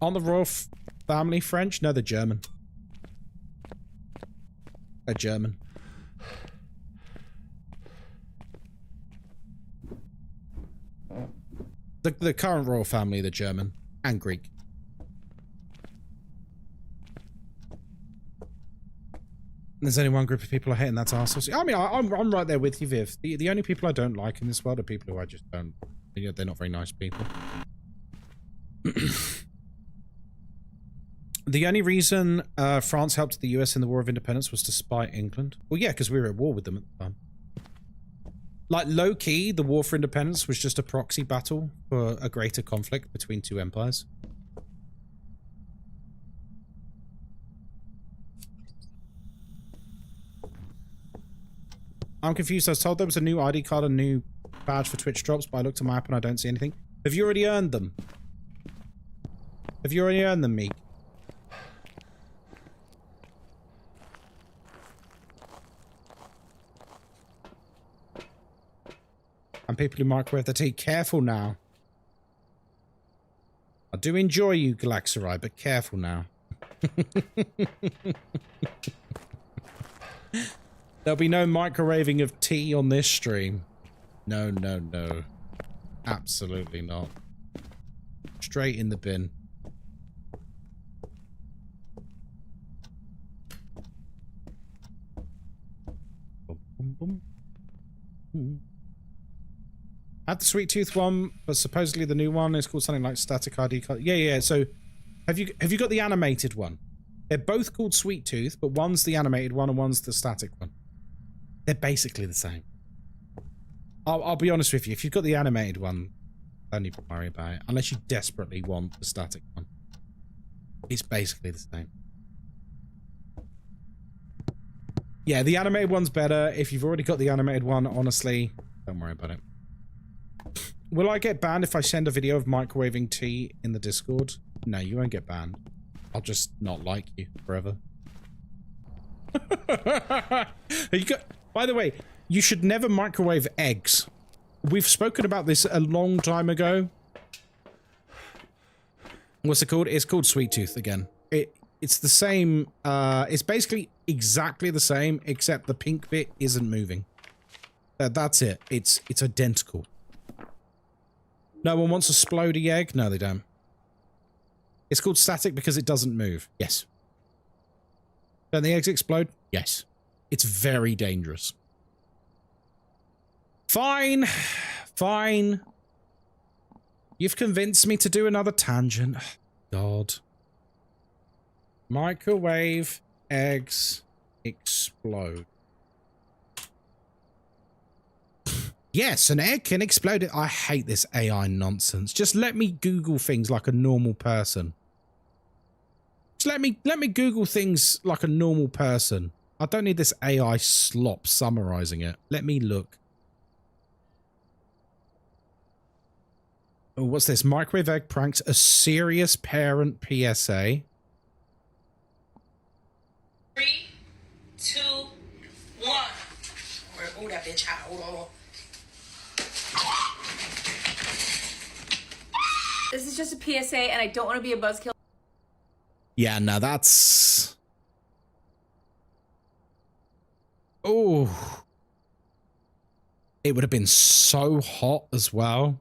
Aren't the royal family French? No, they're German. They're German. The current royal family, they're German and Greek. There's only one group of people I hate, and that's arseholes. I mean, I'm right there with you, Viv. The only people I don't like in this world are people who I just don't. You know, they're not very nice people. The only reason France helped the US in the War of Independence was to spite England. Well, yeah, because we were at war with them at the time. Like, low-key, the War for Independence was just a proxy battle for a greater conflict between two empires. I'm confused. I was told there was a new ID card and new badge for Twitch drops, but I looked at my app and I don't see anything. Have you already earned them? Have you already earned them, Meek? And people who microwave the tea, careful now. I do enjoy you, Galaxarai, but careful now. There'll be no microwaving of tea on this stream. No, no, no. Absolutely not. Straight in the bin. Had the Sweet Tooth one, but supposedly the new one is called something like Static ID card. Yeah, yeah. So, have you got the animated one? They're both called Sweet Tooth, but one's the animated one and one's the static one. They're basically the same. I'll be honest with you. If you've got the animated one, don't even worry about it. Unless you desperately want the static one. It's basically the same. Yeah, the animated one's better. If you've already got the animated one, honestly, don't worry about it. Will I get banned if I send a video of microwaving tea in the Discord? No, you won't get banned. I'll just not like you forever. By the way, you should never microwave eggs. We've spoken about this a long time ago. What's it called? It's called Sweet Tooth again. It's the same. It's basically exactly the same, except the pink bit isn't moving. That's it. It's identical. No one wants a splody egg? No, they don't. It's called static because it doesn't move. Yes. Don't the eggs explode? Yes. It's very dangerous. Fine. Fine. You've convinced me to do another tangent. God. Microwave eggs explode. Yes, an egg can explode. I hate this AI nonsense. Just let me Google things like a normal person. Just let me Google things like a normal person. I don't need this AI slop summarizing it. Let me look. Oh, what's this? Microwave egg pranks, a serious parent PSA. 3, 2, 1. Oh, that bitch hot. Hold on. This is just a PSA, and I don't want to be a buzzkill. Yeah, no, that's... Oh. It would have been so hot as well.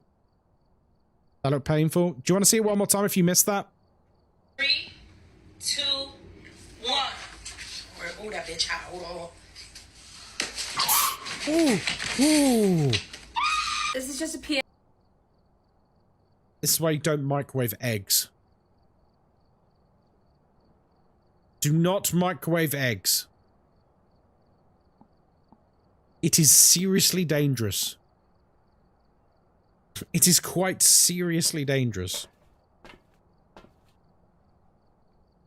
That looked painful. Do you want to see it one more time if you missed that? 3, 2, 1. Oh, that bitch hot. Hold on. Ooh. Ooh. This is just a PSA. This is why you don't microwave eggs. Do not microwave eggs. It is seriously dangerous. It is quite seriously dangerous.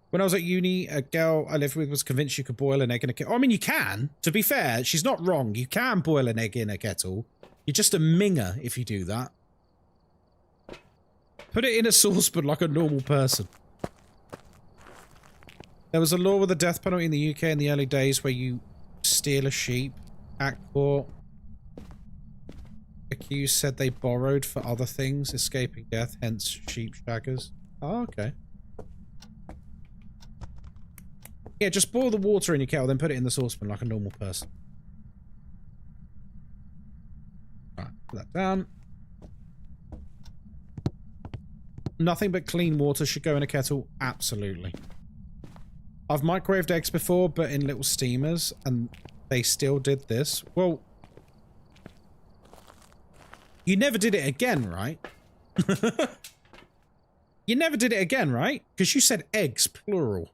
When I was at uni, a girl I lived with was convinced you could boil an egg in a kettle. I mean, you can. To be fair, she's not wrong. You can boil an egg in a kettle. You're just a minger if you do that. Put it in a saucepan like a normal person. There was a law with the death penalty in the UK in the early days where you steal a sheep at court. Accused said they borrowed for other things, escaping death, hence sheep shaggers. Oh, okay. Yeah, just boil the water in your kettle, then put it in the saucepan like a normal person. Right, put that down. Nothing but clean water should go in a kettle. Absolutely. I've microwaved eggs before, but in little steamers, and they still did this. Well, you never did it again, right? You never did it again, right? Because you said eggs, plural.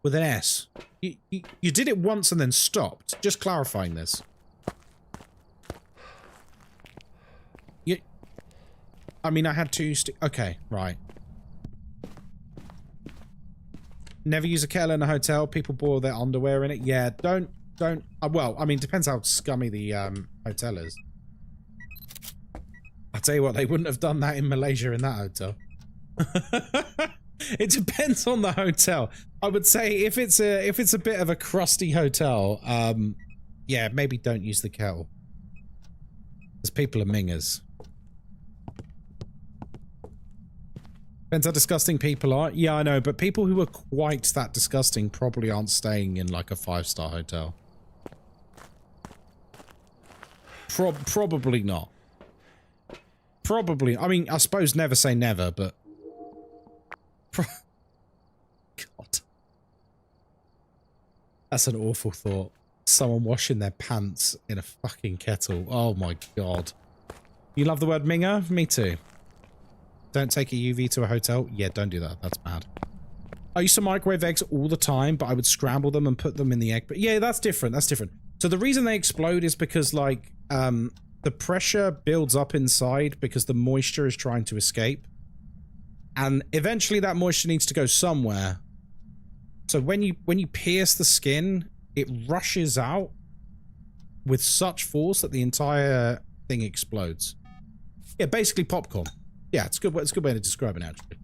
With an S. You did it once and then stopped. Just clarifying this. I mean, I had two okay, right. Never use a kettle in a hotel. People boil their underwear in it. Yeah, don't, well, I mean, depends how scummy the hotel is. I'll tell you what, they wouldn't have done that in Malaysia in that hotel. It depends on the hotel. I would say if it's a bit of a crusty hotel, yeah, maybe don't use the kettle. Because people are mingers. Depends how disgusting people are. Yeah, I know, but people who are quite that disgusting probably aren't staying in like a 5-star hotel. Probably not. Probably. I mean, I suppose never say never, but... God. That's an awful thought. Someone washing their pants in a fucking kettle. Oh my god. You love the word minger? Me too. Don't take a UV to a hotel? Yeah, don't do that. That's bad. I used to microwave eggs all the time, but I would scramble them and put them in the egg. But yeah, that's different. That's different. So the reason they explode is because, like, the pressure builds up inside because the moisture is trying to escape. And eventually that moisture needs to go somewhere. So when you pierce the skin, it rushes out with such force that the entire thing explodes. Yeah, basically popcorn. Yeah, it's a good way to describe it, actually.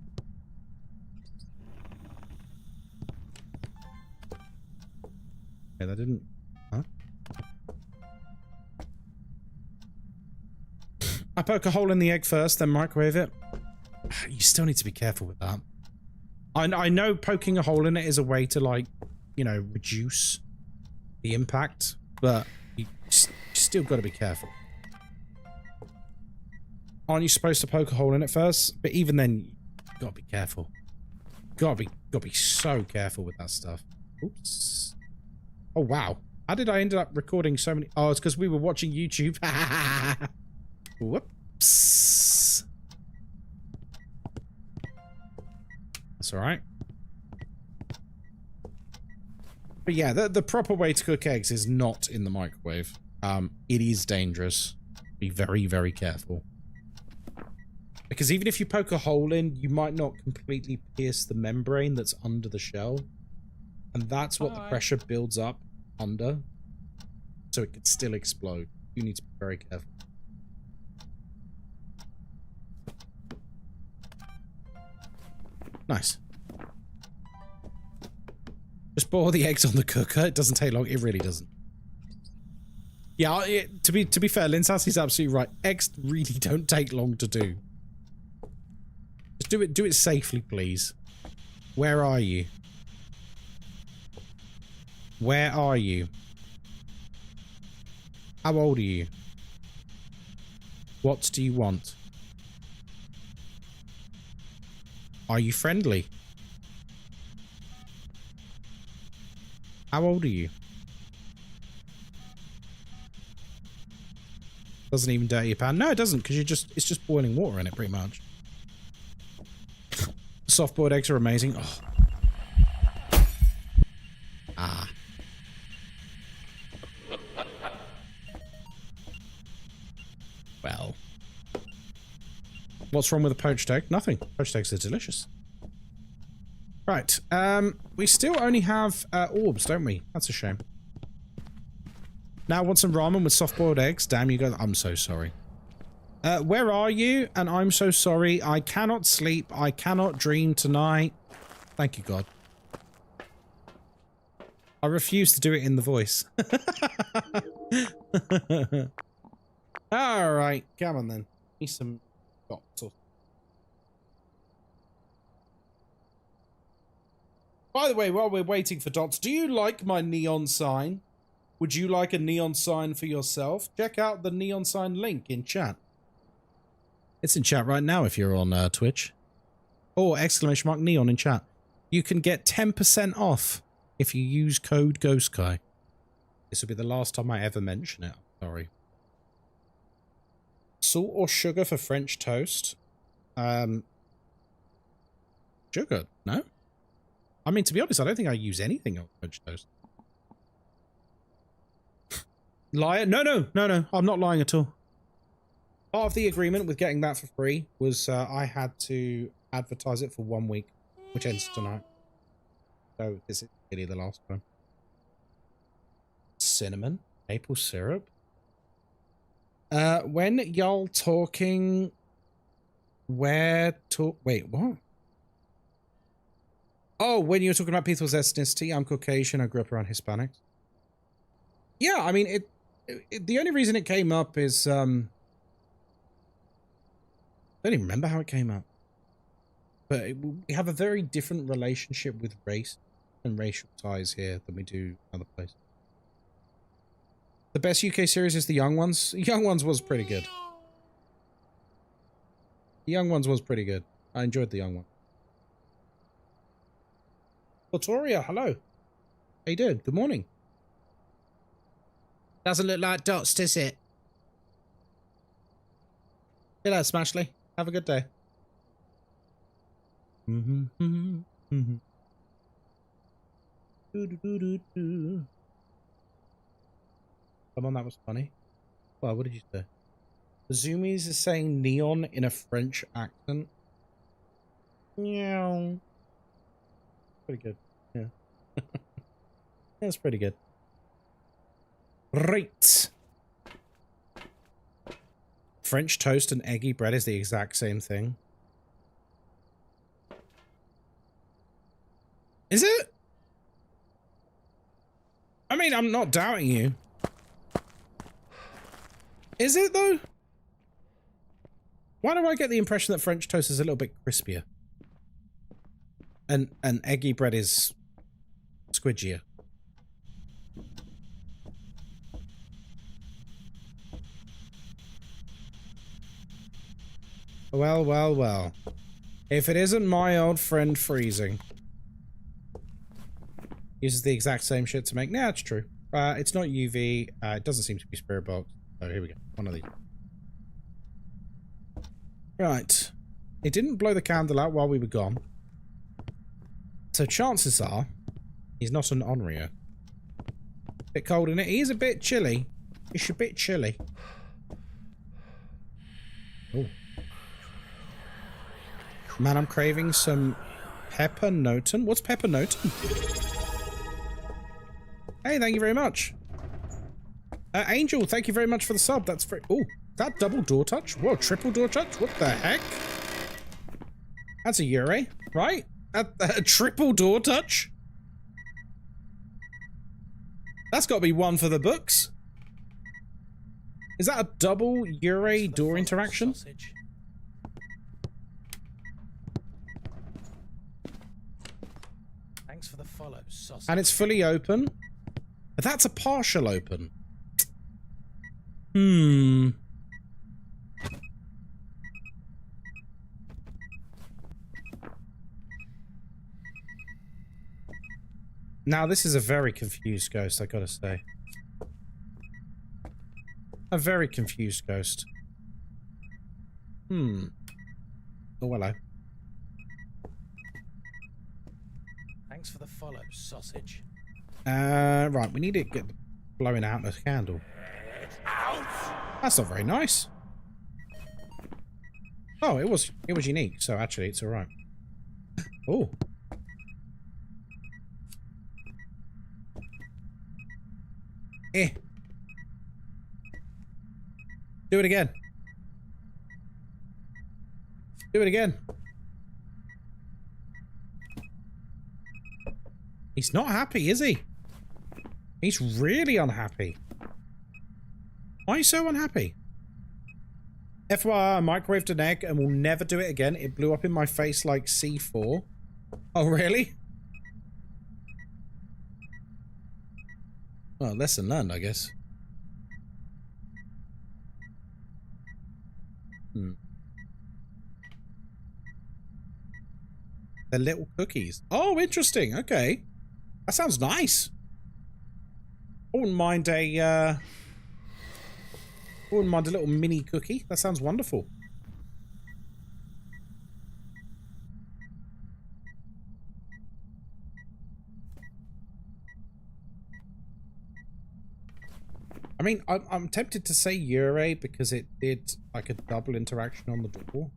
Yeah, that didn't... Huh? I poke a hole in the egg first, then microwave it. You still need to be careful with that. I know poking a hole in it is a way to, like, you know, reduce the impact, but you still got to be careful. Aren't you supposed to poke a hole in it first? But even then, you gotta be careful. Gotta be so careful with that stuff. Oops. Oh wow. How did I end up recording so many? Oh, it's because we were watching YouTube. Whoops. That's alright. But yeah, the proper way to cook eggs is not in the microwave. It is dangerous. Be very, very careful. Because even if you poke a hole in, you might not completely pierce the membrane that's under the shell. And that's what the pressure builds up under. So it could still explode. You need to be very careful. Nice. Just boil the eggs on the cooker. It doesn't take long. It really doesn't. Yeah, to be fair, Linsassy's absolutely right. Eggs really don't take long to do. Just do it safely, please. Where are you? Where are you? How old are you? What do you want? Are you friendly? How old are you? Doesn't even dirty your pan. No, it doesn't, because it's just boiling water in it, pretty much. Soft-boiled eggs are amazing. Oh. Ah. Well. What's wrong with a poached egg? Nothing. Poached eggs are delicious. Right. We still only have orbs, don't we? That's a shame. Now I want some ramen with soft-boiled eggs. Damn, you guys. I'm so sorry. Where are you? And I'm so sorry. I cannot sleep. I cannot dream tonight. Thank you, God. I refuse to do it in the voice. Alright, come on then. Need some dots. By the way, while we're waiting for dots, do you like my neon sign? Would you like a neon sign for yourself? Check out the neon sign link in chat. It's in chat right now if you're on Twitch. Or !neon in chat. You can get 10% off if you use code Ghostkai. This will be the last time I ever mention it. Sorry. Salt or sugar for French toast? Sugar, no? I mean, to be honest, I don't think I use anything on French toast. Liar? No, I'm not lying at all. Part of the agreement with getting that for free was I had to advertise it for 1 week, which ends tonight. So this is really the last one. Cinnamon, maple syrup. When y'all talking, wait, what? Oh, when you were talking about people's ethnicity, I'm Caucasian. I grew up around Hispanics. Yeah, I mean, the only reason it came up is I don't even remember how it came up. But we have a very different relationship with race and racial ties here than we do other places. The best UK series is The Young Ones. Young Ones was pretty good. The Young Ones was pretty good. I enjoyed The Young One. Victoria, hello. How you doing? Good morning. Doesn't look like dots, does it? Hello, Smashley. Have a good day. Come on, that was funny. Well, what did you say? The Zoomies is saying neon in a French accent. Meow. Pretty good. Yeah. That's pretty good. Right. French toast and eggy bread is the exact same thing. Is it? I mean, I'm not doubting you. Is it, though? Why do I get the impression that French toast is a little bit crispier? And eggy bread is squidgier. Well, well, well. If it isn't my old friend Freezing. Uses the exact same shit to make... Nah, it's true. It's not UV. It doesn't seem to be Spirit Box. Oh, here we go. One of these. Right. It didn't blow the candle out while we were gone. So chances are, he's not an Onryo. Bit cold in it. He is a bit chilly. It's a bit chilly. Oh. Man, I'm craving some Pepper Noten. What's Pepper Noten? Hey, thank you very much. Angel, thank you very much for the sub. That's very... Oh, that double door touch? Whoa, triple door touch? What the heck? That's a Yurei, right? A triple door touch? That's got to be one for the books. Is that a double Yurei door interaction? Sausage. Thanks for the follow, sausage. And it's fully open. But that's a partial open. Hmm. Now, this is a very confused ghost, I gotta say. A very confused ghost. Hmm. Oh, hello. Thanks for the follow, sausage. Right, we need to get blowing out the candle. That's not very nice. Oh, it was unique, so actually it's alright. Oh. Eh. Do it again. Do it again. He's not happy, is he? He's really unhappy. Why are you so unhappy? FYI, I microwaved an egg and will never do it again. It blew up in my face like C4. Oh, really? Well, lesson learned, I guess. Hmm. They're little cookies. Oh, interesting. Okay. That sounds nice. I wouldn't mind a little mini cookie. That sounds wonderful. I mean, I'm tempted to say Ure because it did like a double interaction on the door.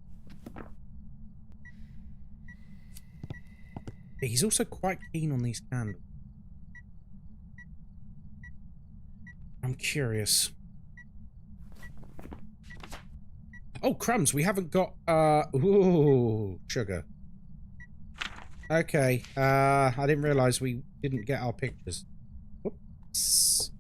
But he's also quite keen on these candles. I'm curious. Oh, crumbs, we haven't got, ooh, sugar. Okay, I didn't realise we didn't get our pictures. Whoops.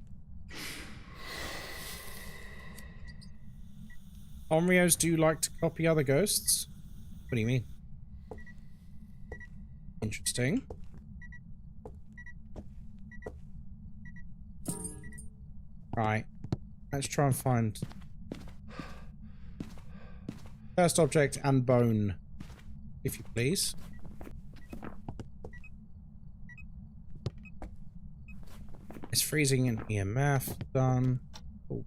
Omrios do like to copy other ghosts? What do you mean? Interesting. Right, let's try and find first object and bone, if you please. It's freezing in EMF, done. Oh,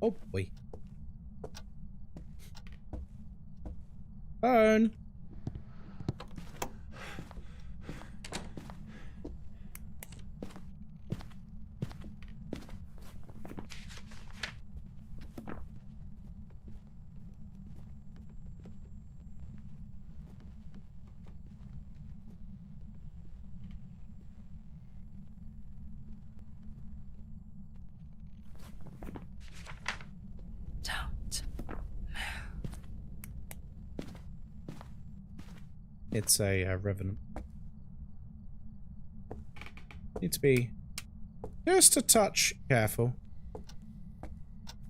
oh boy. Bone. It's a revenant. Need to be just a touch careful.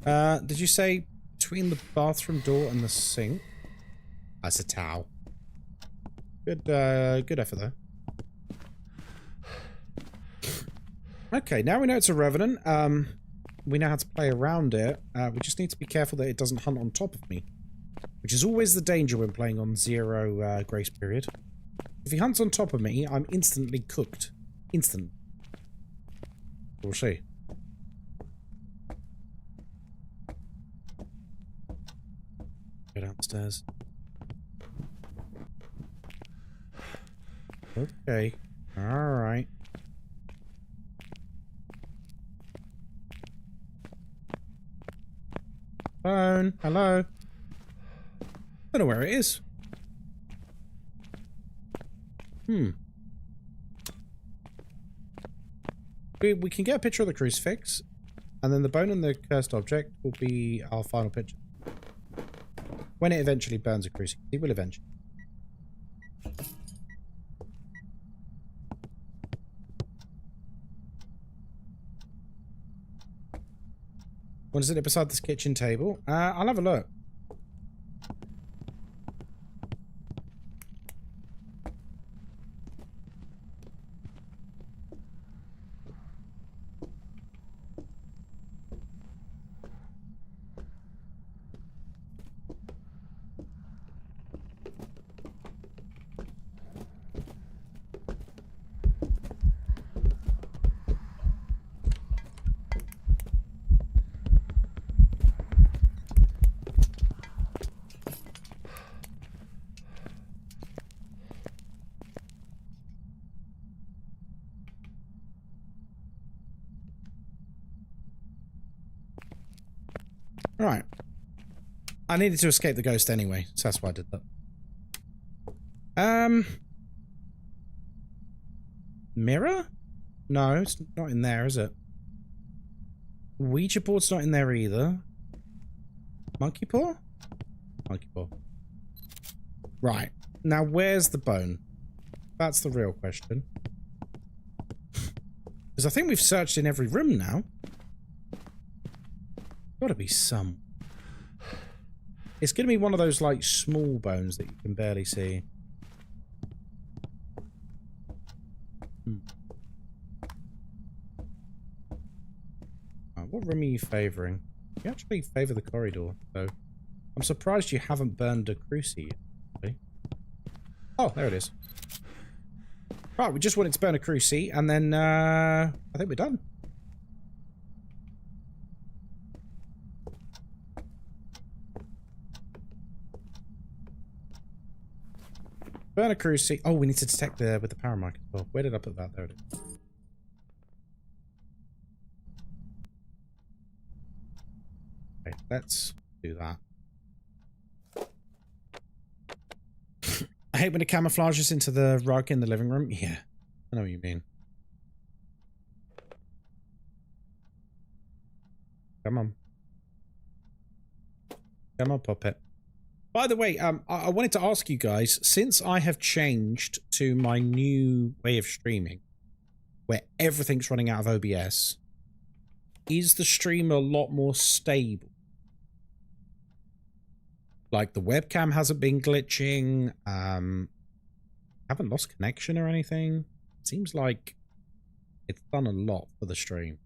Did you say between the bathroom door and the sink? That's a towel. Good, good effort though. Okay, now we know it's a revenant. We know how to play around it. We just need to be careful that it doesn't hunt on top of me. Which is always the danger when playing on 0 grace period. If he hunts on top of me, I'm instantly cooked. Instant. We'll see. Go downstairs. Okay. Alright. Phone. Hello. I don't know where it is. We can get a picture of the crucifix, and then the bone and the cursed object will be our final picture. When it eventually burns a crucifix, it will eventually. What is it beside this kitchen table? I'll have a look. Right. I needed to escape the ghost anyway, so that's why I did that. Mirror? No, it's not in there, is it? Ouija board's not in there either. Monkey paw? Monkey paw. Right. Now, where's the bone? That's the real question. Because I think we've searched in every room now. Gotta be some. It's gonna be one of those like small bones that you can barely see. What room are you favouring? You actually favour the corridor, so I'm surprised you haven't burned a cruci yet. Oh, there it is. Right, we just wanted to burn a cruci, and then I think we're done. Burn a cruci. Oh, we need to detect with the power mic as well. Where did I put that? There it is. let's do that. I hate when it camouflages into the rug in the living room. Yeah, I know what you mean. Come on. Come on, puppet. By the way, I wanted to ask you guys, since I have changed to my new way of streaming, where everything's running out of OBS, is the stream a lot more stable? Like, the webcam hasn't been glitching, haven't lost connection or anything. Seems like it's done a lot for the stream.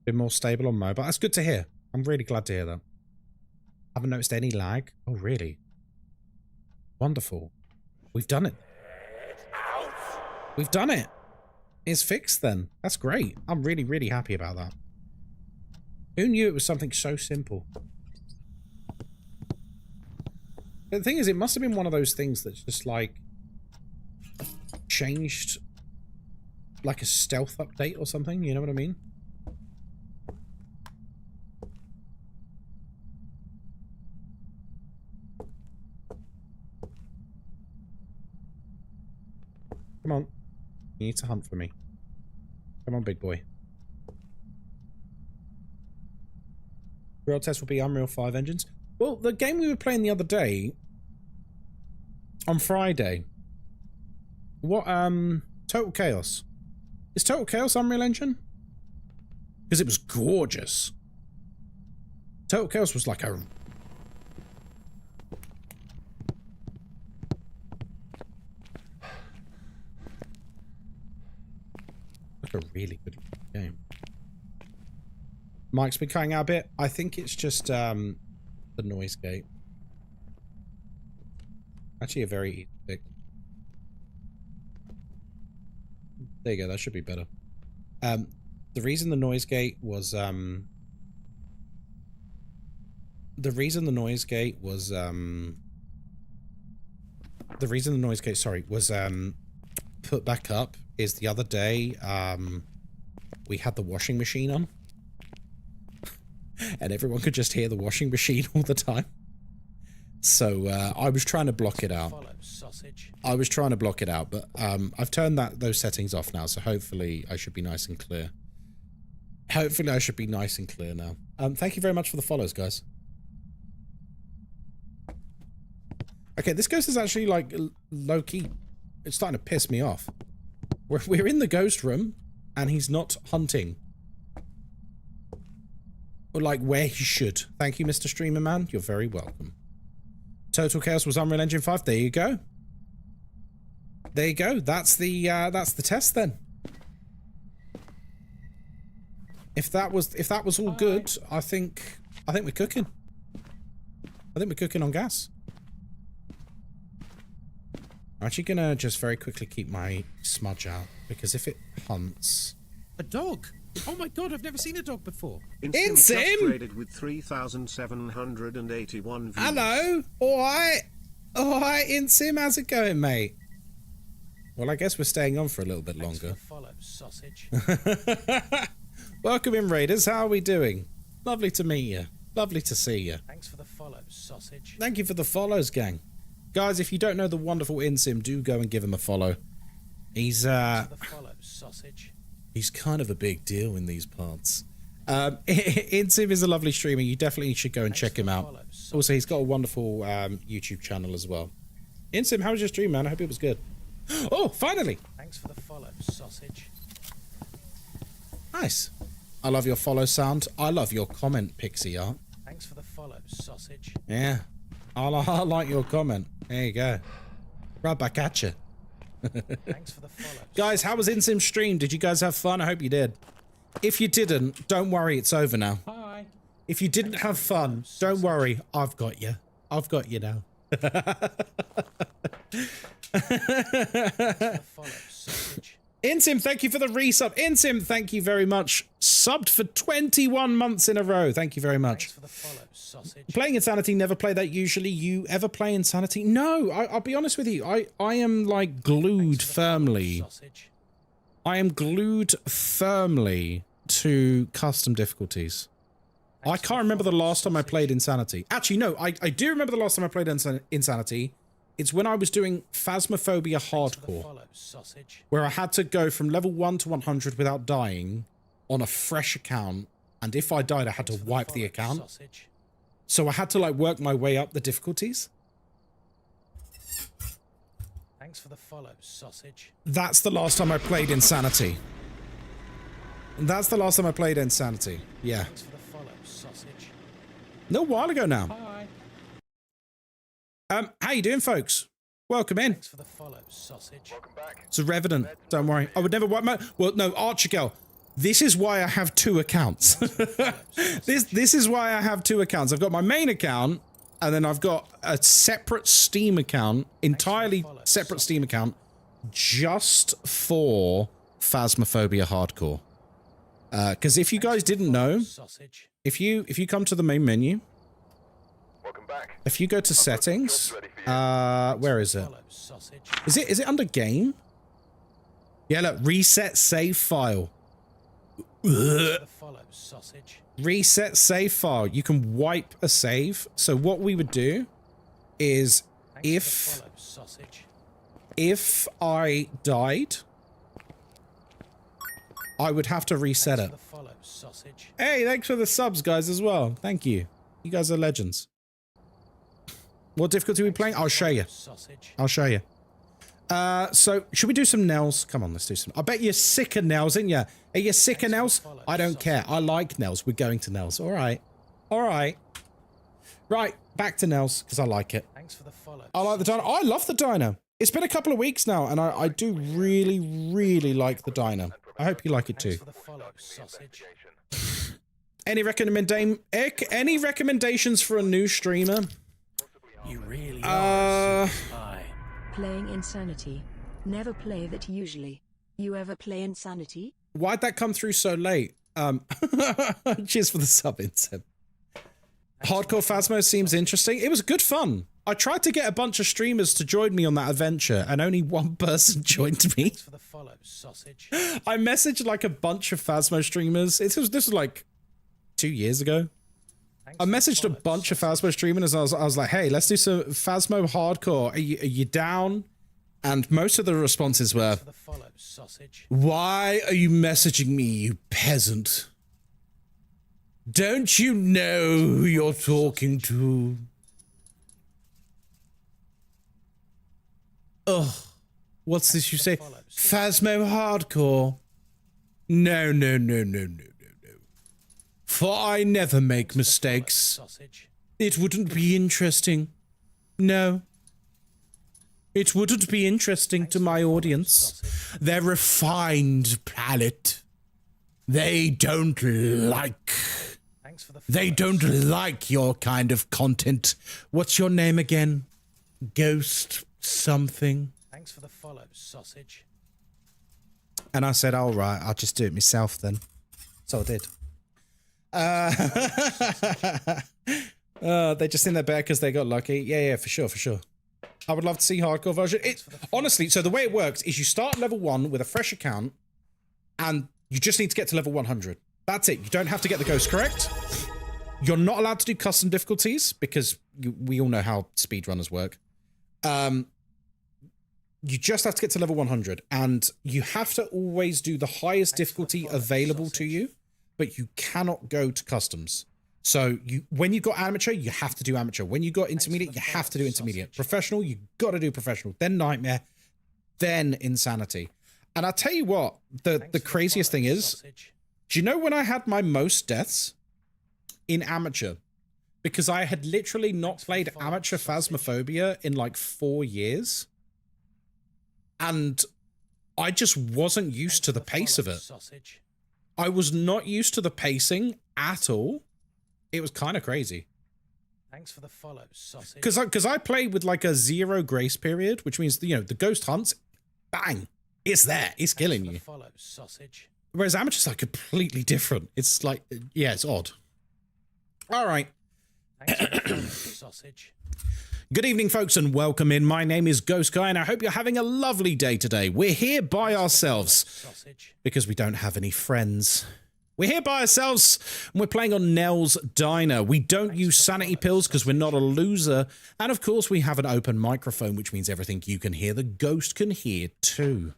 Been more stable on mobile. That's good to hear. I'm really glad to hear that. Haven't noticed any lag. Oh, really? Wonderful. We've done it. We've done it. It's fixed then. That's great. I'm really, really happy about that. Who knew it was something so simple? But the thing is, it must have been one of those things that's just like changed, like a stealth update or something. You know what I mean? Come on. You need to hunt for me. Come on, big boy. Real test will be Unreal 5 engines. Well, the game we were playing the other day, on Friday, what, Total Chaos. Is Total Chaos Unreal Engine? Because it was gorgeous. Total Chaos was like a... a really good game. Mike's been cutting out a bit. I think it's just the noise gate. Actually a very easy fix. There you go, that should be better. The reason the noise gate was the reason the noise gate was put back up is the other day we had the washing machine on and everyone could just hear the washing machine all the time, so I was trying to block it out. I was trying to block it out, but I've turned those settings off now, so hopefully I should be nice and clear. Hopefully I should be nice and clear now. Thank you very much for the follows, guys. Okay, this ghost is actually like low-key, it's starting to piss me off. We're in the ghost room, and he's not hunting. Or like where he should. Thank you, Mr. Streamer Man. You're very welcome. Total Chaos was Unreal Engine 5. There you go. There you go. That's the test then. If that was all good, I think we're cooking. I think we're cooking on gas. I'm actually gonna just very quickly keep my smudge out, because if it hunts... A dog? Oh my god, I've never seen a dog before. Insim upgraded with 3,781 views. Hello! Alright! Alright, Insim, how's it going, mate? Well, I guess we're staying on for a little bit longer. Follow, sausage. Welcome in, Raiders. How are we doing? Lovely to meet you. Lovely to see you. Thanks for the follow, sausage. Thank you for the follows, gang. Guys, if you don't know the wonderful Insim, do go and give him a follow. He's he's kind of a big deal in these parts. Insim is a lovely streamer. You definitely should go and check him out. Also, he's got a wonderful YouTube channel as well. Insim, how was your stream, man? I hope it was good. Oh, finally! Thanks for the follow, sausage. Nice. I love your follow sound. I love your comment, Pixie Art. Thanks for the follow, sausage. Yeah. I like your comment. There you go. Right back at you. Thanks for the follow. Guys, how was Insim's stream? Did you guys have fun? I hope you did. If you didn't, don't worry, it's over now. Hi. If you didn't have fun, don't worry, I've got you. I've got you now. Insim, thank you for the resub. Insim, thank you very much. Subbed for 21 months in a row. Thank you very much. Thanks for the follow, sausage. Playing Insanity, never play that usually. You ever play Insanity? No, I'll be honest with you. I am like glued firmly. I am glued firmly to custom difficulties. I can't remember the last time I played Insanity. Actually, no, I do remember the last time I played Insanity. It's when I was doing Phasmophobia Hardcore, where I had to go from level 1 to 100 without dying on a fresh account, and if I died, I had to wipe the account. So I had to like work my way up the difficulties. Thanks for the follow, sausage. That's the last time I played Insanity. That's the last time I played Insanity. Yeah. Thanks for the follow, sausage. No, a while ago now. Hi. How you doing, folks? Welcome in. Thanks for the follow, sausage. Welcome back. It's a Revenant. Don't worry. I would never wipe my... Well, no, Archer Girl. This is why I have 2 accounts. This is why I have 2 accounts. I've got my main account, and then I've got a separate Steam account, entirely separate Steam account, just for Phasmophobia Hardcore. Because if you guys didn't know, if you come to the main menu, Welcome back. if you go to settings, where is it? Is it under game? Yeah, look, reset save file. Reset save file. You can wipe a save. So what we would do is if I died, I would have to reset it. Hey, thanks for the subs, guys, as well. Thank you. You guys are legends. What difficulty are we playing? I'll show you. I'll show you. So, should we do some nails? Come on, let's do some. I bet you're sick of nails, ain't you? Are you sick of nails? I don't care. I like nails. We're going to nails. All right. All right. Right, back to nails, because I like it. Thanks for the follow. I like the dino. I love the dino. It's been a couple of weeks now, and I do really, really like the dino. I hope you like it too. Any recommendations for a new streamer? You really are. Playing Insanity. Never play that usually. You ever play Insanity? Why'd that come through so late? Cheers for the sub, Insem. Hardcore Phasmo seems interesting. It was good fun. I tried to get a bunch of streamers to join me on that adventure, and only one person joined me. Thanks for the follow, sausage. I messaged like a bunch of Phasmo streamers. This was like 2 years ago. I messaged a bunch of Phasmo streamers, and I was like, hey, let's do some Phasmo Hardcore. Are you down? And most of the responses were, why are you messaging me, you peasant? Don't you know who you're talking to? Ugh. What's this you say? Phasmo Hardcore? No, no, no, no, no, no, no. For I never make mistakes. It wouldn't be interesting. No. It wouldn't be interesting to my audience. Their refined palate. They don't like... They don't like your kind of content. What's your name again? Ghost something. Thanks for the follow, sausage. And I said, all right, I'll just do it myself then. So I did. They're just in their bed because they got lucky. Yeah, for sure, for sure. I would love to see hardcore version. Honestly, so the way it works is you start level 1 with a fresh account, and you just need to get to level 100. That's it. You don't have to get the ghost correct. You're not allowed to do custom difficulties because we all know how speedrunners work. You just have to get to level 100, and you have to always do the highest difficulty available to you, but you cannot go to customs. So when you got amateur, you have to do amateur. When you got intermediate, you have to do intermediate. Professional, you got to do professional. Then nightmare, then insanity. And I'll tell you what, the craziest thing is, do you know when I had my most deaths? In amateur. Because I had literally not played amateur Phasmophobia in like 4 years. And I just wasn't used to the pace of it. I was not used to the pacing at all. It was kind of crazy. Thanks for the follow, sausage. Because I played with like a 0 grace period, which means, you know, the ghost hunts, bang, it's there, it's killing you. Follow, sausage. Whereas amateurs are completely different. It's like, yeah, it's odd. All right. Thanks for the follow, sausage. Good evening, folks, and welcome in. My name is Ghostkai, and I hope you're having a lovely day today. We're here by ourselves because we don't have any friends. We're here by ourselves, and we're playing on Nell's Diner. We don't use sanity pills because we're not a loser. And of course, we have an open microphone, which means everything you can hear, the ghost can hear too.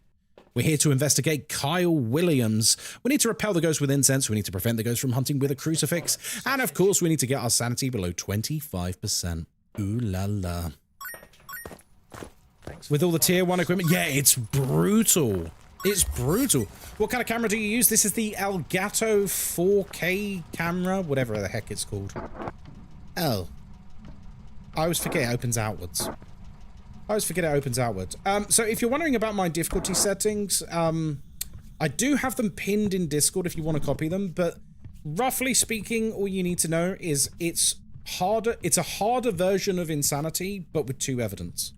We're here to investigate Kyle Williams. We need to repel the ghost with incense. We need to prevent the ghost from hunting with a crucifix. And of course, we need to get our sanity below 25%. Ooh la la. With all the tier 1 equipment. Yeah, it's brutal. It's brutal. What kind of camera do you use? This is the Elgato 4K camera, whatever the heck it's called. Oh. I always forget it opens outwards. So if you're wondering about my difficulty settings, I do have them pinned in Discord if you want to copy them, but roughly speaking, all you need to know is it's harder. It's a harder version of Insanity, but with 2 evidence.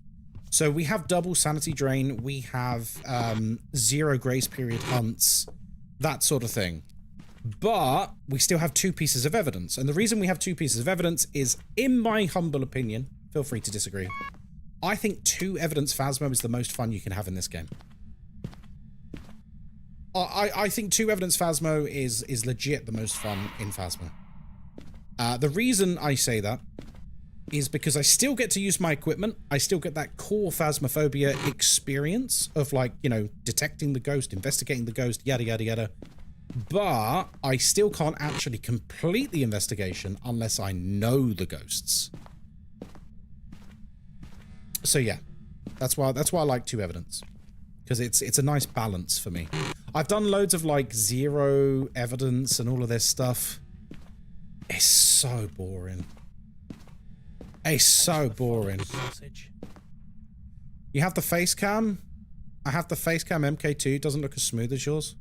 So we have double sanity drain, we have 0 grace period hunts, that sort of thing. But we still have 2 pieces of evidence. And the reason we have 2 pieces of evidence is, in my humble opinion, feel free to disagree, I think 2 evidence Phasmo is the most fun you can have in this game. I think 2 evidence Phasmo is legit the most fun in Phasmo. The reason I say that is because I still get to use my equipment. I still get that core Phasmophobia experience of, like, you know, detecting the ghost, investigating the ghost, yada, yada, yada. But I still can't actually complete the investigation unless I know the ghosts. So yeah, that's why I like 2 evidence. Because it's a nice balance for me. I've done loads of, like, 0 evidence and all of this stuff. It's so boring. It's so boring. You have the face cam? I have the face cam MK2. Doesn't look as smooth as yours.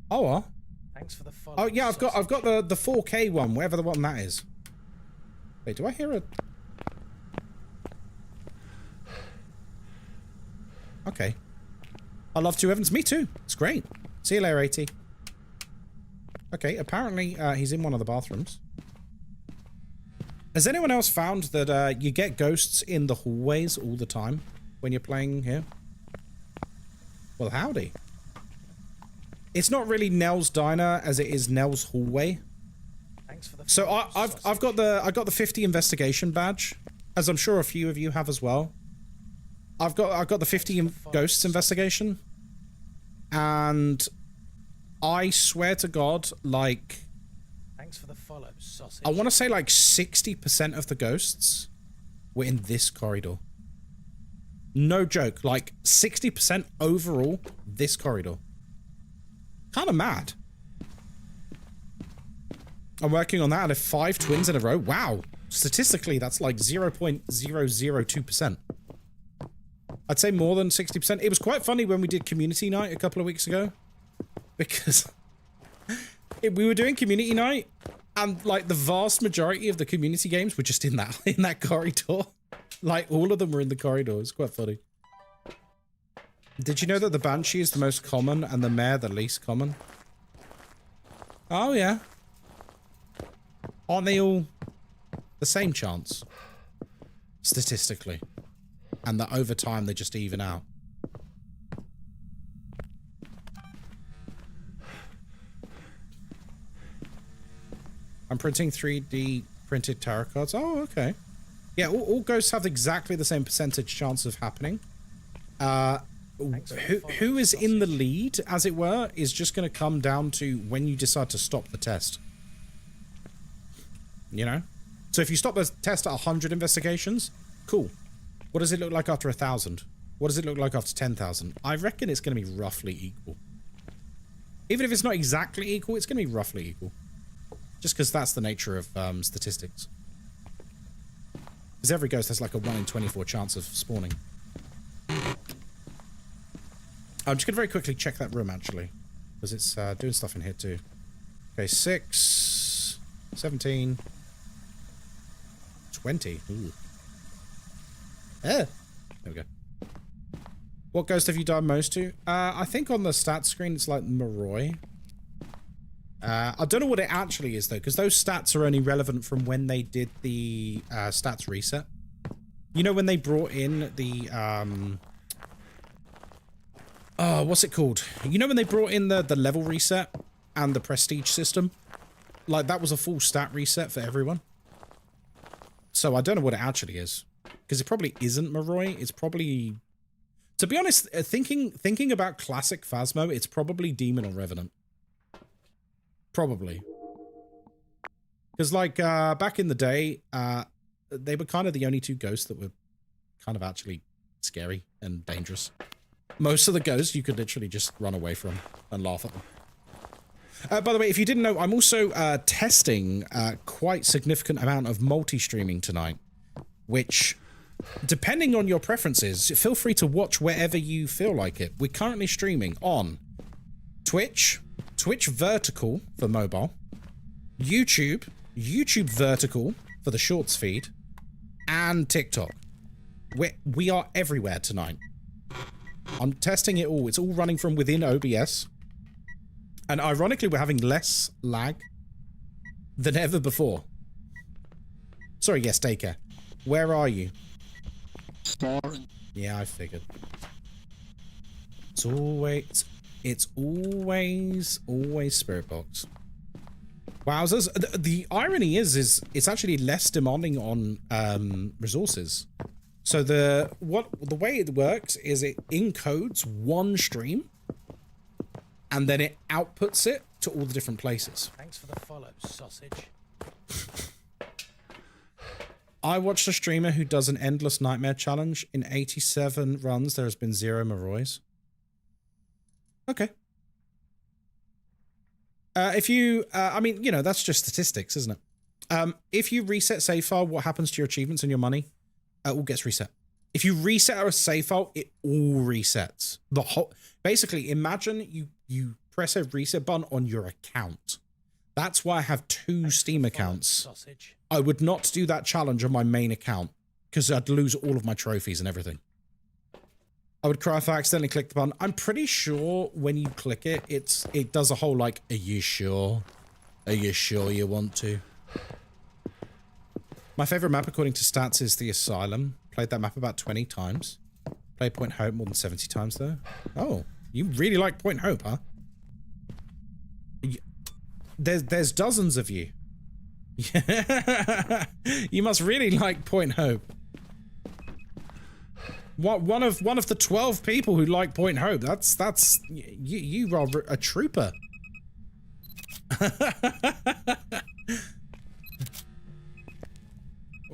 Oh, thanks for the follow. Oh yeah, I've got the 4K one, whatever the one that is. Wait, do I hear a? Okay. I love 2 evidence. Me too. It's great. See you later, 80. Okay, apparently he's in one of the bathrooms. Has anyone else found that you get ghosts in the hallways all the time when you're playing here? Well, howdy. It's not really Nell's Diner as it is Nell's Hallway. Thanks for the so I've got the 50 investigation badge, as I'm sure a few of you have as well. I've got the 50 ghosts investigation, and I swear to God, like, thanks for the follow, sausage. I want to say like 60% of the ghosts were in this corridor. No joke, like 60% overall this corridor. Kind of mad. I'm working on that, and if 5 twins in a row, wow. Statistically, that's like 0.002%. I'd say more than 60%. It was quite funny when we did community night a couple of weeks ago, because we were doing community night, and like the vast majority of the community games were just in that corridor. Like all of them were in the corridor. It's quite funny. Did you know that the Banshee is the most common and the Mare the least common? Oh yeah. Aren't they all the same chance? Statistically. And that over time they just even out. I'm printing 3D printed tarot cards. Oh, okay. Yeah, all ghosts have exactly the same percentage chance of happening. Who is in the lead, as it were, is just going to come down to when you decide to stop the test. You know? So if you stop the test at 100 investigations, cool. What does it look like after 1,000? What does it look like after 10,000? I reckon it's going to be roughly equal. Even if it's not exactly equal, it's going to be roughly equal. Just because that's the nature of statistics. Because every ghost has like a 1 in 24 chance of spawning. I'm just going to very quickly check that room, actually. Because it's doing stuff in here, too. Okay, 6, 17, 20. Ooh. There we go. What ghost have you died most to? I think on the stats screen it's like Moroi. I don't know what it actually is though, because those stats are only relevant from when they did the stats reset. You know when they brought in the oh, what's it called? You know when they brought in the level reset and the prestige system. Like, that was a full stat reset for everyone. So I don't know what it actually is. Because it probably isn't Moroi. It's probably... To be honest, thinking about classic Phasmo, it's probably Demon or Revenant. Probably. Because, like, back in the day, they were kind of the only two ghosts that were kind of actually scary and dangerous. Most of the ghosts you could literally just run away from and laugh at them. By the way, if you didn't know, I'm also testing quite significant amount of multi-streaming tonight, which, depending on your preferences, feel free to watch wherever you feel like it. We're currently streaming on Twitch, Twitch Vertical for mobile, YouTube, YouTube Vertical for the Shorts feed, and TikTok. We are everywhere tonight. I'm testing it all. It's all running from within OBS. And ironically, we're having less lag than ever before. Sorry, yes, daycare. Where are you? Yeah, I figured. It's always Spirit Box. Wowzers. The irony is it's actually less demanding on resources. So the way it works is it encodes one stream, and then it outputs it to all the different places. Thanks for the follow, sausage. I watched a streamer who does an endless nightmare challenge. In 87 runs, there has been 0 Morois. Okay. If you, I mean, you know, that's just statistics, isn't it? If you reset save file, what happens to your achievements and your money? It all gets reset. If you reset a save file, it all resets. The whole, basically, imagine you press a reset button on your account. That's why I have 2 Steam accounts. Sausage. I would not do that challenge on my main account because I'd lose all of my trophies and everything. I would cry if I accidentally clicked the button. I'm pretty sure when you click it, it does a whole like, are you sure? Are you sure you want to? My favorite map according to stats is the Asylum. Played that map about 20 times. Played Point Hope more than 70 times though. Oh, you really like Point Hope, huh? There's dozens of you. You must really like Point Hope. One of the 12 people who like Point Hope. That's you are a trooper.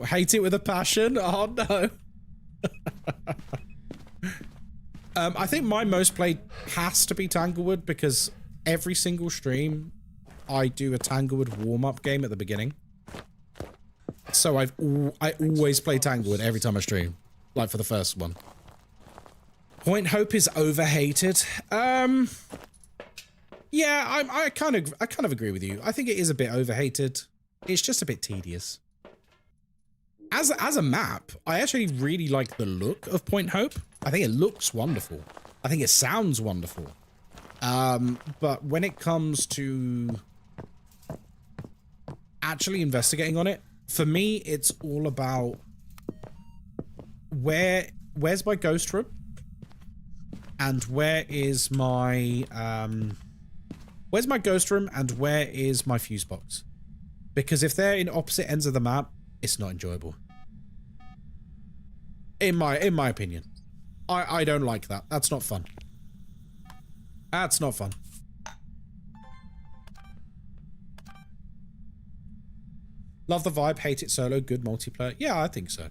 Hate it with a passion. Oh no. I think my most played has to be Tanglewood because every single stream I do a Tanglewood warm-up game at the beginning. So I always play Tanglewood every time I stream, like for the first one. Point Hope is overhated. Yeah, I kind of agree with you. I think it is a bit overhated. It's just a bit tedious. As a map, I actually really like the look of Point Hope. I think it looks wonderful. I think it sounds wonderful. But when it comes to actually investigating on it, for me, it's all about where's my ghost room and where is my where's my ghost room and where is my fuse box? Because if they're in opposite ends of the map, it's not enjoyable. In my opinion. I don't like that. That's not fun. That's not fun. Love the vibe, hate it solo, good multiplayer. Yeah, I think so.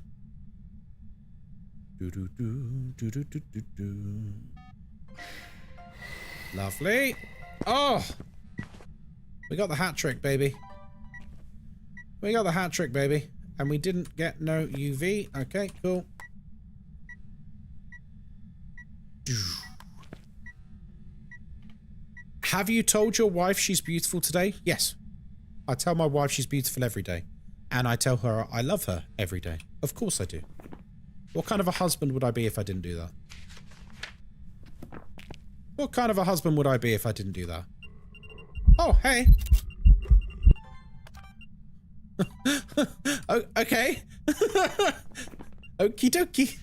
Lovely. Oh! We got the hat trick, baby. We got the hat trick, baby. And we didn't get no UV. Okay, cool. Have you told your wife she's beautiful today? Yes. I tell my wife she's beautiful every day. And I tell her I love her every day. Of course I do. What kind of a husband would I be if I didn't do that? What kind of a husband would I be if I didn't do that? Oh, hey. Oh, okay. Okie dokie.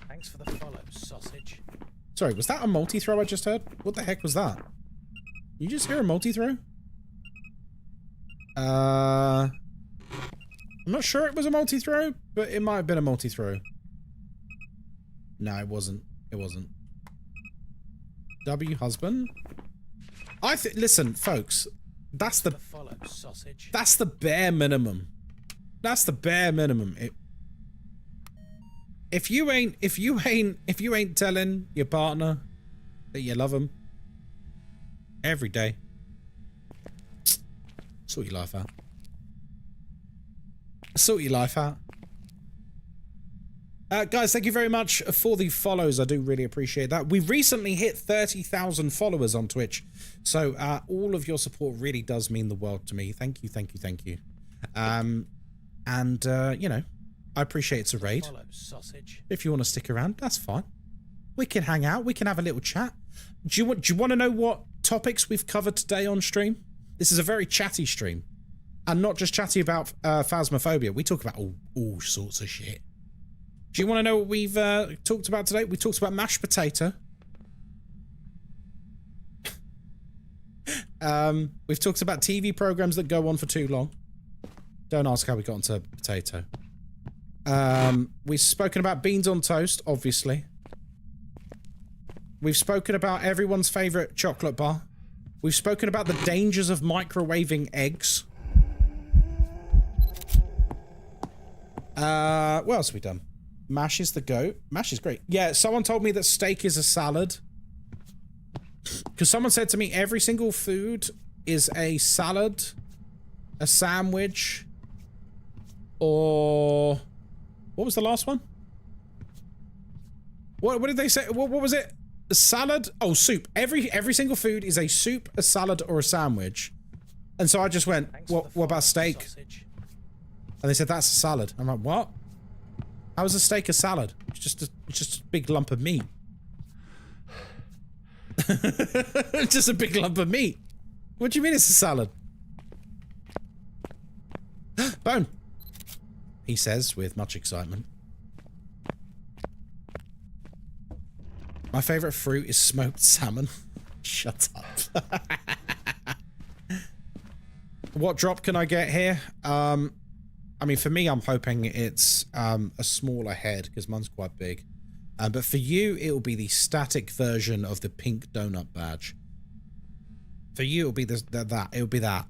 Thanks for the follow, sausage. Sorry, was that a multi-throw I just heard? What the heck was that? You just hear a multi-throw? I'm not sure it was a multi-throw, but it might have been a multi-throw. No, it wasn't. It wasn't. W husband? Listen, folks. That's the bare minimum. That's the bare minimum. If you ain't telling your partner that you love them every day, sort your life out. Sort your life out. Guys, thank you very much for the follows. I do really appreciate that. We recently hit 30,000 followers on Twitch. So all of your support really does mean the world to me. Thank you, thank you, thank you. You know, I appreciate it's a raid. If you want to stick around, that's fine. We can hang out. We can have a little chat. Do you want to know what topics we've covered today on stream? This is a very chatty stream. And not just chatty about Phasmophobia. We talk about all sorts of shit. Do you want to know what we've talked about today? We talked about mashed potato. We've talked about TV programs that go on for too long. Don't ask how we got onto potato. We've spoken about beans on toast, obviously. We've spoken about everyone's favourite chocolate bar. We've spoken about the dangers of microwaving eggs. What else have we done? Mash is the goat. Mash is great. Yeah, someone told me that steak is a salad. Because someone said to me every single food is a salad, a sandwich, or... What was the last one? What did they say? What was it? A salad? Oh, soup. Every single food is a soup, a salad, or a sandwich. And so I just went, what about steak? Sausage. And they said, that's a salad. I'm like, what? How is a steak a salad? It's just a big lump of meat. It's just a big lump of meat. What do you mean it's a salad? Bone. He says with much excitement. My favourite fruit is smoked salmon. Shut up. What drop can I get here? I mean, for me, I'm hoping it's a smaller head, because mine's quite big. But for you, it'll be the static version of the pink donut badge. For you, it'll be that. It'll be that.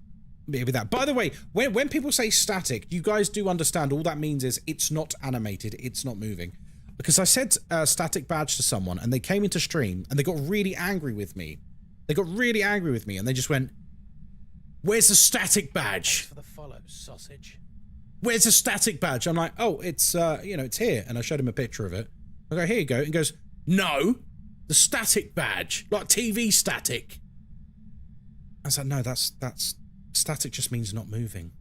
It'll be that. By the way, when people say static, you guys do understand all that means is it's not animated, it's not moving. Because I said static badge to someone, and they came into stream, and they got really angry with me. They got really angry with me, and they just went, "Where's the static badge?" Thanks for the follow, sausage. Where's the static badge? I'm like, oh, it's, you know, it's here. And I showed him a picture of it. I go, here you go. And he goes, no, the static badge, like TV static. I was like, no, that's static just means not moving.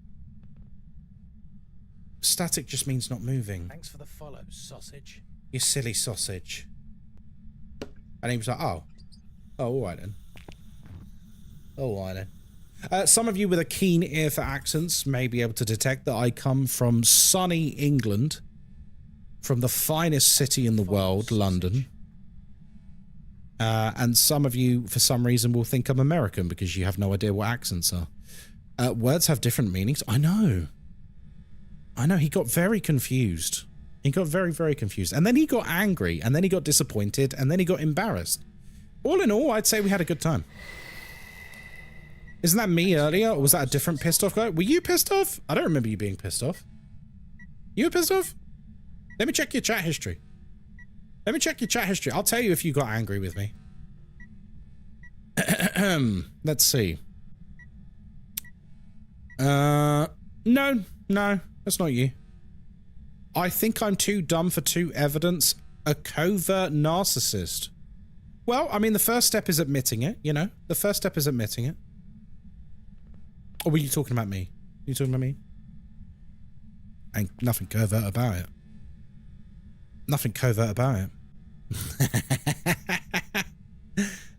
Static just means not moving. Thanks for the follow, sausage. You silly sausage. And he was like, oh, all right then. All right then. Some of you with a keen ear for accents may be able to detect that I come from sunny England, from the finest city in the world, London. And some of you, for some reason, will think I'm American because you have no idea what accents are. Words have different meanings. I know. I know. He got very confused. He got very, very confused. And then he got angry, and then he got disappointed, and then he got embarrassed. All in all, I'd say we had a good time. Isn't that me earlier, or was that a different pissed off guy? Were you pissed off? I don't remember you being pissed off. You were pissed off? Let me check your chat history. Let me check your chat history. I'll tell you if you got angry with me. Let's see. No, that's not you. I think I'm too dumb for two evidence. A covert narcissist. Well, I mean, the first step is admitting it, you know? The first step is admitting it. Or were you talking about me? You talking about me? Ain't nothing covert about it. Nothing covert about it.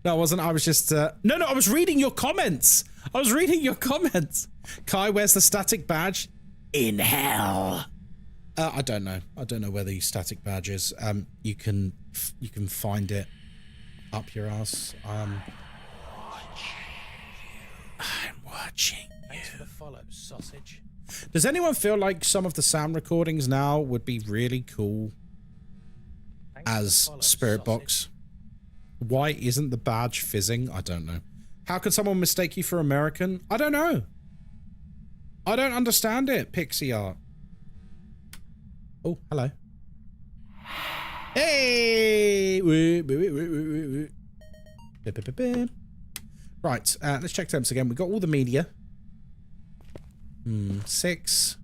No, I wasn't. I was just... No, I was reading your comments. I was reading your comments. Kai, where's the static badge? In hell. I don't know. I don't know where the static badge is. You can find it up your ass. watching. Thanks for the follow, sausage. Does anyone feel like some of the sound recordings now would be really cool as Spirit Box? Why isn't the badge fizzing? I don't know. How could someone mistake you for American? I don't know. I don't understand it, Pixie Art. Oh, hello. Hey! Right, let's check terms again. We've got all the media. 6,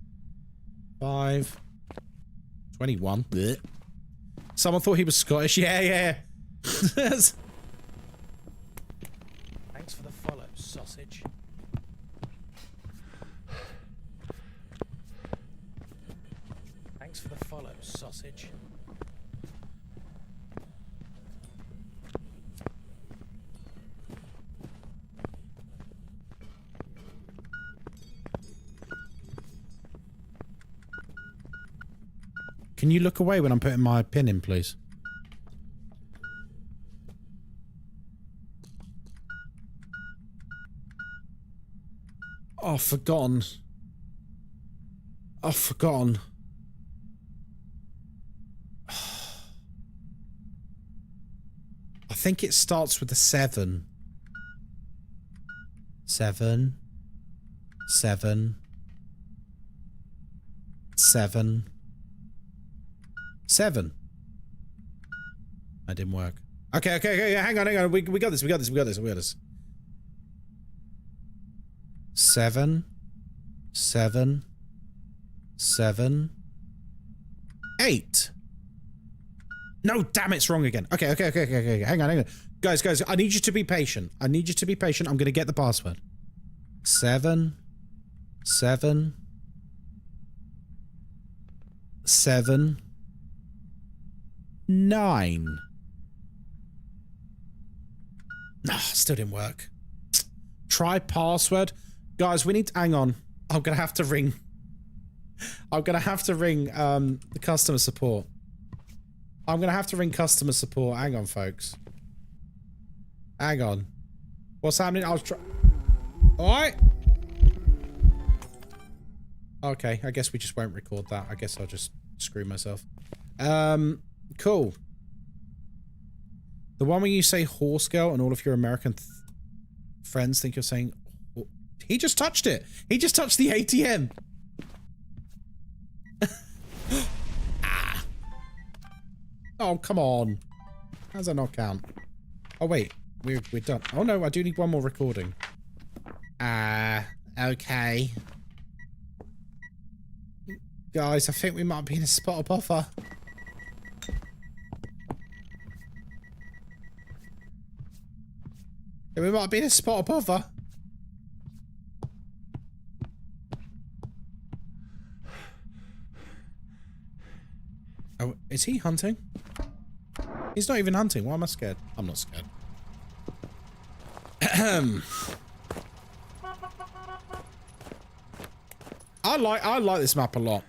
5, 21. Blech. Someone thought he was Scottish. Yeah. Thanks for the follow, sausage. Thanks for the follow, sausage. Can you look away when I'm putting my pin in, please? Oh, forgotten. Oh, forgotten. I think it starts with a 7. 7. 7. 7. 7. That didn't work. Okay, hang on. We got this. 7. 7. 7. 8. No, damn, it's wrong again. Okay. Hang on. Guys, I need you to be patient. I'm going to get the password. 7. 7. 7. 9. No, still didn't work. Try password. Guys, we need to... Hang on. I'm going to have to ring... the customer support. Hang on, folks. Hang on. What's happening? I was trying... Alright. Okay, I guess we just won't record that. I guess I'll just screw myself. Cool. The one where you say horse girl and all of your American friends think you're saying... He just touched it. He just touched the ATM. Ah. Oh, come on. How does that not count? Oh, wait. We're done. Oh, no. I do need one more recording. Okay. Guys, I think we might be in a spot of buffer. We might be in a spot of bother. Oh, is he hunting? He's not even hunting. Why am I scared? I'm not scared. I like this map a lot.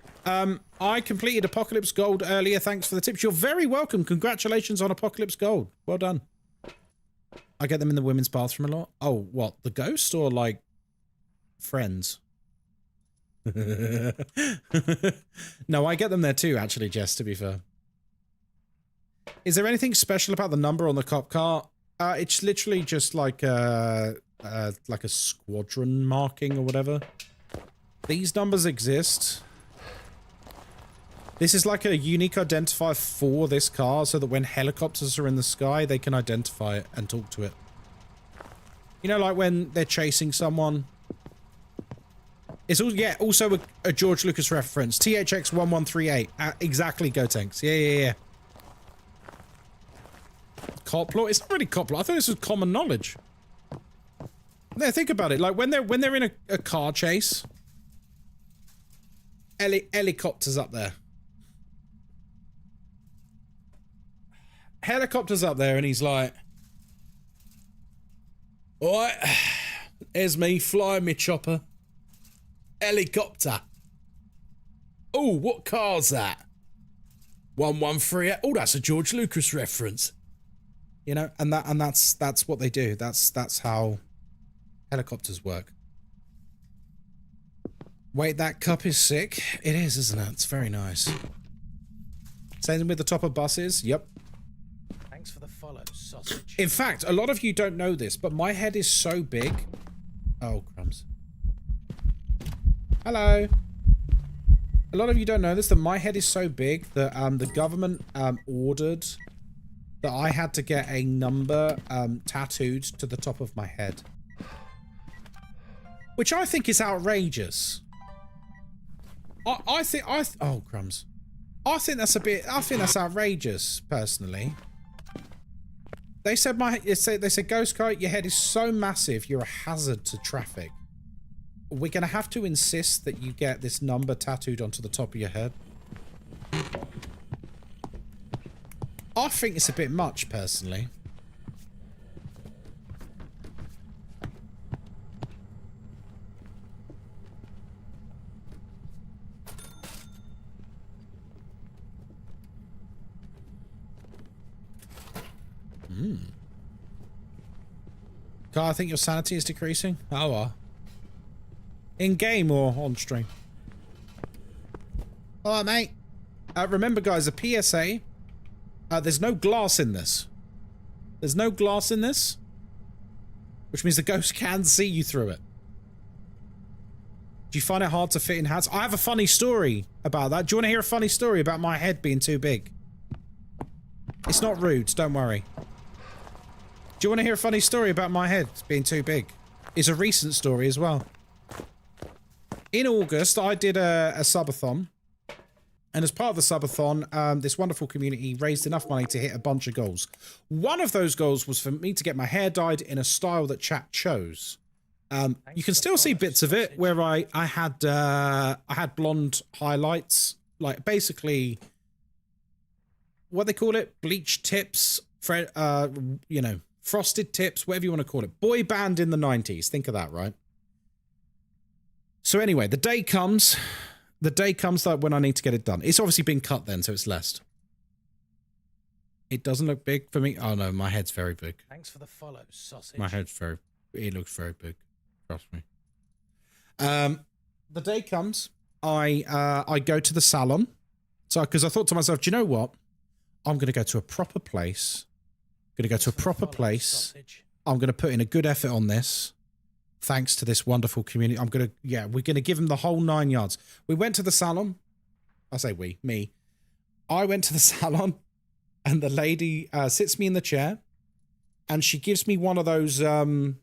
I completed Apocalypse Gold earlier. Thanks for the tips. You're very welcome. Congratulations on Apocalypse Gold. Well done. I get them in the women's bathroom a lot. Oh, what? The ghost or like friends? No, I get them there too, actually, Jess, to be fair. Is there anything special about the number on the cop car? It's literally just like a squadron marking or whatever. These numbers exist. This is like a unique identifier for this car so that when helicopters are in the sky, they can identify it and talk to it. You know, like when they're chasing someone. It's also, yeah, also a George Lucas reference. THX 1138. Exactly, Go Tanks. Yeah. Cop law? It's not really cop law. I thought this was common knowledge. Yeah, think about it. Like when they're in a car chase, helicopters up there. Helicopter's up there and he's like, alright, here's me flying me chopper. Helicopter. Oh, what car's that? 113. Oh, that's a George Lucas reference. You know, and that's what they do. That's how helicopters work. Wait, that cup is sick. It is, isn't it? It's very nice. Same with the top of buses. Yep. Thanks for the follow, sausage. In fact, a lot of you don't know this, but my head is so big. Oh, crumbs. Hello. A lot of you don't know this, that my head is so big that the government ordered that I had to get a number tattooed to the top of my head. Which I think is outrageous. Oh, crumbs. I think that's outrageous, personally. They said they said Ghostkai, your head is so massive, you're a hazard to traffic. We're gonna have to insist that you get this number tattooed onto the top of your head. I think it's a bit much, personally. Carl, I think your sanity is decreasing. Oh, well. In game or on stream? Alright, mate. Remember, guys, a PSA. There's no glass in this. There's no glass in this. Which means the ghost can see you through it. Do you find it hard to fit in hats? I have a funny story about that. Do you want to hear a funny story about my head being too big? It's not rude, don't worry. Do you want to hear a funny story about my head being too big? It's a recent story as well. In August, I did a subathon. And as part of the subathon, this wonderful community raised enough money to hit a bunch of goals. One of those goals was for me to get my hair dyed in a style that chat chose. You can still see bits of it where I had blonde highlights, like basically what they call it, bleach tips, you know, frosted tips, whatever you want to call it. Boy band in the 90s. Think of that, right? So anyway, the day comes like when I need to get it done. It's obviously been cut then, so it's less. It doesn't look big for me. Oh no, my head's very big. Thanks for the follow, sausage. My head's it looks very big. Trust me. The day comes, I go to the salon. So, because I thought to myself, do you know what? I'm going to go to a proper place. I'm going to go to a proper place. I'm going to put in a good effort on this. Thanks to this wonderful community. We're going to give them the whole 9 yards. We went to the salon. I say me. I went to the salon and the lady sits me in the chair and she gives me one of those, the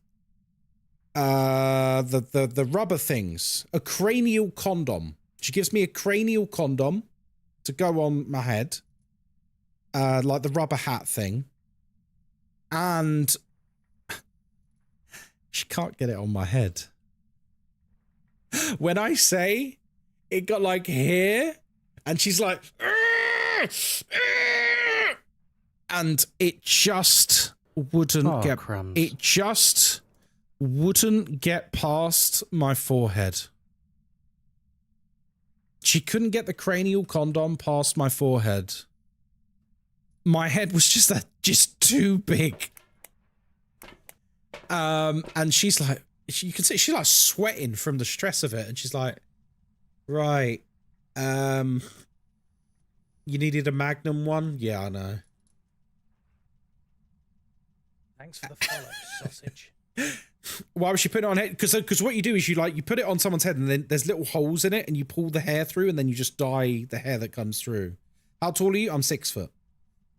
rubber things, a cranial condom. She gives me a cranial condom to go on my head, like the rubber hat thing. And she can't get it on my head. When I say it got like here, and she's like, and it just wouldn't it just wouldn't get past my forehead. She couldn't get the cranial condom past my forehead. My head was just too big. And she's like, you can see she's like sweating from the stress of it, and she's like, right, you needed a Magnum one? Yeah, I know. Thanks for the follow, sausage. Why was she putting it on head? Because what you do is you put it on someone's head, and then there's little holes in it, and you pull the hair through, and then you just dye the hair that comes through. How tall are you? I'm 6 foot.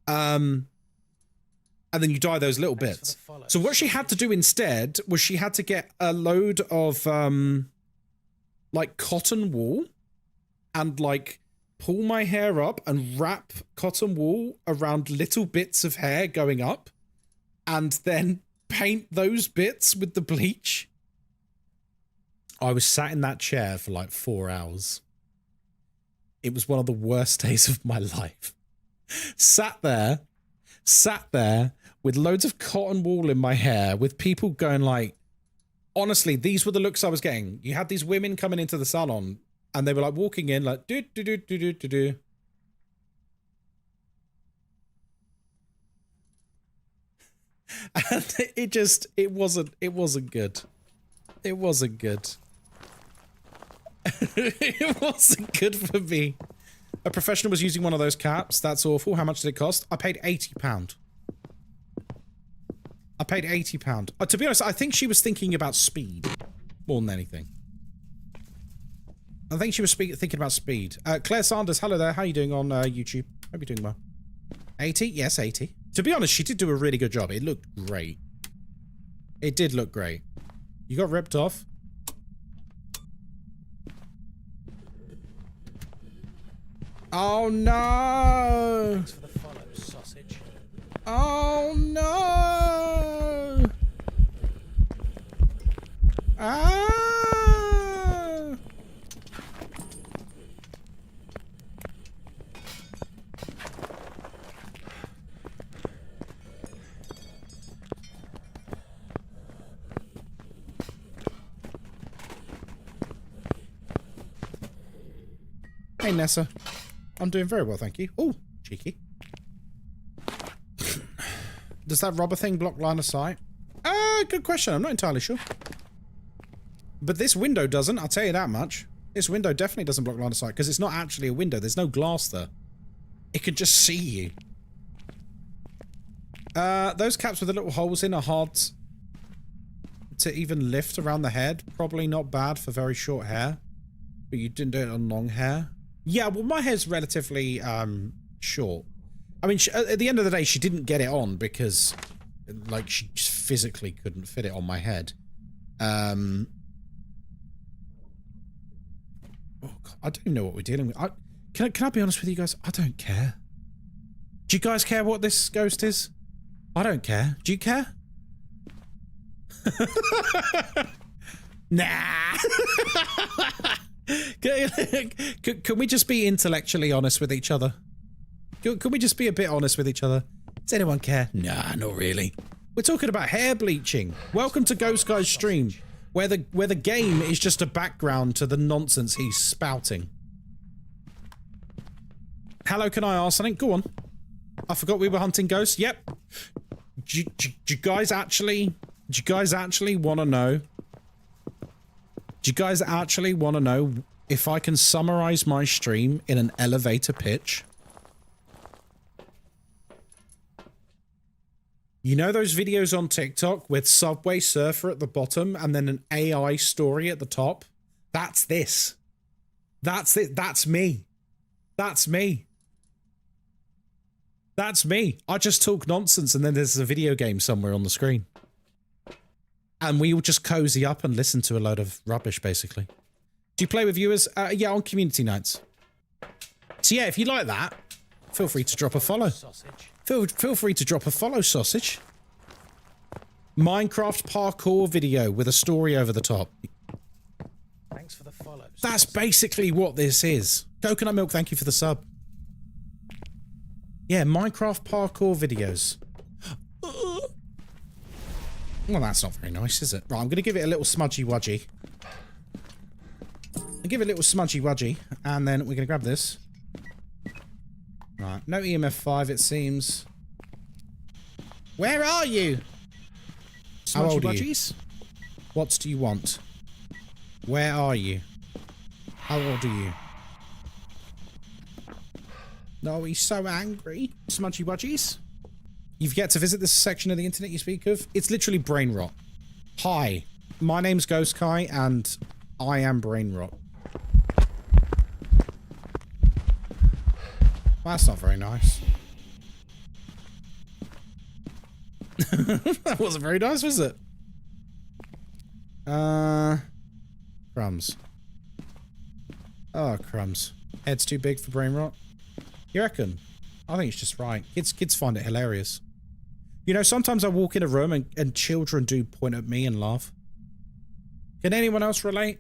And then you dye those little bits. So what she had to do instead was she had to get a load of like cotton wool and like pull my hair up and wrap cotton wool around little bits of hair going up and then paint those bits with the bleach. I was sat in that chair for like 4 hours. It was one of the worst days of my life. Sat there with loads of cotton wool in my hair, with people going like, honestly, these were the looks I was getting. You had these women coming into the salon and they were like walking in like, do, do, do, do, do, do, do. And it wasn't good. It wasn't good. It wasn't good for me. A professional was using one of those caps. That's awful. How much did it cost? I paid £80. I paid £80. To be honest, I think she was thinking about speed more than anything. I think she was thinking about speed. Claire Sanders, hello there. How are you doing on YouTube? Hope you're doing well. 80? Yes, 80. To be honest, she did do a really good job. It looked great. It did look great. You got ripped off. Oh no! Thanks for the follow, sausage. Oh no! Ah! Hey Nessa. I'm doing very well, thank you. Oh, cheeky. Does that rubber thing block line of sight? Good question. I'm not entirely sure. But this window doesn't, I'll tell you that much. This window definitely doesn't block line of sight because it's not actually a window. There's no glass there. It can just see you. Those caps with the little holes in are hard to even lift around the head. Probably not bad for very short hair. But you didn't do it on long hair. Yeah, well, my hair's relatively, short. I mean, at the end of the day, she didn't get it on because, like, she just physically couldn't fit it on my head. Oh, God, I don't know what we're dealing with. Can I be honest with you guys? I don't care. Do you guys care what this ghost is? I don't care. Do you care? Nah. Can we just be intellectually honest with each other? Can we just be a bit honest with each other? Does anyone care? Nah, not really. We're talking about hair bleaching. Welcome to Ghostkai's stream, where the game is just a background to the nonsense he's spouting. Hello, can I ask something? Go on. I forgot we were hunting ghosts. Yep. Do you guys actually want to know? Do you guys actually want to know if I can summarize my stream in an elevator pitch? You know those videos on TikTok with Subway Surfer at the bottom and then an AI story at the top? That's this. That's it. That's me. That's me. That's me. I just talk nonsense and then there's a video game somewhere on the screen. And we all just cozy up and listen to a load of rubbish, basically. Do you play with viewers? Yeah, on community nights. So yeah, if you like that, feel free to drop a follow. Feel free to drop a follow, sausage. Minecraft parkour video with a story over the top. Thanks for the follow. That's basically what this is. Coconut milk, thank you for the sub. Yeah, Minecraft parkour videos. Well, that's not very nice, is it? Right, I'm going to give it a little smudgy-wudgy. I'll give it a little smudgy-wudgy, and then we're going to grab this. Right, no EMF 5, it seems. Where are you? How old are you? What do you want? Where are you? How old are you? No, he's so angry. Smudgy-wudgies? You've yet to visit this section of the internet you speak of? It's literally brain rot. Hi, my name's Ghostkai, and I am brain rot. That's not very nice. That wasn't very nice, was it? Crumbs. Oh, crumbs. Head's too big for brain rot? You reckon? I think it's just right. Kids find it hilarious. You know, sometimes I walk in a room and children do point at me and laugh. Can anyone else relate?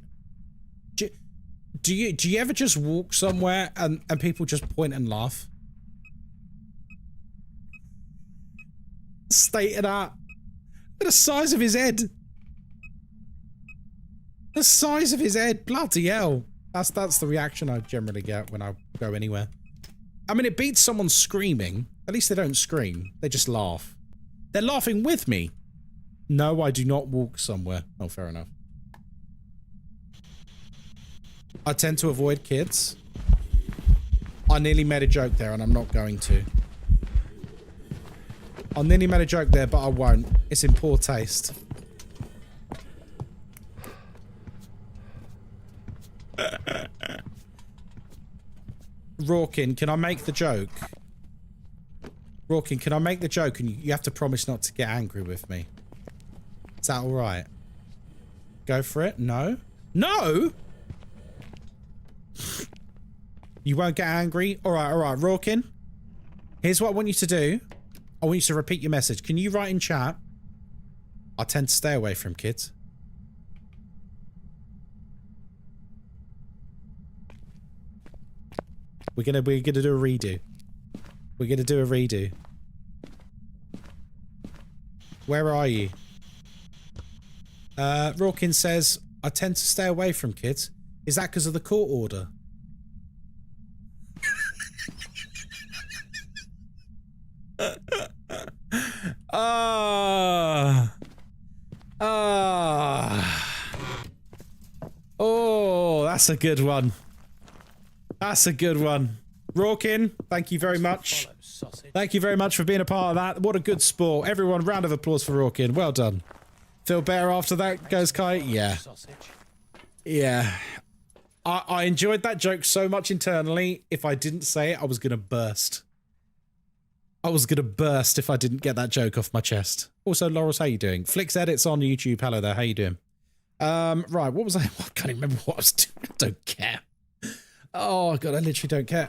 Do you ever just walk somewhere and people just point and laugh? State of that. Look at the size of his head. The size of his head. Bloody hell. That's the reaction I generally get when I go anywhere. I mean, it beats someone screaming. At least they don't scream. They just laugh. They're laughing with me. No, I do not walk somewhere. Oh, fair enough. I tend to avoid kids. I nearly made a joke there and I'm not going to. I nearly made a joke there, but I won't. It's in poor taste. Rawkin, can I make the joke? Rawkin, can I make the joke and you have to promise not to get angry with me? Is that alright? Go for it? No? No? You won't get angry? Alright, alright. Rawkin, here's what I want you to do. I want you to repeat your message. Can you write in chat? I tend to stay away from kids. We're gonna do a redo. We're gonna do a redo. Where are you? Rawkin says, I tend to stay away from kids. Is that because of the court order? Oh, that's a good one. That's a good one. Rawkin, thank you very much. Thank you very much for being a part of that. What a good sport. Everyone, round of applause for Rawkin. Well done. Feel better after that, Ghostkai? Yeah. Yeah. I enjoyed that joke so much internally. If I didn't say it, I was going to burst. I was going to burst if I didn't get that joke off my chest. Also, Laurels, how you doing? Flix Edits on YouTube. Hello there. How you doing? Right, what was I? I can't even remember what I was doing. I don't care. Oh, God, I literally don't care.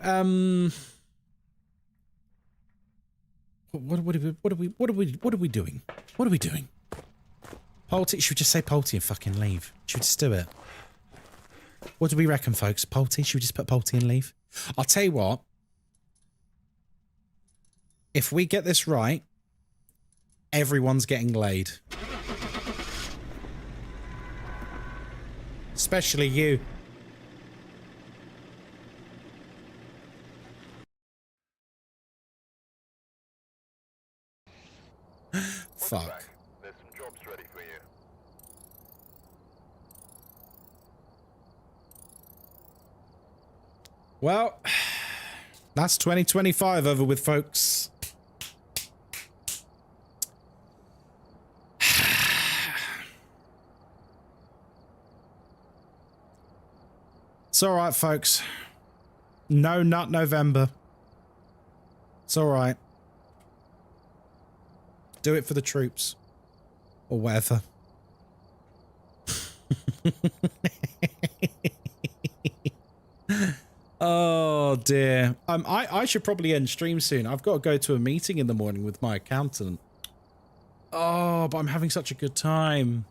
What are we doing? What are we doing? Polty? Should we just say Polty and fucking leave? Should we just do it? What do we reckon, folks? Polty? Should we just put Polty and leave? I'll tell you what. If we get this right, everyone's getting laid. Especially you. Fuck. There's some jobs ready for you. Well, that's 2025 over with, folks. It's alright, folks. No Nut November. It's alright. Do it for the troops. Or whatever. Oh dear. I should probably end stream soon. I've got to go to a meeting in the morning with my accountant. Oh, but I'm having such a good time.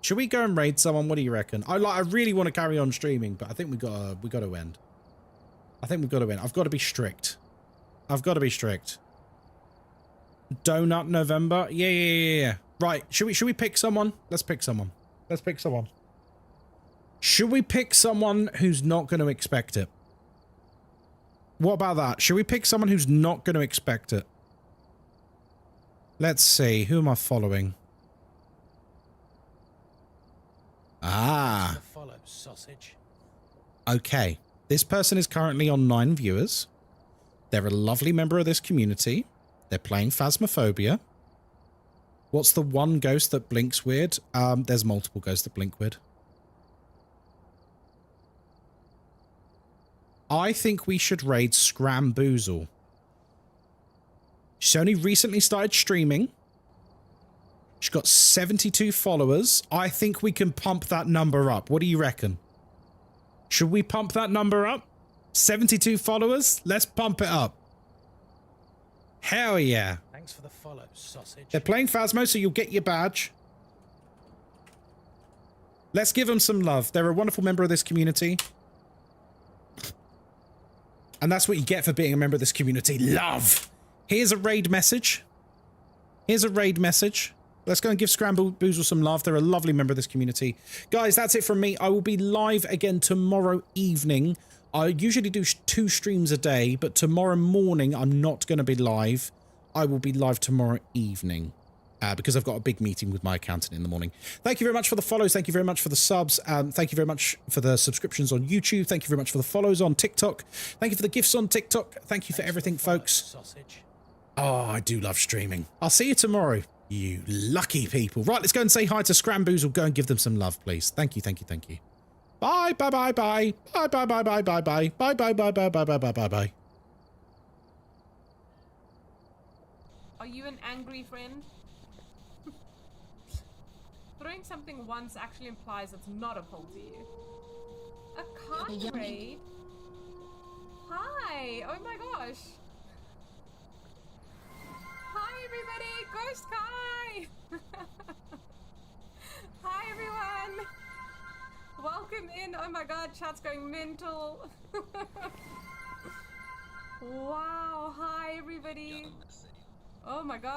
Should we go and raid someone? What do you reckon? I really want to carry on streaming, but I think we got to end. I think we've got to end. I've got to be strict. I've got to be strict. Donut November? Yeah. Right. Should we pick someone? Let's pick someone. Let's pick someone. Should we pick someone who's not going to expect it? What about that? Should we pick someone who's not going to expect it? Let's see. Who am I following? Ah. Follow, sausage. Okay. This person is currently on 9 viewers. They're a lovely member of this community. They're playing Phasmophobia. What's the one ghost that blinks weird? There's multiple ghosts that blink weird. I think we should raid Scramboozle. She's only recently started streaming. She's got 72 followers. I think we can pump that number up. What do you reckon? Should we pump that number up? 72 followers? Let's pump it up. Hell yeah. Thanks for the follow, sausage. They're playing Phasmo, so you'll get your badge. Let's give them some love. They're a wonderful member of this community. And that's what you get for being a member of this community. Love! Here's a raid message. Here's a raid message. Let's go and give Scramboozle some love. They're a lovely member of this community. Guys, that's it from me. I will be live again tomorrow evening. I usually do 2 streams a day, but tomorrow morning I'm not going to be live. I will be live tomorrow evening. because I've got a big meeting with my accountant in the morning. Thank you very much for the follows. Thank you very much for the subs. Thank you very much for the subscriptions on YouTube. Thank you very much for the follows on TikTok. Thank you for the gifts on TikTok. Thank you for everything, folks. Sausage. Oh, I do love streaming. I'll see you tomorrow, you lucky people. Right, let's go and say hi to Scramboozle. Go and give them some love, please. Thank you, thank you, thank you. Bye, bye, bye, bye. Bye, bye, bye, bye, bye, bye. Bye, bye, bye, bye, bye, bye, bye, bye, bye. Are you an angry friend? Throwing something once actually implies it's not a pull to you. A card raid? Hi! Oh my gosh! Hi everybody! Ghostkai! Hi everyone! Welcome in! Oh my god, chat's going mental! Wow, hi everybody! Oh my god!